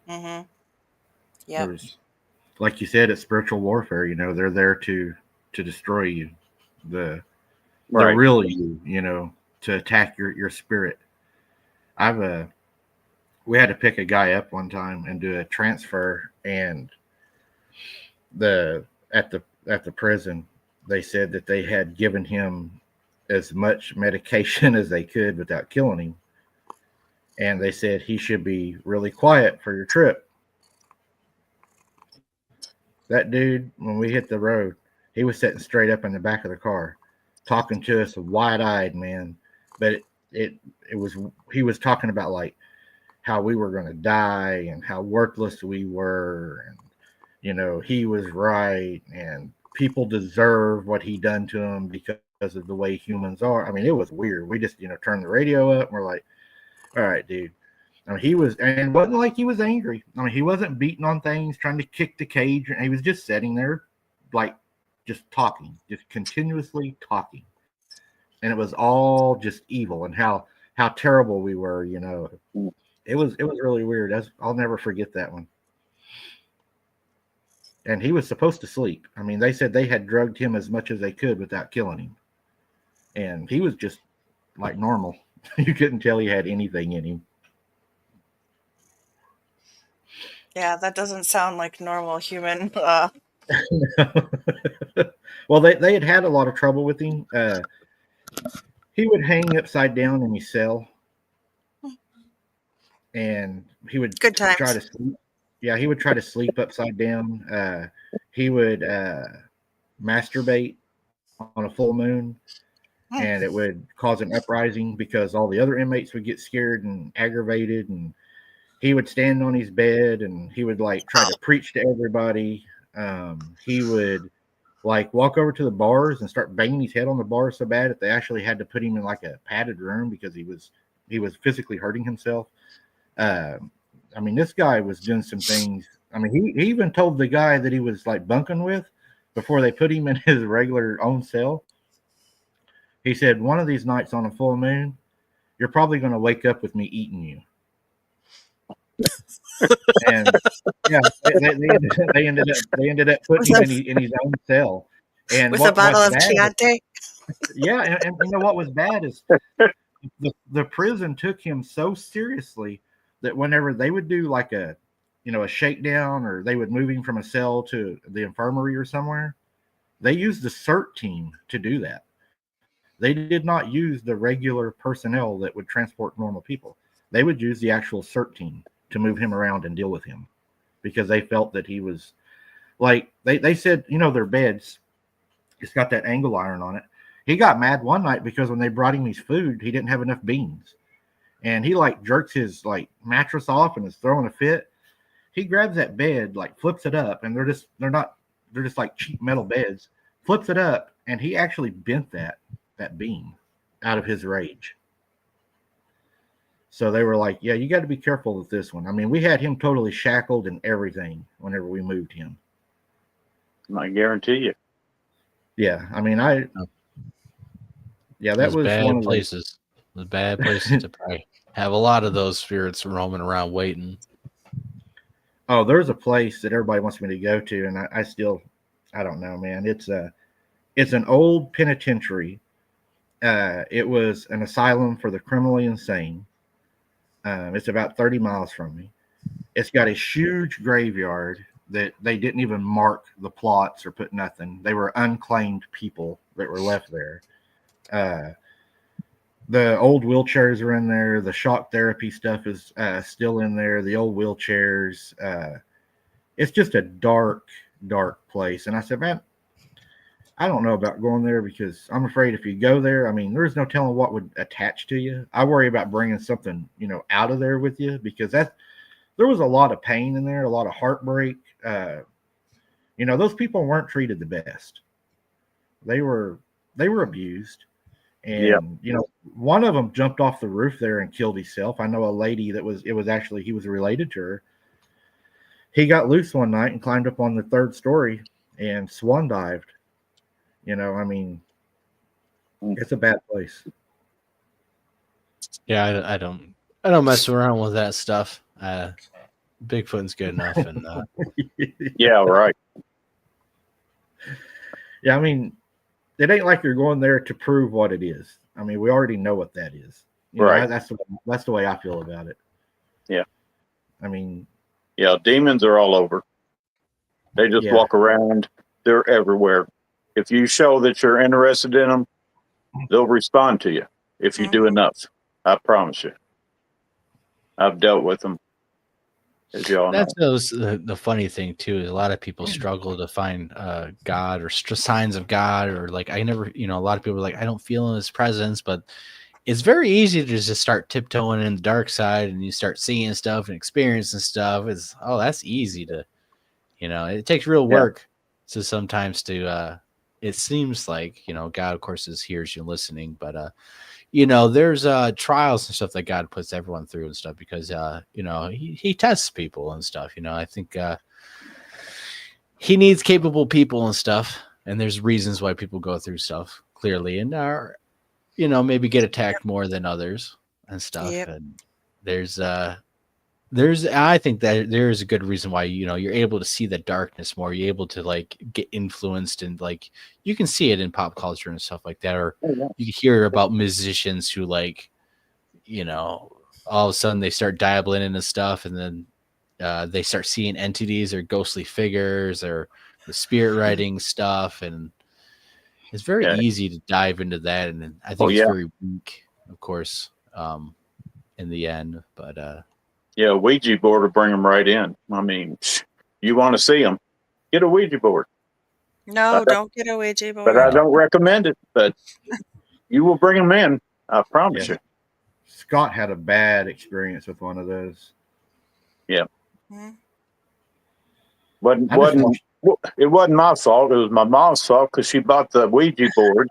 Mm-hmm. Yeah. Like you said, it's spiritual warfare. You know, they're there to destroy you, the real you. You know, to attack your spirit. We had to pick a guy up one time and do a transfer, and at the prison, they said that they had given him as much medication as they could without killing him, and they said he should be really quiet for your trip. That dude, when we hit the road, he was sitting straight up in the back of the car, talking to us wide-eyed, man. But it was, he was talking about like how we were going to die and how worthless we were, and you know, he was right, and people deserve what he done to them because of the way humans are. I mean, it was weird. We just, you know, turned the radio up and we're like, all right, dude. I mean, he was, and it wasn't like he was angry. I mean, he wasn't beating on things, trying to kick the cage. He was just sitting there, like, just talking, just continuously talking. And it was all just evil, and how terrible we were, you know. It was really weird. I'll never forget that one. And he was supposed to sleep. I mean, they said they had drugged him as much as they could without killing him. And he was just like normal. You couldn't tell he had anything in him. Yeah, that doesn't sound like normal human. Well, they had a lot of trouble with him. He would hang upside down in his cell, and he would try to sleep. Yeah, he would try to sleep upside down. He would masturbate on a full moon, and it would cause an uprising because all the other inmates would get scared and aggravated, and he would stand on his bed and he would like try to preach to everybody. He would like walk over to the bars and start banging his head on the bars so bad that they actually had to put him in like a padded room because he was physically hurting himself. I mean, this guy was doing some things. I mean, he even told the guy that he was like bunking with before they put him in his regular own cell. He said, one of these nights on a full moon, you're probably going to wake up with me eating you. And yeah, they ended up putting him in his own cell, and with a bottle of Chianti. Yeah, and you know what was bad is the prison took him so seriously that whenever they would do like a shakedown, or they would move him from a cell to the infirmary or somewhere, they used the CERT team to do that. They did not use the regular personnel that would transport normal people. They would use the actual CERT team to move him around and deal with him because they felt that he was like, they said, their beds, it's got that angle iron on it. He got mad one night because when they brought him his food, he didn't have enough beans. And he like jerks his like mattress off and is throwing a fit. He grabs that bed, like flips it up, and they're just like cheap metal beds, flips it up, and he actually bent that beam out of his rage. So they were like, yeah, you got to be careful with this one. I mean, we had him totally shackled and everything whenever we moved him. I guarantee you. Yeah, I mean, that was bad one of places. The bad places to probably have a lot of those spirits roaming around waiting. Oh, there's a place that everybody wants me to go to, and I don't know, man. It's an old penitentiary. It was an asylum for the criminally insane. It's about 30 miles from me. It's got a huge graveyard that they didn't even mark the plots or put nothing. They were unclaimed people that were left there. The old wheelchairs are in there. The shock therapy stuff is still in there. The old wheelchairs. It's just a dark, dark place. And I said, man, I don't know about going there because I'm afraid if you go there, I mean, there's no telling what would attach to you. I worry about bringing something, out of there with you because there was a lot of pain in there, a lot of heartbreak. Those people weren't treated the best. They were abused. And, one of them jumped off the roof there and killed himself. I know a lady he was related to her. He got loose one night and climbed up on the third story and swan dived. I mean, it's a bad place. Yeah, I don't mess around with that stuff. Bigfoot's good enough, and yeah, right. Yeah, I mean, it ain't like you're going there to prove what it is. I mean, we already know what that is. Right. That's the way I feel about it. Yeah. I mean, yeah, demons are all over. They just walk around. They're everywhere. If you show that you're interested in them, they'll respond to you if you do enough. I promise you. I've dealt with them, as y'all know. That's the funny thing too is a lot of people struggle to find God or signs of God, or like I never, a lot of people are like, I don't feel His presence, but it's very easy to just start tiptoeing in the dark side and you start seeing stuff and experiencing stuff. That's easy to, it takes real work to sometimes to it seems like, God, of course, hears you listening, but, there's trials and stuff that God puts everyone through and stuff because, he tests people and stuff. I think He needs capable people and stuff. And there's reasons why people go through stuff clearly and are, maybe get attacked more than others and stuff. Yep. And I think that there is a good reason why, you're able to see the darkness more. You're able to like get influenced and like, you can see it in pop culture and stuff like that. Or you hear about musicians who like, all of a sudden they start dabbling into stuff and then they start seeing entities or ghostly figures or the spirit writing stuff. And it's very easy to dive into that. And I think it's very weak, of course, in the end, but, yeah, Ouija board will bring them right in. I mean, you want to see them, get a Ouija board. No, don't get a Ouija board. But I don't recommend it, but you will bring them in. I promise you. Scott had a bad experience with one of those. Yeah. Mm-hmm. It wasn't my fault. It was my mom's fault because she bought the Ouija board.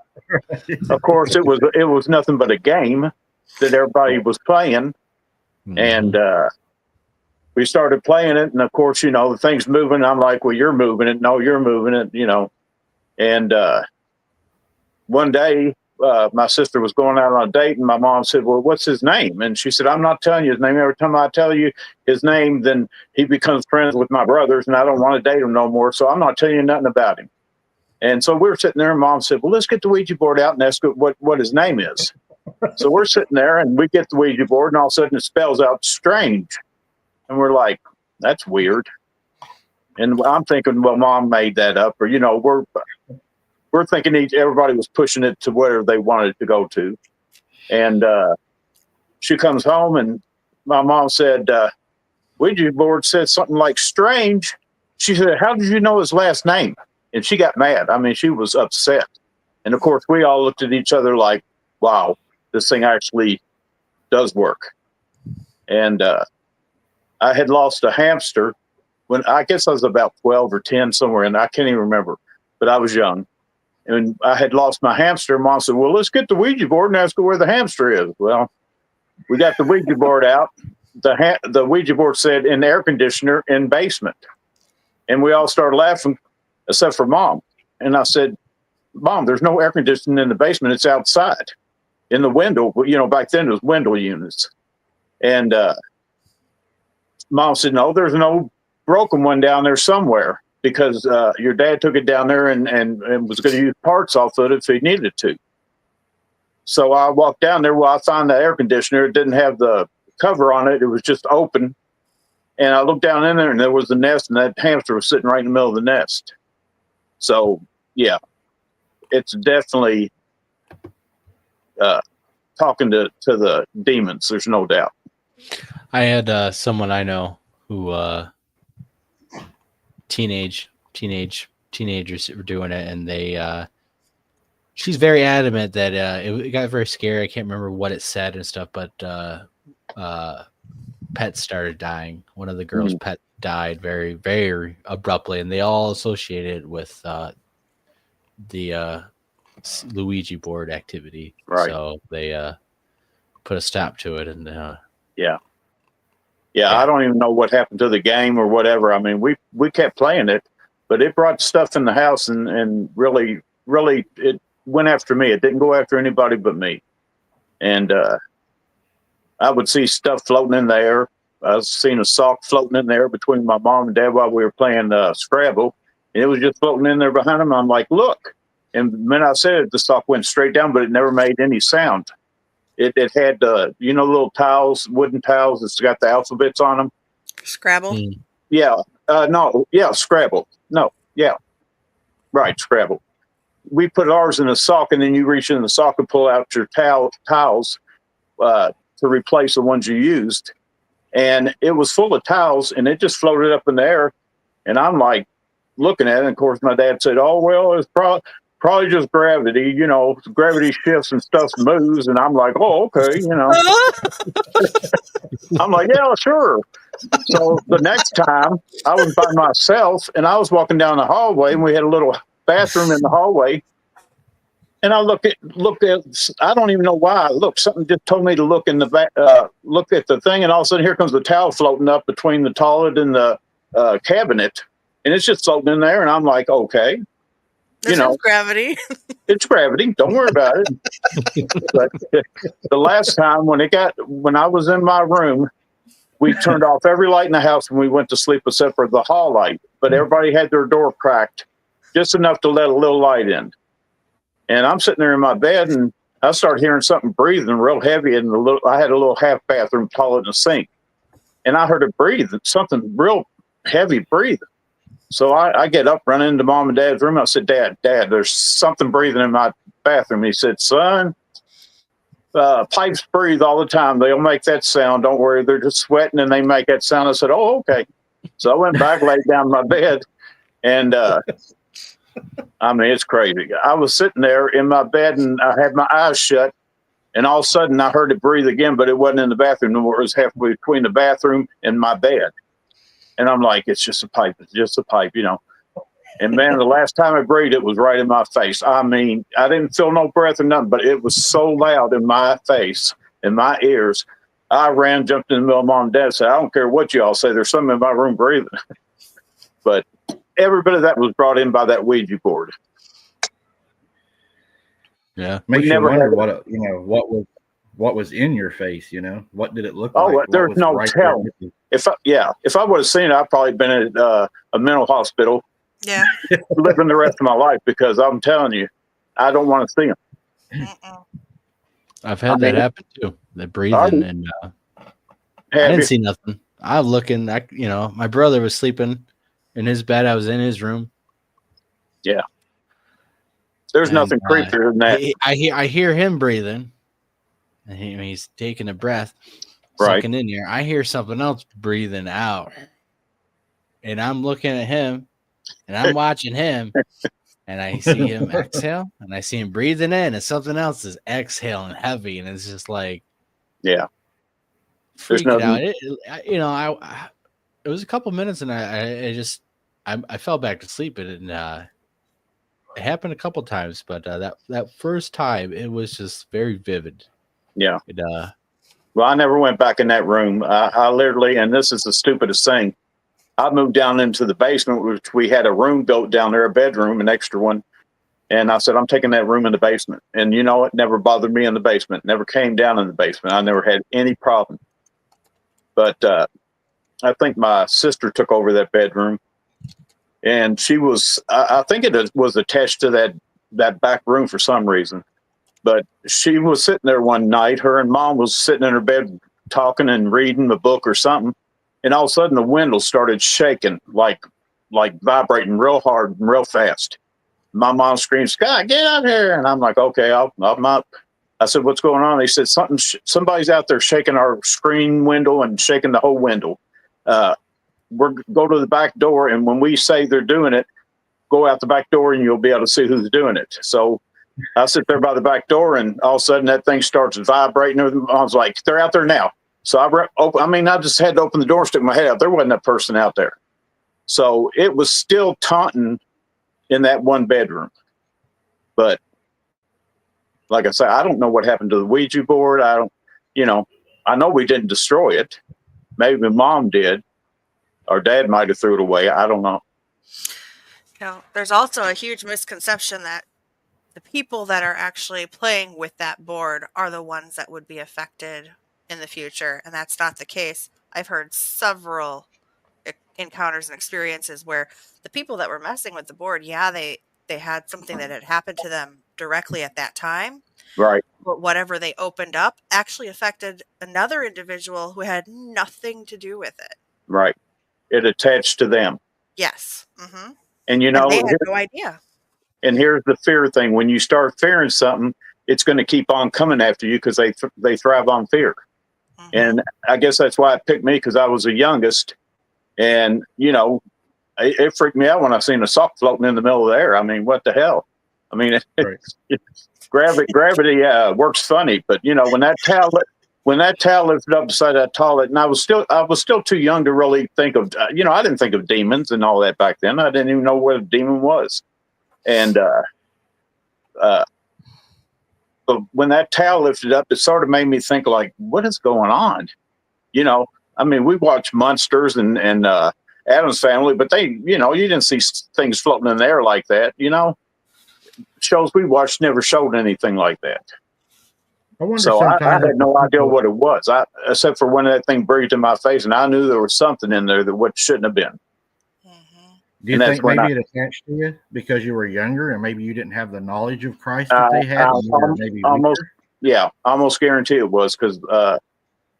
Of course, it was nothing but a game that everybody was playing. And we started playing it, and of course, the thing's moving. I'm like, well, you're moving it. No, you're moving it, And one day, my sister was going out on a date, and my mom said, well, what's his name? And she said, I'm not telling you his name. Every time I tell you his name, then he becomes friends with my brothers, and I don't want to date him no more, so I'm not telling you nothing about him. And so we were sitting there, and Mom said, well, let's get the Ouija board out and ask what his name is. So we're sitting there and we get the Ouija board and all of a sudden it spells out strange. And we're like, that's weird. And I'm thinking, well, Mom made that up or, we're thinking everybody was pushing it to where they wanted it to go to. And she comes home, and my mom said, Ouija board said something like strange. She said, how did you know his last name? And she got mad. I mean, she was upset. And of course, we all looked at each other like, wow, this thing actually does work. And I had lost a hamster when I guess I was about 12 or 10 somewhere, and I can't even remember, but I was young. And I had lost my hamster. Mom said, well, let's get the Ouija board and ask her where the hamster is. Well, we got the Ouija board out. The Ouija board said in the air conditioner in basement. And we all started laughing, except for Mom. And I said, Mom, there's no air conditioning in the basement. It's outside in the window. You know, back then it was window units. And Mom said, no, there's no broken one down there somewhere, because your dad took it down there and was going to use parts off of it if he needed to. So I walked down there. Well, I found the air conditioner. It didn't have the cover on it. It was just open. And I looked down in there, and there was the nest, and that hamster was sitting right in the middle of the nest. So, yeah, it's definitely talking to the demons. There's no doubt. I had someone I know who teenagers were doing it, and they she's very adamant that it got very scary. I can't remember what it said and stuff, but pets started dying. One of the girls' pet died very, very abruptly, and they all associated with the Luigi board activity. Right. So they put a stop to it, and Yeah, I don't even know what happened to the game or whatever. I mean, we kept playing it, but it brought stuff in the house and really it went after me. It didn't go after anybody but me. And I would see stuff floating in the air. I was seeing a sock floating in there between my mom and dad while we were playing Scrabble. And it was just floating in there behind them. I'm like, look. And the minute I said it, the sock went straight down, but it never made any sound. It had, little tiles, wooden tiles that's got the alphabets on them. Scrabble? Yeah. No. Yeah, Scrabble. No. Yeah. Right, Scrabble. We put ours in a sock, and then you reach in the sock and pull out your tiles to replace the ones you used. And it was full of tiles, and it just floated up in the air. And I'm like looking at it. And of course, my dad said, oh, well, it's probably just gravity, gravity shifts and stuff moves. And I'm like, oh, okay, I'm like, yeah, sure. So the next time I was by myself, and I was walking down the hallway, and we had a little bathroom in the hallway. And I looked at, I don't even know why. Look, something just told me to look in the back, look at the thing. And all of a sudden, here comes the towel floating up between the toilet and the cabinet. And it's just floating in there. And I'm like, okay. This is gravity. It's gravity. Don't worry about it. But the last time when I was in my room, we turned off every light in the house when we went to sleep except for the hall light. But everybody had their door cracked just enough to let a little light in. And I'm sitting there in my bed, and I started hearing something breathing real heavy. And I had a little half bathroom taller than a sink. And I heard it breathe, something real heavy breathing. So I get up, run into Mom and Dad's room. I said, Dad, there's something breathing in my bathroom. He said, son, pipes breathe all the time. They'll make that sound. Don't worry. They're just sweating and they make that sound. I said, oh, okay. So I went back, laid down in my bed, and I mean, it's crazy. I was sitting there in my bed, and I had my eyes shut, and all of a sudden I heard it breathe again, but it wasn't in the bathroom. It was halfway between the bathroom and my bed. And I'm like, it's just a pipe. It's just a pipe, And man, the last time I breathed, it was right in my face. I mean, I didn't feel no breath or nothing, but it was so loud in my face, in my ears. I ran, jumped in the middle of Mom and Dad, said, I don't care what you all say. There's something in my room breathing. But every bit of that was brought in by that Ouija board. Yeah. Makes you wonder what was in your face, What did it look like? Oh, there's no telling. If I would have seen it, I'd probably been at a mental hospital. Yeah. Living the rest of my life, because I'm telling you, I don't want to see them. I've had that happen too. The breathing, and I didn't see nothing. I'm looking. My brother was sleeping in his bed. I was in his room. Yeah. There's nothing creepier than that. I hear him breathing. And he's taking a breath, sucking in here. I hear something else breathing out. And I'm looking at him, and I'm watching him, and I see him exhale, and I see him breathing in, and something else is exhaling heavy, and it's just like, freaking out. It was a couple minutes, and I fell back to sleep, and it happened a couple times, but that first time, it was just very vivid. Yeah. Well, I never went back in that room. I literally, and this is the stupidest thing, I moved down into the basement, which we had a room built down there, a bedroom, an extra one. And I said, I'm taking that room in the basement. And you know, it never bothered me in the basement, never came down in the basement. I never had any problem. But I think my sister took over that bedroom, and she was, I think it was attached to that back room for some reason. But she was sitting there one night, her and Mom was sitting in her bed talking and reading a book or something. And all of a sudden the window started shaking, like vibrating real hard and real fast. My mom screamed, "Scott, get out here!" And I'm like, "Okay, I'm up." I said, "What's going on?" They said, "Somebody's out there shaking our screen window and shaking the whole window. Go to the back door, and when we say they're doing it, go out the back door, and you'll be able to see who's doing it." So I sit there by the back door, and all of a sudden that thing starts vibrating. I was like, "They're out there now." So I just had to open the door and stick my head out. There wasn't a person out there. So it was still taunting in that one bedroom. But like I said, I don't know what happened to the Ouija board. I know we didn't destroy it. Maybe Mom did, or Dad might have threw it away. I don't know. There's also a huge misconception that the people that are actually playing with that board are the ones that would be affected in the future, and that's not the case. I've heard several encounters and experiences where the people that were messing with the board, they had something that had happened to them directly at that time. Right. But whatever they opened up actually affected another individual who had nothing to do with it. Right. It attached to them. Yes. Mm-hmm. And they had no idea. And here's the fear thing. When you start fearing something, it's going to keep on coming after you because they thrive on fear. Mm-hmm. And I guess that's why it picked me, because I was the youngest. And, it freaked me out when I seen a sock floating in the middle of the air. I mean, what the hell? I mean, gravity works funny. But, when that towel lifted up beside that toilet, and I was still too young to really think of, I didn't think of demons and all that back then. I didn't even know what a demon was. And but when that towel lifted up, it sort of made me think, like, what is going on? We watched Monsters and Addams Family, but they, you didn't see things floating in the air like that. Shows we watched never showed anything like that. I had no idea what it was, except for when that thing breathed in my face, and I knew there was something in there that what shouldn't have been. Do you think maybe it attached to you because you were younger and maybe you didn't have the knowledge of Christ that they had? Almost guarantee it was, because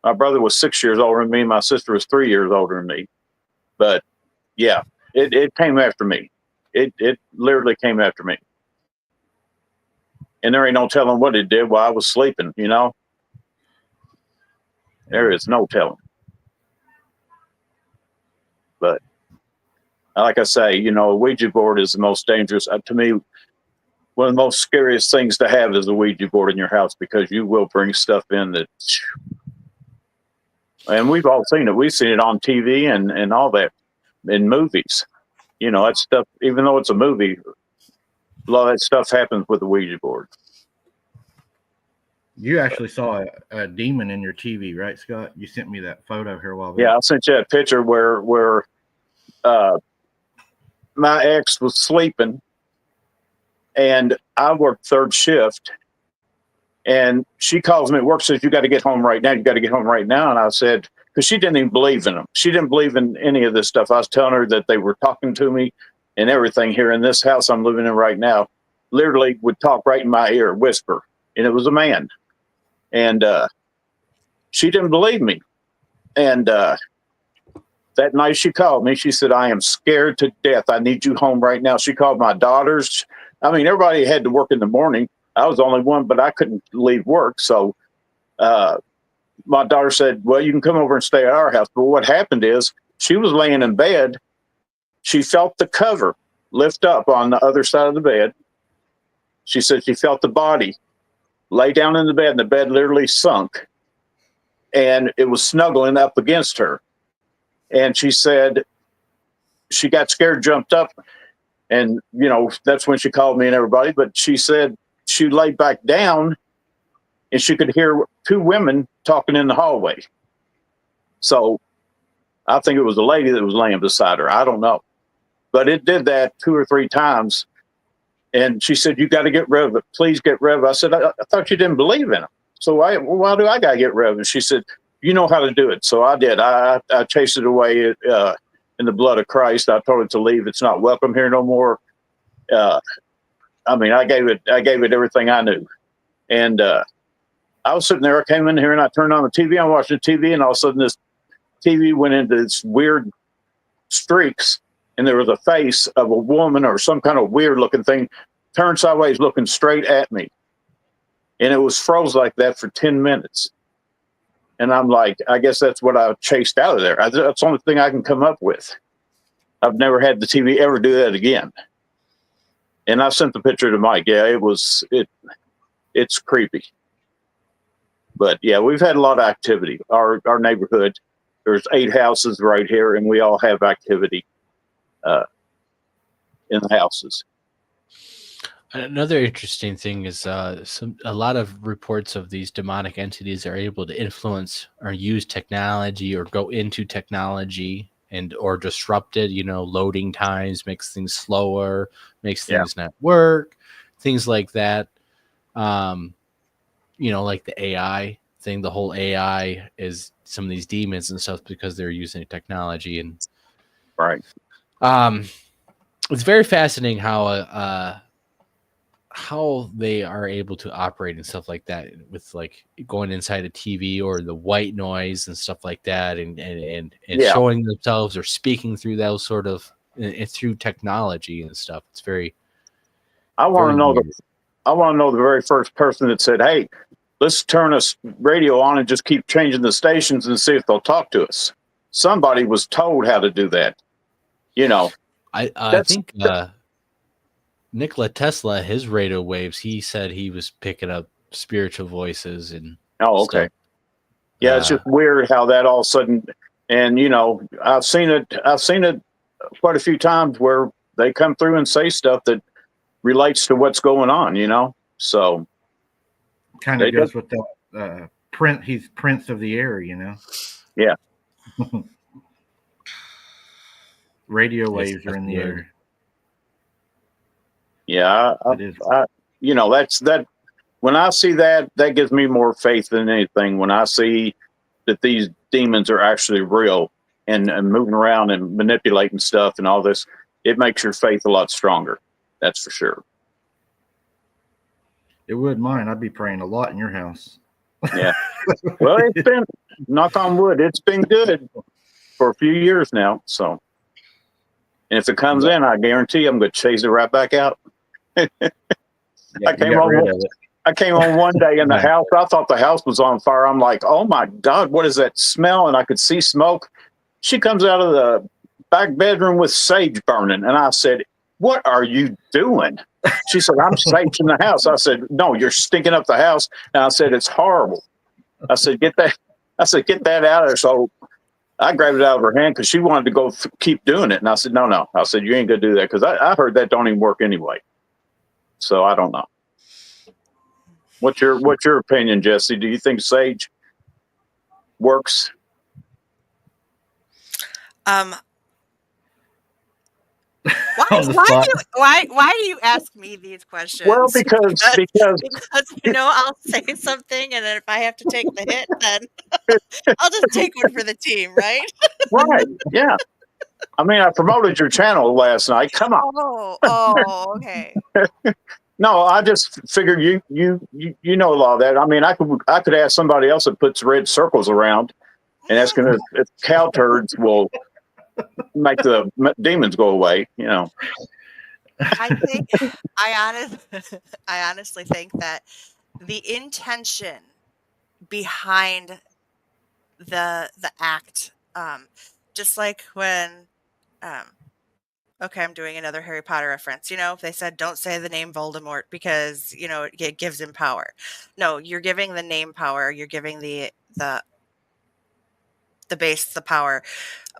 my brother was 6 years older than me. My sister was 3 years older than me. But yeah, it came after me. It literally came after me. And there ain't no telling what it did while I was sleeping, There is no telling. But like I say, a Ouija board is the most dangerous. To me, one of the most scariest things to have is a Ouija board in your house, because you will bring stuff in that. And we've all seen it. We've seen it on TV and all that in movies. That stuff, even though it's a movie, a lot of that stuff happens with the Ouija board. You actually saw a demon in your TV, right, Scott? You sent me that photo here a while back. Yeah, I sent you a picture where my ex was sleeping, and I worked third shift, and she calls me at work, says, "You got to get home right now. You got to get home right now." And I said, because she didn't even believe in them. She didn't believe in any of this stuff. I was telling her that they were talking to me and everything here in this house I'm living in right now. Literally would talk right in my ear, whisper, and it was a man. And she didn't believe me. And that night she called me. She said, "I am scared to death. I need you home right now." She called my daughters. I mean, everybody had to work in the morning. I was the only one, but I couldn't leave work. So my daughter said, well, you can come over and stay at our house. But what happened is she was laying in bed. She felt the cover lift up on the other side of the bed. She said she felt the body lay down in the bed, and the bed literally sunk. And it was snuggling up against her. And she said she got scared, jumped up. And, you know, that's when she called me and everybody. But she said she laid back down and she could hear two women talking in the hallway. So I think it was a lady that was laying beside her. I don't know. But it did that 2 or 3 times. And she said, you got to get rid of it. Please get rid of it. I said, I thought you didn't believe in it. So why do I got to get rid of it? She said, you know how to do it. So I did. I chased it away in the blood of Christ. I told it to leave. It's not welcome here no more. I mean, I gave it everything I knew. And I was sitting there. I came in here and I turned on the TV. I'm watching the TV, and all of a sudden this TV went into this weird streaks, and there was a face of a woman or some kind of weird looking thing turned sideways looking straight at me. And it was froze like that for 10 minutes. And I'm like, I guess that's what I chased out of there. That's the only thing I can come up with. I've never had the TV ever do that again. And I sent the picture to Mike. Yeah, it's creepy. But yeah, we've had a lot of activity. Our neighborhood, there's 8 houses right here, and we all have activity in the houses. Another interesting thing is a lot of reports of these demonic entities are able to influence or use technology or go into technology or disrupt it. You know, loading times makes things slower, makes things not work, things like that. You know, like the AI thing. The whole AI is some of these demons and stuff because they're using technology and right. It's very fascinating how they are able to operate and stuff like that with like going inside a TV or the white noise and stuff like that and showing themselves or speaking through those sort of through technology and stuff. It's very. I want to know the very first person that said, "Hey, let's turn a radio on and just keep changing the stations and see if they'll talk to us." Somebody was told how to do that. You know, I think Nikola Tesla, his radio waves, he said he was picking up spiritual voices and okay. stuff. Yeah, it's just weird how that all of a sudden, and you know, I've seen it quite a few times where they come through and say stuff that relates to what's going on, you know. So kind of goes with the he's Prince of the Air, you know. Yeah. Radio waves are in the air. Yeah, I you know, that's that. When I see that, that gives me more faith than anything. When I see that these demons are actually real and moving around and manipulating stuff and all this, it makes your faith a lot stronger. That's for sure. It would mine. I'd be praying a lot in your house. Yeah. Well, it's been, knock on wood, it's been good for a few years now. So, and if it comes in, I guarantee I'm going to chase it right back out. I came on one day in the house. I thought the house was on fire. I'm like, oh my God, what is that smell? And I could see smoke. She comes out of the back bedroom with sage burning. And I said, what are you doing? She said, I'm saging the house. I said, no, you're stinking up the house. And I said, it's horrible. I said, get that out of there. So I grabbed it out of her hand because she wanted to go keep doing it. And I said, no. I said, you ain't going to do that because I heard that don't even work anyway. So I don't know. What's your opinion, Jesse? Do you think sage works? Why do you ask me these questions? Well, because you know I'll say something, and then if I have to take the hit, then I'll just take one for the team, right? Right? Yeah. I mean, I promoted your channel last night. Come on. Oh, okay. No, I just figured you know a lot of that. I mean, I could ask somebody else that puts red circles around and ask them if cow turds will make the demons go away, you know. I honestly think that the intention behind the act, just like when, okay, I'm doing another Harry Potter reference. They said don't say the name Voldemort because it gives him power. No, you're giving the name power. You're giving the base the power.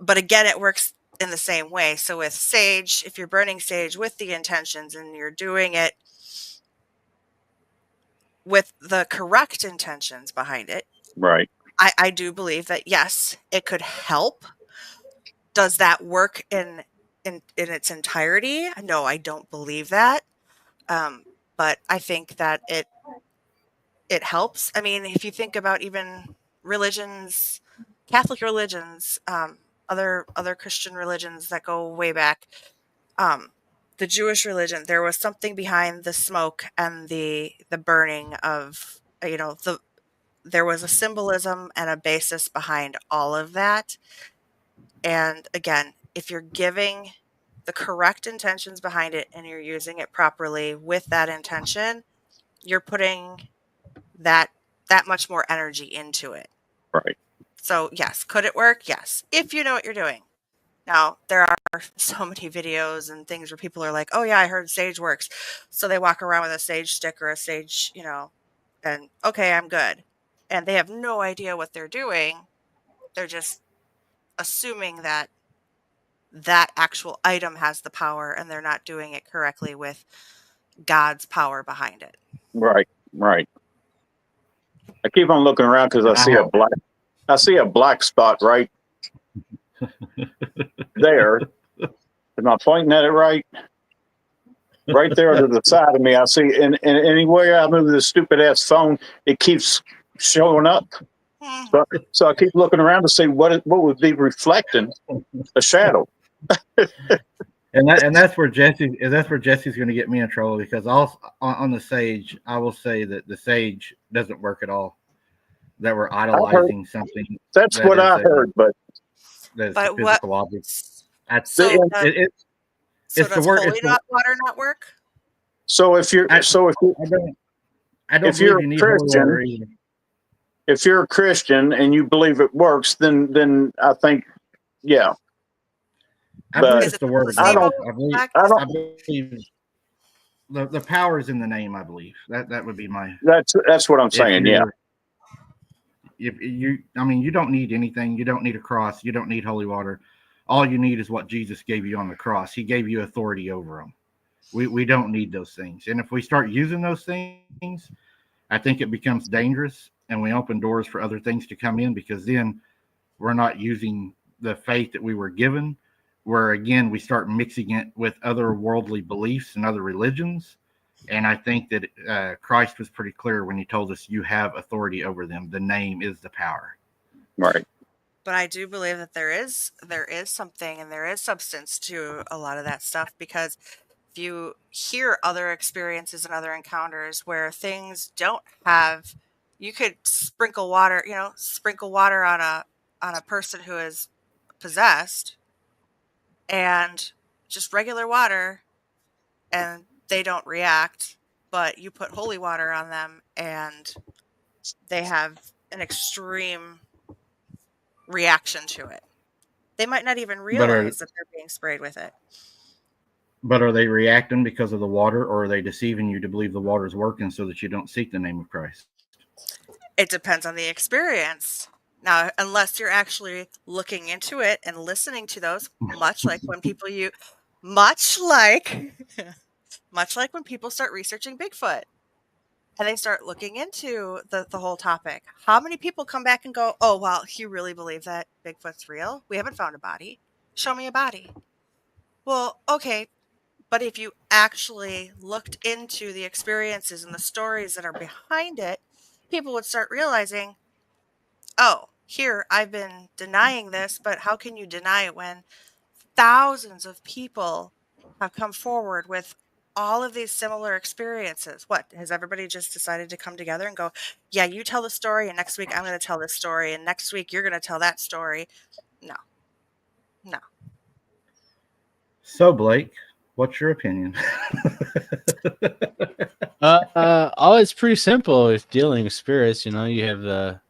But again, it works in the same way. So with sage, if you're burning sage with the intentions and you're doing it with the correct intentions behind it, Right. I do believe that yes, it could help. Does that work in its entirety? No, I don't believe that. But I think that it helps. I mean, if you think about even religions, Catholic religions, other Christian religions that go way back, the Jewish religion, there was something behind the smoke and the burning of there was a symbolism and a basis behind all of that. And again, if you're giving the correct intentions behind it and you're using it properly with that intention, you're putting that much more energy into it. Right. So yes, could it work? Yes, if you know what you're doing. Now, there are so many videos and things where people are like, oh yeah, I heard sage works. So they walk around with a sage stick or a sage, and okay, I'm good. And they have no idea what they're doing. They're just assuming that actual item has the power and they're not doing it correctly with God's power behind it. Right. Right. I keep on looking around because I see a black spot right there. Am I pointing at it right? Right there to the side of me, I see, and anywhere I move this stupid ass phone, it keeps showing up. So I keep looking around to see what would be reflecting a shadow. And that's where Jesse's going to get me in trouble, because on the sage, I will say that the sage doesn't work at all. That we're idolizing something. That's what I heard, but that's a physical object. That's so it's does the word. Holy water not work? So if you're I don't if believe you're you need Christian, holy water either. If you're a Christian and you believe it works, then I think, yeah. I believe it's the word of I God. don't. I believe the power is in the name. I believe that would be my. That's what I'm saying. Yeah. If you, I mean, you don't need anything. You don't need a cross. You don't need holy water. All you need is what Jesus gave you on the cross. He gave you authority over them. We don't need those things. And if we start using those things, I think it becomes dangerous, and we open doors for other things to come in, because then we're not using the faith that we were given, where again, we start mixing it with other worldly beliefs and other religions. And I think that Christ was pretty clear when he told us, you have authority over them. The name is the power. Right. But I do believe that there is something and there is substance to a lot of that stuff, because if you hear other experiences and other encounters where things don't have, you could sprinkle water on a person who is possessed, and just regular water, and they don't react, but you put holy water on them and they have an extreme reaction to it. They might not even realize that they're being sprayed with it. But are they reacting because of the water, or are they deceiving you to believe the water is working so that you don't seek the name of Christ? It depends on the experience. Now, unless you're actually looking into it and listening to those, much like when people when people start researching Bigfoot and they start looking into the whole topic. How many people come back and go, oh, well, you really believe that Bigfoot's real? We haven't found a body. Show me a body. Well, okay, but if you actually looked into the experiences and the stories that are behind it, people would start realizing, oh, here, I've been denying this, but how can you deny it when thousands of people have come forward with all of these similar experiences? What, has everybody just decided to come together and go, yeah, you tell the story, and next week I'm going to tell this story, and next week you're going to tell that story? No. So, Blake, What's your opinion? Oh, it's pretty simple with dealing with spirits. You know, you have the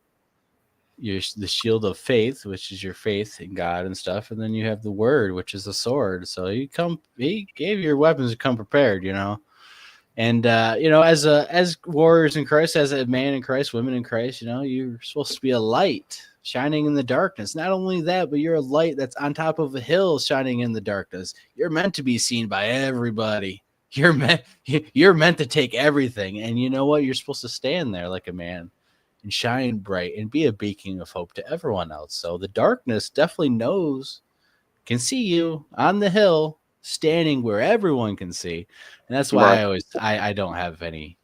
shield of faith, which is your faith in God and stuff, and then you have the word, which is the sword. So he gave your weapons to come prepared. You know, and you know, as warriors in Christ, as a man in Christ, women in Christ, you know, you're supposed to be a light shining in the darkness. Not only that, but you're a light that's on top of a hill shining in the darkness. You're meant to be seen by everybody. You're meant to take everything. And you know what? You're supposed to stand there like a man and shine bright and be a beacon of hope to everyone else. So the darkness definitely can see you on the hill, standing where everyone can see. And that's why I don't have any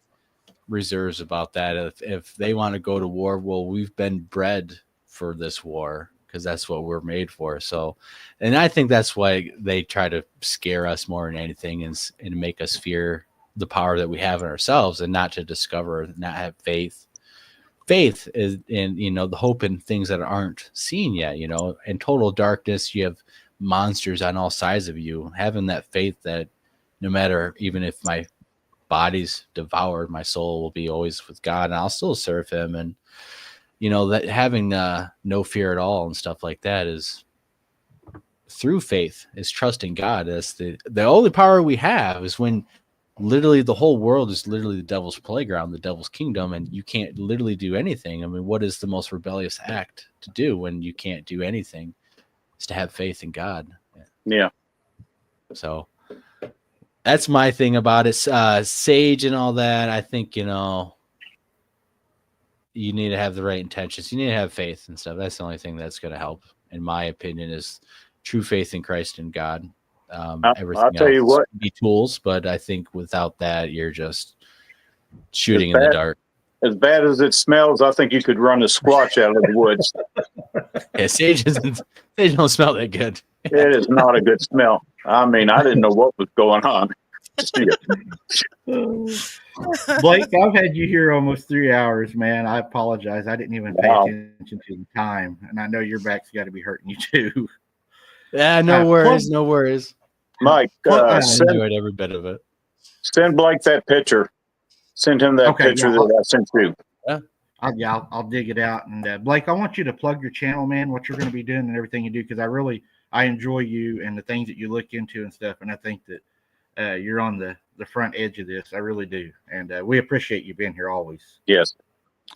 reserves about that. If they want to go to war, well, we've been bred for this war because that's what we're made for. So, and I think that's why they try to scare us more than anything and make us fear the power that we have in ourselves and not to discover, not have faith. Faith is in, you know, the hope in things that aren't seen yet. You know, in total darkness, you have monsters on all sides of you. Having that faith that no matter, even if my body's devoured, my soul will be always with God and I'll still serve him. And, you know, that having no fear at all and stuff like that is through faith, is trusting God. That's the only power we have is when literally the whole world is literally the devil's playground, the devil's kingdom, and you can't literally do anything. I mean, what is the most rebellious act to do when you can't do anything? Is to have faith in God. Yeah. So that's my thing about it. Sage and all that. I think, you know, you need to have the right intentions. You need to have faith and stuff. That's the only thing that's going to help, in my opinion, is true faith in Christ and God. Everything I'll tell you what, be tools, but I think without that, you're just shooting in the dark. As bad as it smells, I think you could run a squatch out of the woods. Yeah, sage don't smell that good. It is not a good smell. I mean, I didn't know what was going on. Blake, I've had you here almost 3 hours, man. I apologize. I didn't even pay attention to the time, and I know your back's got to be hurting you too. Yeah, no worries. Mike, I enjoyed every bit of it. Send Blake that picture. Send him that picture that I sent you. Yeah, I'll dig it out. And Blake, I want you to plug your channel, man, what you're going to be doing and everything you do, because I enjoy you and the things that you look into and stuff. And I think that you're on the front edge of this. I really do. And we appreciate you being here always. Yes.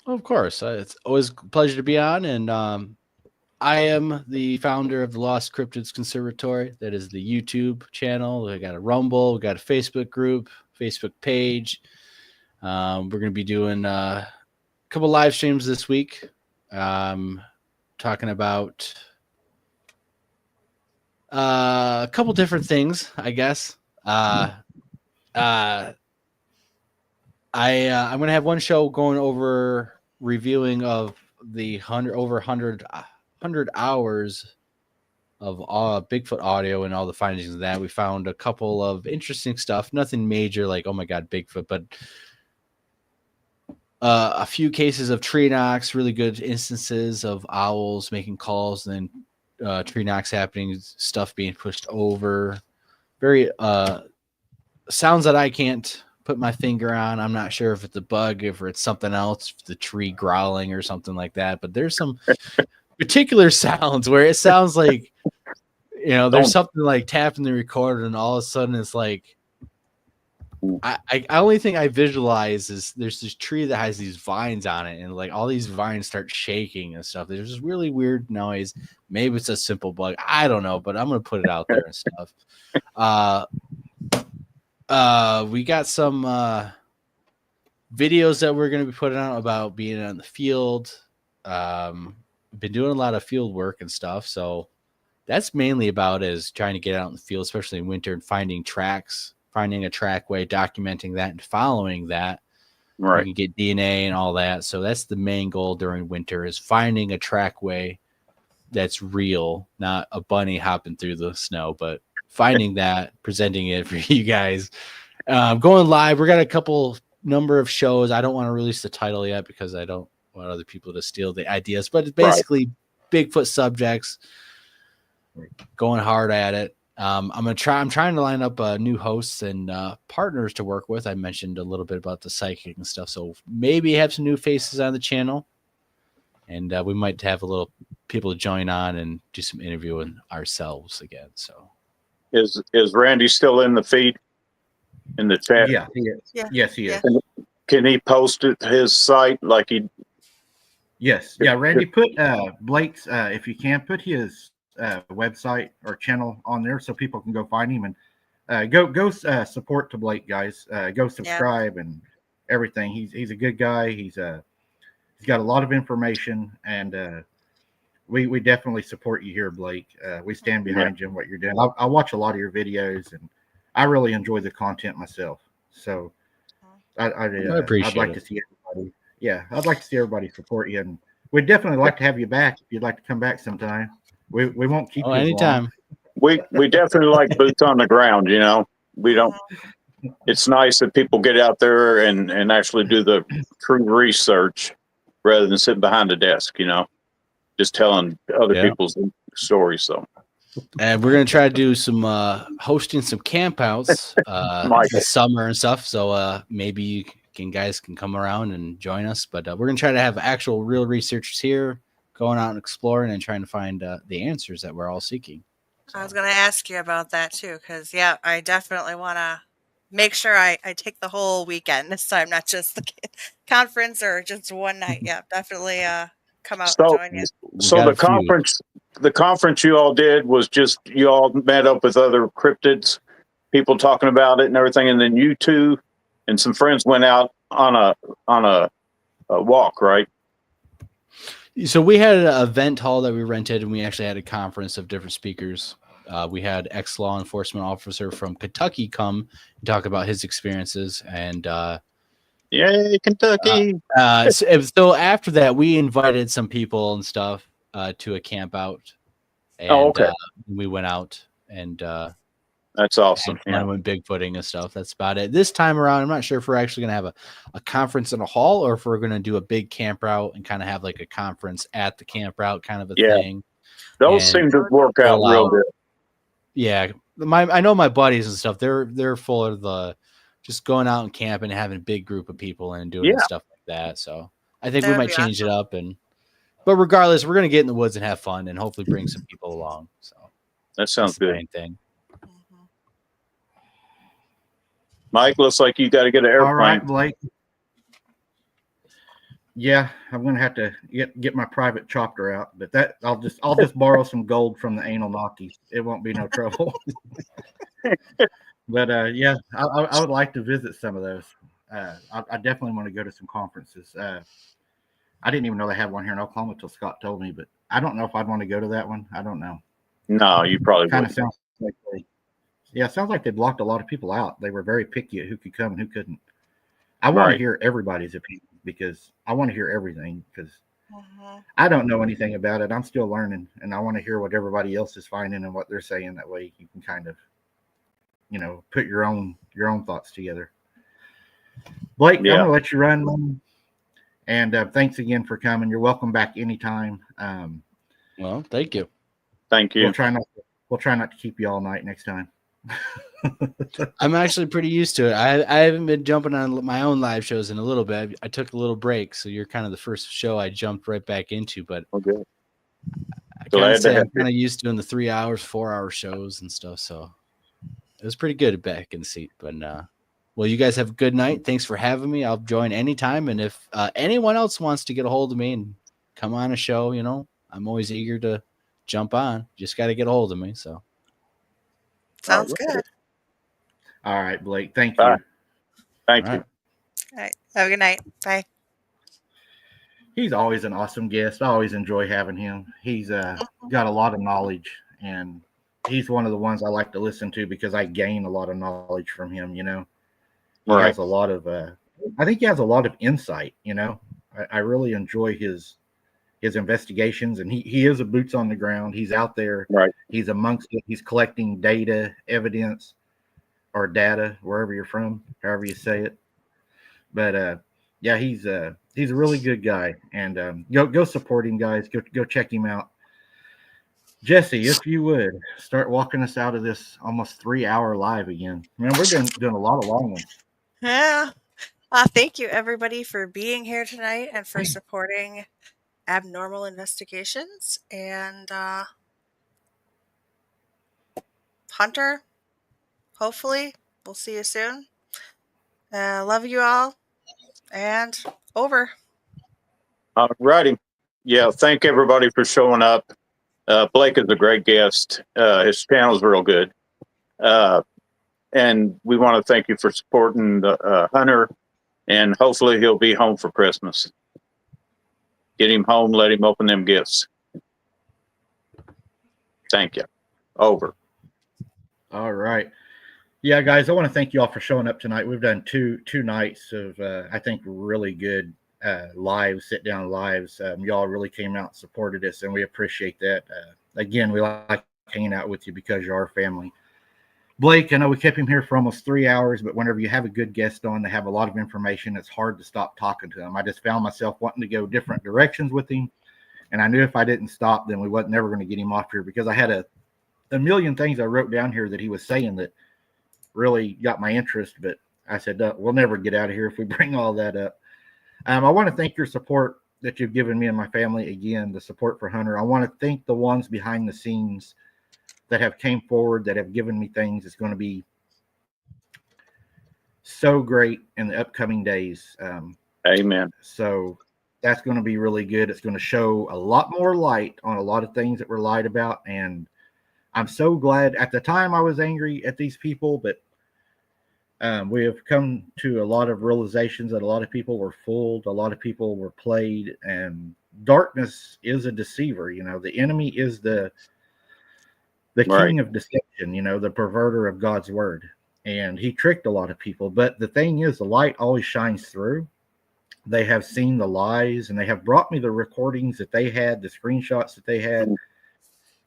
Of course. It's always a pleasure to be on. And I am the founder of the Lost Cryptids Conservatory. That is the YouTube channel. We got a Rumble. We got a Facebook group, Facebook page. We're going to be doing a couple live streams this week, talking about a couple different things, I guess. I'm going to have one show going over reviewing of the 100 hours of Bigfoot audio and all the findings of that. We found a couple of interesting stuff, nothing major like, oh my God, Bigfoot, but a few cases of tree knocks, really good instances of owls making calls and then tree knocks happening, stuff being pushed over. Very sounds that I can't put my finger on. I'm not sure if it's a bug, if it's something else, the tree growling or something like that. But there's some particular sounds where it sounds like, you know, there's something like tapping the recorder and all of a sudden it's like, I only thing I visualize is there's this tree that has these vines on it and like all these vines start shaking and stuff. There's this really weird noise. Maybe it's a simple bug. I don't know, but I'm going to put it out there and stuff. We got some videos that we're going to be putting out about being on the field. Been doing a lot of field work and stuff. So that's mainly about is trying to get out in the field, especially in winter, and finding tracks, finding a trackway, documenting that and following that. Right. You can get DNA and all that. So that's the main goal during winter is finding a trackway that's real, not a bunny hopping through the snow, but finding that, presenting it for you guys. Going live. We got a number of shows. I don't want to release the title yet because I don't want other people to steal the ideas, but it's basically Bigfoot subjects, going hard at it. I'm trying to line up new hosts and partners to work with. I mentioned a little bit about the psychic and stuff, so maybe have some new faces on the channel, and we might have a little people to join on and do some interviewing ourselves again. So, is Randy still in the feed in the chat? Yeah, he is. Yeah. Yes, he is. Can he post it to his site like he? Yes, yeah. Randy, put Blake's if you can put his website or channel on there so people can go find him and go support to Blake, guys. Go subscribe and everything. He's a good guy. He's got a lot of information, and we definitely support you here, Blake. We stand behind you and what you're doing. I watch a lot of your videos, and I really enjoy the content myself. So I appreciate I'd like it. to see everybody. Yeah, I'd like to see everybody support you, and we'd definitely like to have you back if you'd like to come back sometime. We won't keep you anytime. We definitely like boots on the ground. You know, we don't. It's nice that people get out there and actually do the true research rather than sitting behind a desk. You know, just telling other people's stories. So. And we're gonna try to do some hosting some campouts this summer and stuff. So maybe you guys can come around and join us. But we're gonna try to have actual real researchers here going out and exploring and trying to find the answers that we're all seeking. So. I was gonna ask you about that too, because I definitely want to make sure I take the whole weekend this time, not just the conference or just one night. Yeah, definitely come out and join you. So the conference you all did was just you all met up with other cryptids, people talking about it and everything, and then you two and some friends went out on a walk, right? So we had an event hall that we rented, and we actually had a conference of different speakers. We had ex-law enforcement officer from Kentucky come and talk about his experiences, and yay, Kentucky! So after that, we invited some people and stuff to a camp out, and we went out and that's awesome. Yeah, went bigfooting and stuff. That's about it. This time around, I'm not sure if we're actually going to have a conference in a hall or if we're going to do a big camp route and kind of have like a conference at the camp route kind of a thing. Those seem to work out real good. Yeah, I know my buddies and stuff. They're full of the just going out and camping and having a big group of people and doing stuff like that. So I think we might change it up. But regardless, we're going to get in the woods and have fun and hopefully bring some people along. So that sounds good. Main thing. Mike, looks like you got to get an airplane. All right, Blake. Yeah, I'm gonna have to get my private chopper out, but that I'll just borrow some gold from the anal Nockies. It won't be no trouble. But yeah, I would like to visit some of those. I definitely want to go to some conferences. I didn't even know they had one here in Oklahoma until Scott told me, but I don't know if I'd want to go to that one. I don't know. No, you probably kind of sounds like it sounds like they blocked a lot of people out. They were very picky at who could come and who couldn't. I want to hear everybody's opinion because I want to hear everything because I don't know anything about it. I'm still learning, and I want to hear what everybody else is finding and what they're saying. That way you can kind of, put your own thoughts together. Blake, I'm going to let you run. And thanks again for coming. You're welcome back anytime. Well, thank you. Thank you. We'll try not to keep you all night next time. I'm actually pretty used to it. I haven't been jumping on my own live shows in a little bit. I took a little break, so you're kind of the first show I jumped right back into. But I'm kind of used to doing the 3 hours, 4 hour shows and stuff. So it was pretty good back in the seat. But well, you guys have a good night. Thanks for having me. I'll join anytime. And if anyone else wants to get a hold of me and come on a show, I'm always eager to jump on. Just got to get a hold of me. So. Sounds good. All right, Blake. Thank you. Thank you. All right. Have a good night. Bye. He's always an awesome guest. I always enjoy having him. He's got a lot of knowledge, and he's one of the ones I like to listen to because I gain a lot of knowledge from him. He has a lot of. I think he has a lot of insight. I really enjoy his investigations, and he is a boots on the ground. He's out there. Right. He's amongst it. He's collecting data, evidence, or data, wherever you're from, however you say it. But yeah, he's a really good guy, and go support him, guys. Go check him out. Jesse, if you would start walking us out of this almost 3-hour live again. Man, we're doing a lot of long ones. Yeah. Thank you, everybody, for being here tonight and for supporting Abnormal Investigations. And Hunter, hopefully, we'll see you soon. Love you all. And over. All righty. Yeah, thank everybody for showing up. Blake is a great guest. His channel's real good. And we want to thank you for supporting the Hunter, and hopefully he'll be home for Christmas. Get him home, let him open them gifts. Thank you. Over. All right. Yeah, guys, I want to thank you all for showing up tonight. We've done two nights of, I think, really good lives, sit-down lives. Y'all really came out and supported us, and we appreciate that. Again, we like hanging out with you because you're our family. Blake, I know we kept him here for almost 3 hours, but whenever you have a good guest on, they have a lot of information. It's hard to stop talking to him. I just found myself wanting to go different directions with him, and I knew if I didn't stop, then we wasn't never going to get him off here, because I had a million things I wrote down here that he was saying that really got my interest, but I said, we'll never get out of here if we bring all that up. I want to thank your support that you've given me and my family. Again, the support for Hunter. I want to thank the ones behind the scenes that have came forward, that have given me things. It's going to be so great in the upcoming days. Amen. So that's going to be really good. It's going to show a lot more light on a lot of things that were lied about. And I'm so glad. At the time I was angry at these people, but we have come to a lot of realizations that a lot of people were fooled. A lot of people were played, and darkness is a deceiver. You know, the enemy is the king of deception, you know, the perverter of God's word. And he tricked a lot of people. But the thing is, the light always shines through. They have seen the lies, and they have brought me the recordings that they had, the screenshots that they had.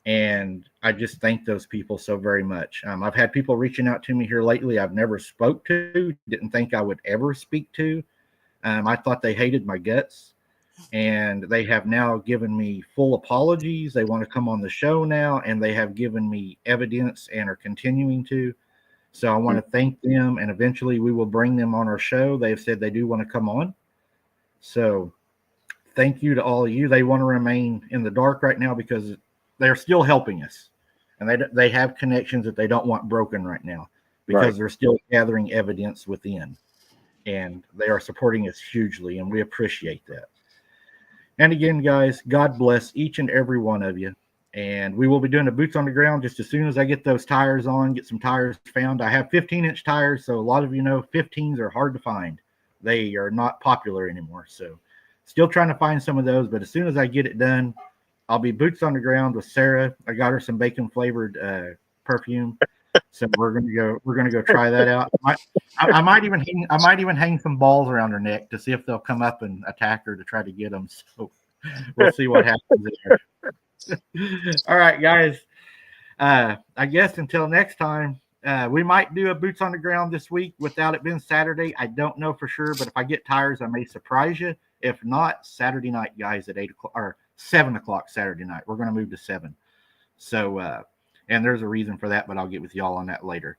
And I just thank those people so very much. I've had people reaching out to me here lately I've never spoke to, didn't think I would ever speak to. I thought they hated my guts. And they have now given me full apologies. They want to come on the show now, and they have given me evidence and are continuing to. So I want to thank them, and eventually we will bring them on our show. They've said they do want to come on. So thank you to all of you. They want to remain in the dark right now because they're still helping us. And they have connections that they don't want broken right now, because they're still gathering evidence within. And they are supporting us hugely, and we appreciate that. And again, guys, God bless each and every one of you. And we will be doing a boots on the ground just as soon as I get those tires on, get some tires found. I have 15-inch tires, so a lot of you know 15s are hard to find. They are not popular anymore. So still trying to find some of those, but as soon as I get it done, I'll be boots on the ground with Sarah. I got her some bacon flavored perfume. So we're gonna go try that out. I might even hang some balls around her neck to see if they'll come up and attack her to try to get them. So we'll see what happens there. All right, guys. I guess until next time, we might do a boots on the ground this week without it being Saturday. I don't know for sure, but if I get tires, I may surprise you. If not, Saturday night, guys, at 8 o'clock or 7 o'clock Saturday night. We're going to move to 7. So, and there's a reason for that, but I'll get with y'all on that later.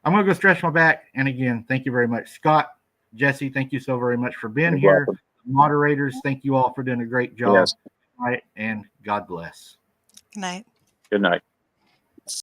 I'm going to go stretch my back. And again, thank you very much. Scott, Jesse, thank you so very much for being here. Welcome. Moderators, thank you all for doing a great job. Yes. All right, and God bless. Good night. Good night.